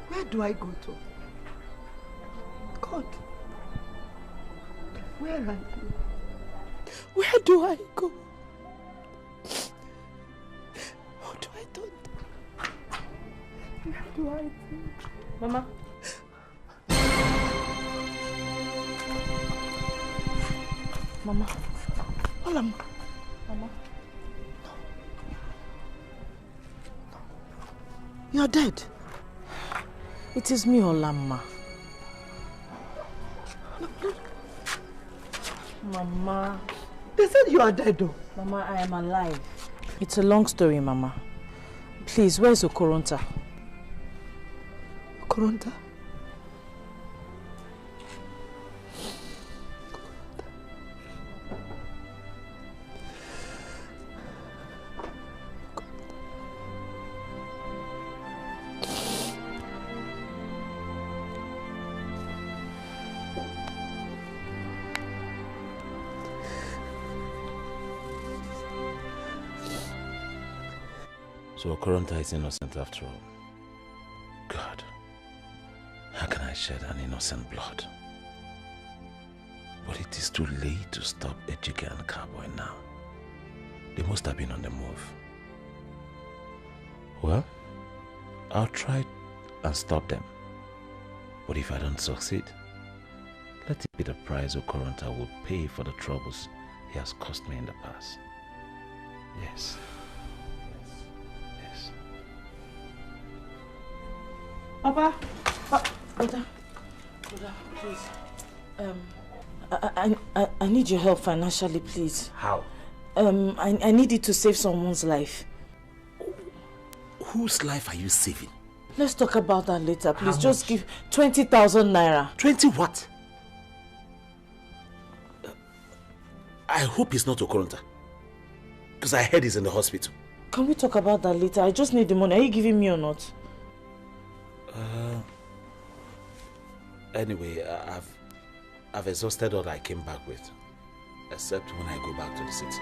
Where do I go to? God, where are you? Where do I go? What do I do? Where do I go? Mama. Mama. Olam. Mama. You're dead. It is me, Olamma. Mama. They said you are dead though. Mama, I am alive. It's a long story, Mama. Please, where's Okoronta? Okoronta? So Okoronta is innocent after all. God, how can I shed an innocent blood? But it is too late to stop Ejike and Cowboy now. They must have been on the move. Well, I'll try and stop them. But if I don't succeed, let it be the price Okoronta will pay for the troubles he has caused me in the past. Yes. Papa! Brother, please. I need your help financially, please. How? I need it to save someone's life. Whose life are you saving? Let's talk about that later, please. Just give 20,000 naira. 20 what? I hope it's not Okoronta. Because I heard he's in the hospital. Can we talk about that later? I just need the money. Are you giving me or not? Anyway, I've exhausted all I came back with. Except when I go back to the city.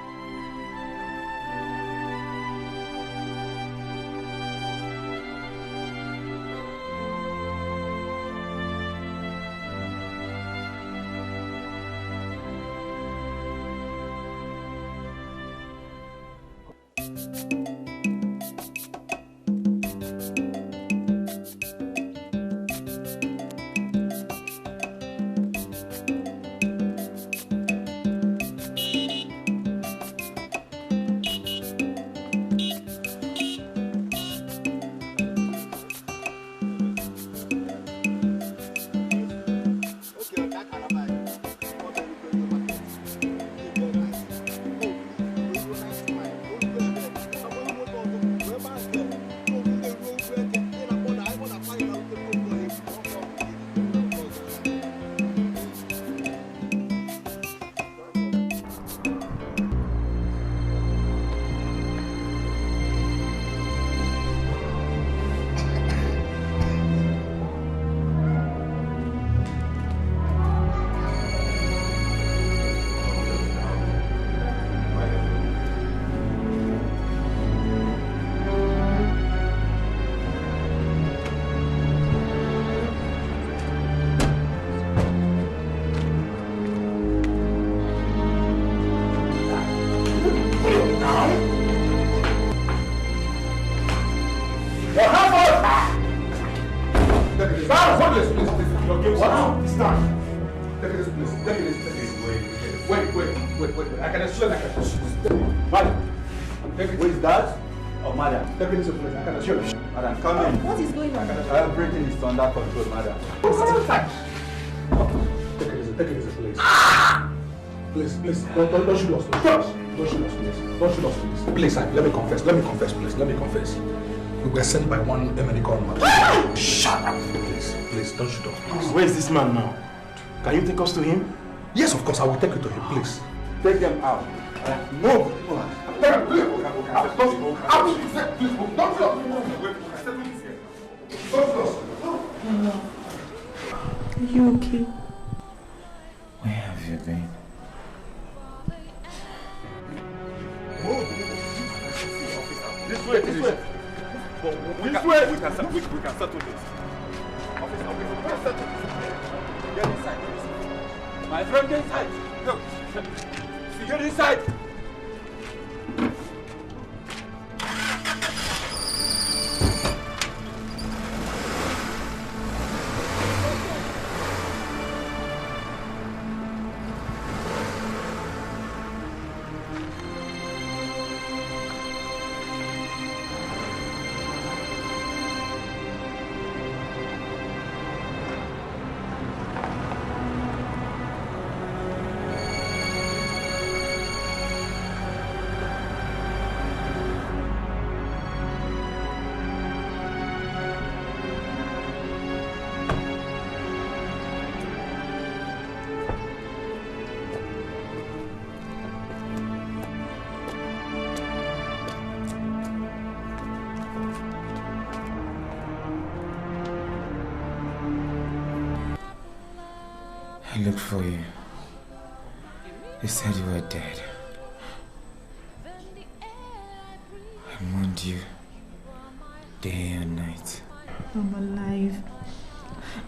sir. Take this, please. Take this. Wait. I can assure you. Madam. Who is that? Oh, madam. Take this, please. I can assure you. Madam, come in. What is going on? Everything is under control, madam. Take this, please. Please. Don't shoot us, please. Don't shoot us, please. Please, let me confess, please. Let me confess. We were sent by one Emily called Madam. Shut up, please. Don't shoot us, please. Where is this man now? Can you take us to him? Yes, of course. I will take you to him, please. Take them out. Move. Are you okay? Where have you been? This way. We can settle this. Officer, we can settle this. Get inside. My friend, get inside. No. Get inside. I looked for you. You said you were dead. I mourned you day and night. I'm alive.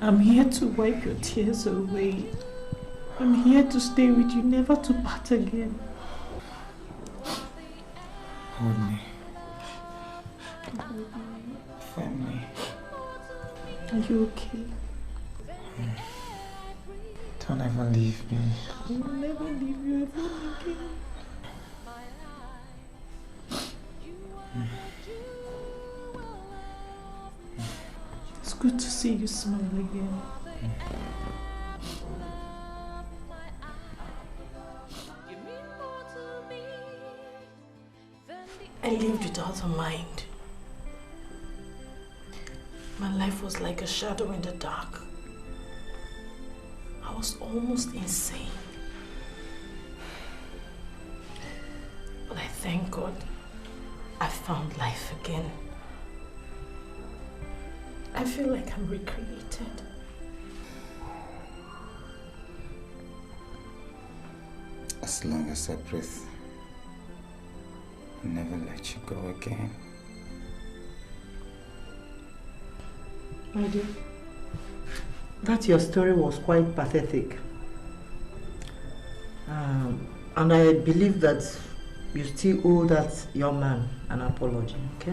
I'm here to wipe your tears away. I'm here to stay with you, never to part again. Hold me. Family. Are you okay? Don't ever leave me. I will never leave you ever again. It's good to see you smile again. I lived without a mind. My life was like a shadow in the dark. I was almost insane. But I thank God I found life again. I feel like I'm recreated. As long as I breathe, I'll never let you go again. My dear, that your story was quite pathetic. And I believe that you still owe that young man an apology, okay?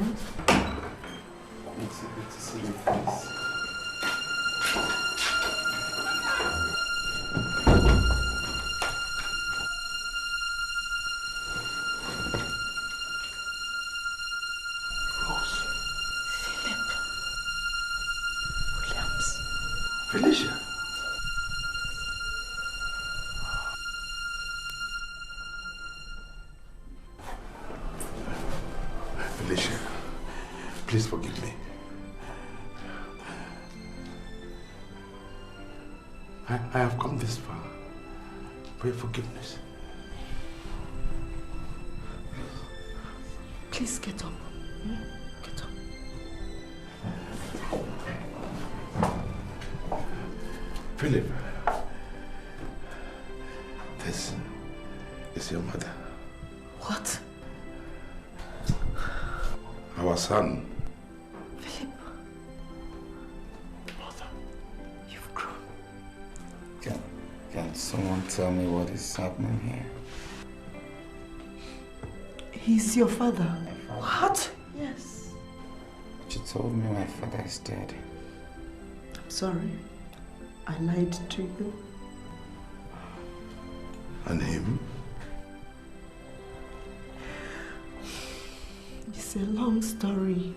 It's good to see your face. Felicia. Felicia, please forgive me. I have come this far for your forgiveness. Please get up. Get up. Philip, this is your mother. What? Our son. Philip. Mother. You've grown. Can someone tell me what is happening here? He's your father. What? Yes. But you told me my father is dead. I'm sorry. I lied to you. And him? It's a long story.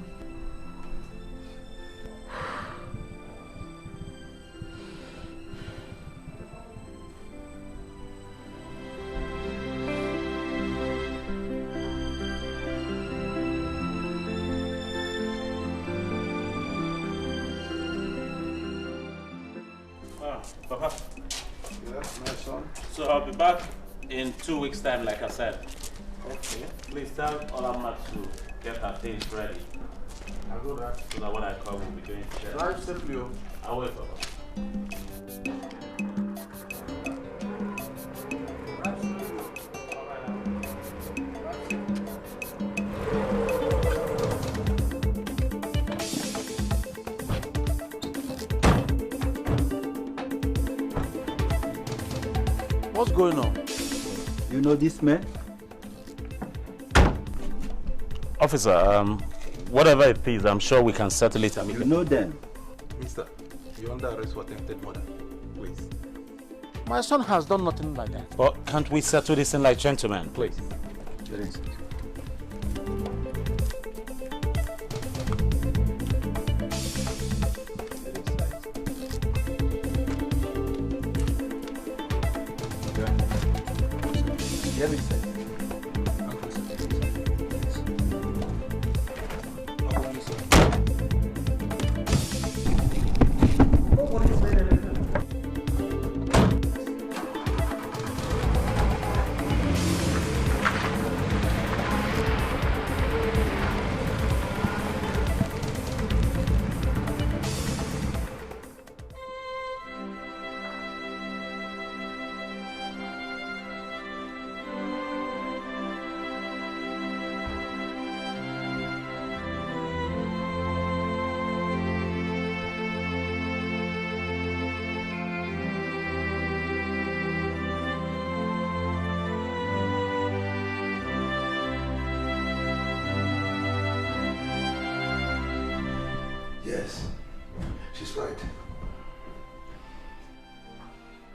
Papa. Yes, my son. So I'll be back in 2 weeks' time, like I said. Okay. Please tell Olama to get her things ready. I'll do that. So that when I come, we'll be going to share. Drive safely. I'll wait, Papa. What's going on? You know this man? Officer, whatever it is, I'm sure we can settle it. I mean, You know them? Mister, you're under arrest for attempted murder. Please. My son has done nothing like that. But can't we settle this in like gentlemen, please? There is.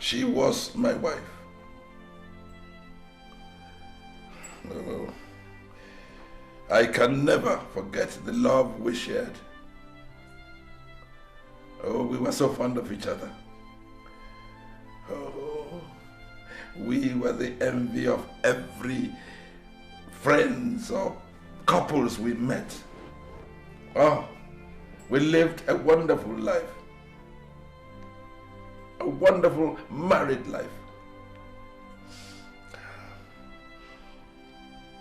She was my wife. No, I can never forget the love we shared. Oh, we were so fond of each other. Oh, we were the envy of every friends or couples we met. Oh, we lived a wonderful life. A wonderful married life.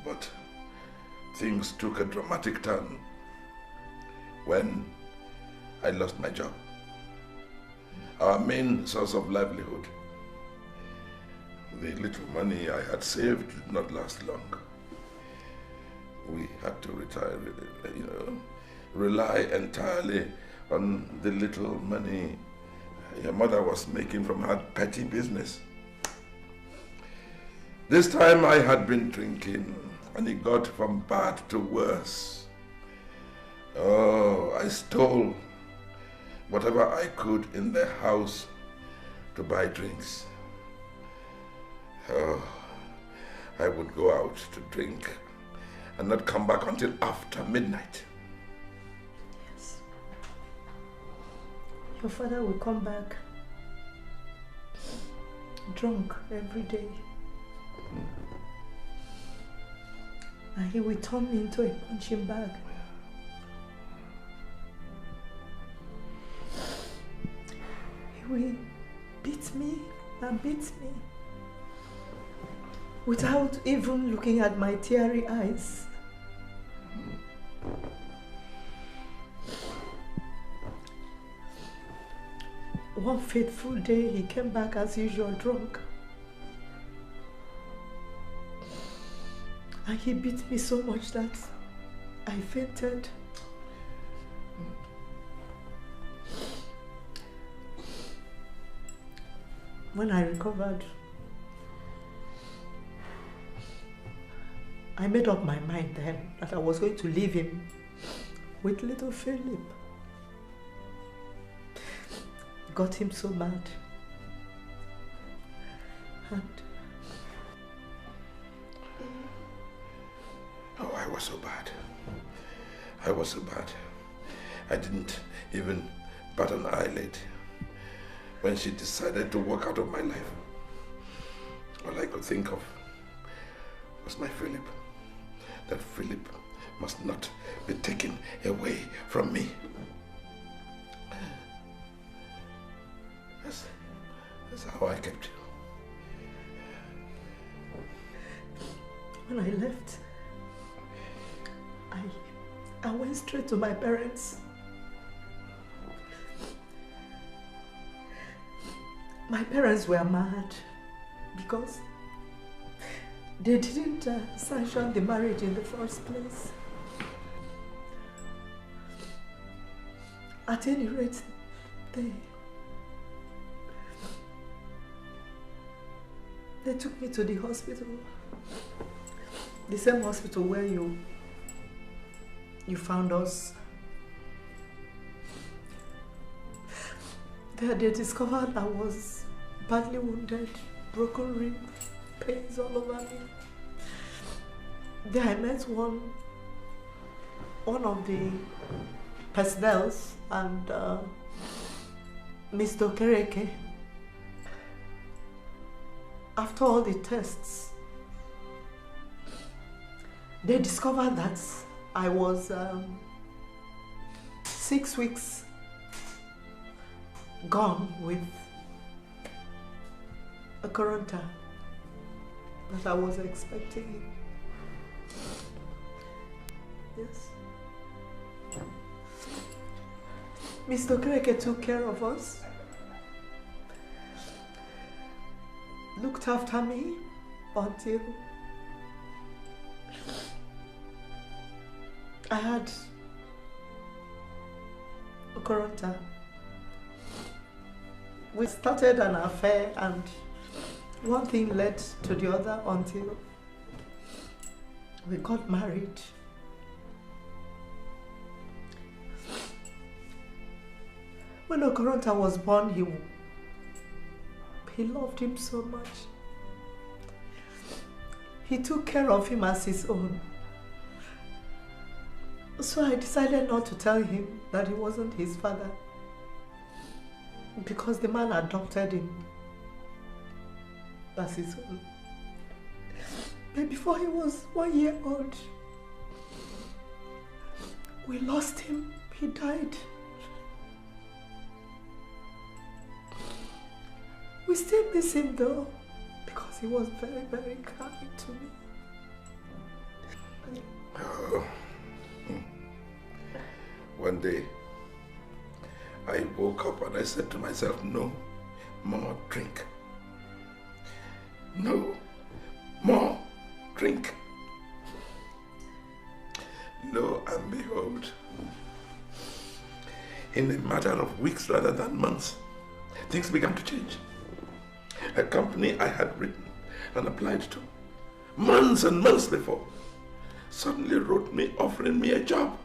But things took a dramatic turn when I lost my job. Our main source of livelihood. The little money I had saved did not last long. We had to retire, rely entirely on the little money your mother was making from her petty business. This time I had been drinking and it got from bad to worse. Oh, I stole whatever I could in the house to buy drinks. Oh, I would go out to drink and not come back until after midnight. Your father will come back drunk every day. And he will turn me into a punching bag. He will beat me and beat me without even looking at my teary eyes. One fateful day, he came back as usual drunk. And he beat me so much that I fainted. When I recovered, I made up my mind then that I was going to leave him with little Philip. got him so mad. And oh, I was so bad. I was so bad. I didn't even bat an eyelid when she decided to walk out of my life. All I could think of was my Philip. That Philip must not be taken away from me. That's how I kept you. When I left, I went straight to my parents. My parents were mad because they didn't sanction the marriage in the first place. At any rate, they took me to the hospital. The same hospital where you found us. There they discovered I was badly wounded, broken rib, pains all over me. There I met one of the personnel and Mr. Ekeh. After all the tests, they discovered that I was 6 weeks gone with a Koronta that I was expecting. Yes. Mr. Ekeh took care of us, looked after me until I had a Koronta. We started an affair and one thing led to the other until we got married. When Koronta was born, he loved him so much. He took care of him as his own. So I decided not to tell him that he wasn't his father, because the man adopted him as his own. But before he was 1 year old, we lost him. He died. We still miss him though, because he was very, very kind to me. Oh. One day, I woke up and I said to myself, no more drink. No more drink. Lo and behold, in a matter of weeks rather than months, things began to change. A company I had written and applied to months and months before suddenly wrote me offering me a job.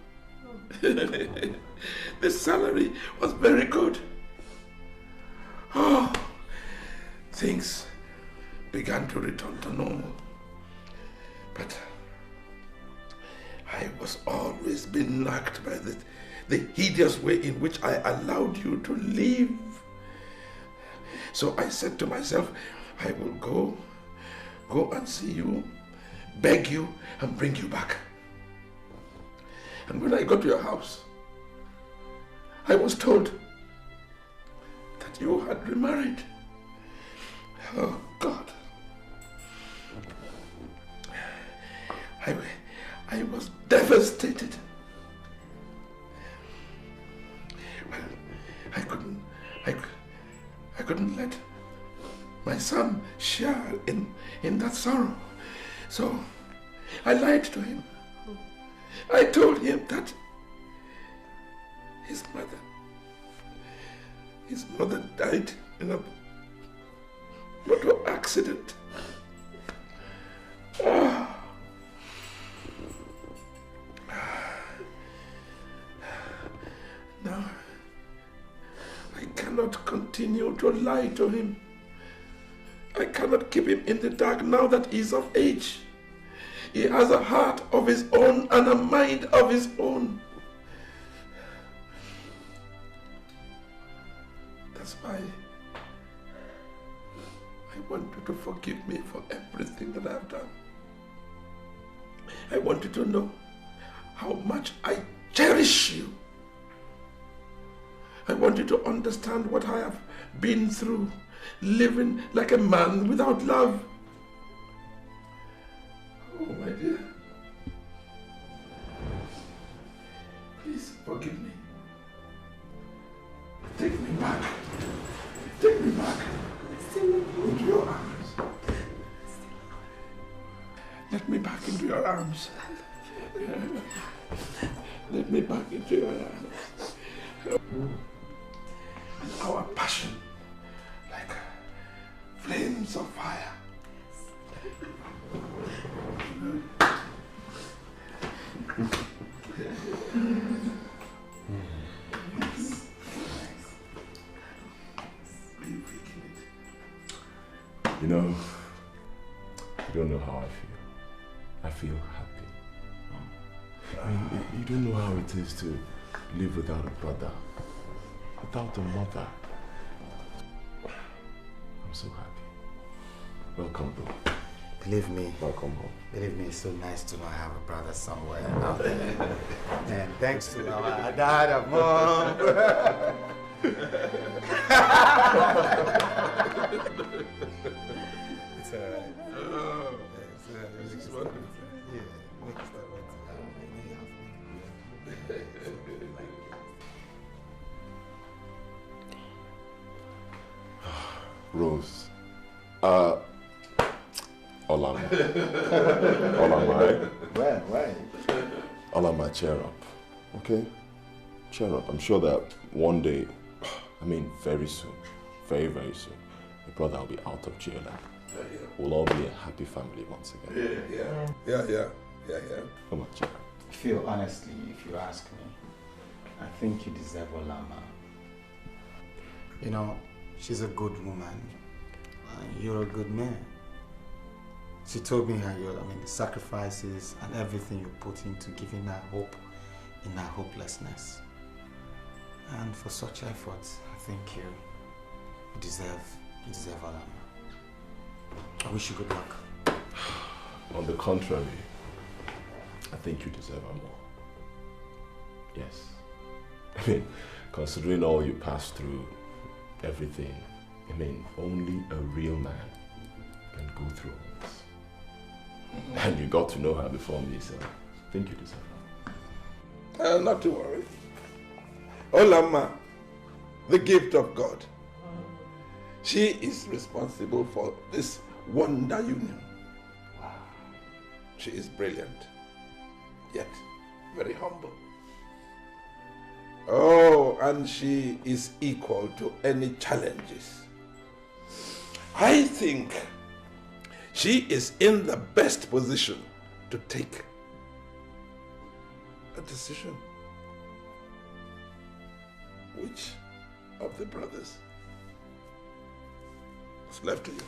The salary was very good. Oh, things began to return to normal. But I was always being nagged by the hideous way in which I allowed you to live. So I said to myself, I will go and see you, beg you, and bring you back. And when I got to your house, I was told that you had remarried. Oh, God. I was devastated. Well, I couldn't let my son share in that sorrow. So I lied to him. I told him that his mother died in a motor accident. Now, I cannot continue continue to lie to him. I cannot keep him in the dark now that he's of age. He has a heart of his own and a mind of his own. That's why I want you to forgive me for everything that I've done. I want you to know how much I cherish you. I want you to understand what I have been through, living like a man without love. Oh, my dear. Please forgive me. Take me back. Take me back into your arms. Let me back into your arms. Let me back into your arms. And our passion, like flames of fire. You know, you don't know how I feel. I feel happy. I mean, you don't know how it is to live without a brother, without a mother. I'm so happy. Welcome home. Believe me. Welcome home. Believe me, it's so nice to know I have a brother somewhere out there. And thanks to our dad and mom. It's alright. Oh, it's wonderful. Rose. Olama. Olama, right? Why? Olama, cheer up. Okay? Cheer up. I'm sure that one day, I mean very soon, very, very soon, your brother will be out of jail and we'll all be a happy family once again. Yeah. Come on, cheer up. Phil, honestly, if you ask me, I think you deserve Olama. You know, she's a good woman. You're a good man. She told me how the sacrifices and everything you put into giving her hope in her hopelessness. And for such efforts, I think you deserve Olama. I wish you good luck. On the contrary, I think you deserve her more. Yes. I mean, considering all you passed through, everything, I mean, only a real man can go through all this. And you got to know her before me, so I think you deserve her. Not to worry. Olama, the gift of God. She is responsible for this wonder union. Wow. She is brilliant, yet very humble. Oh, and she is equal to any challenges. I think she is in the best position to take a decision. Which of the brothers is left to you?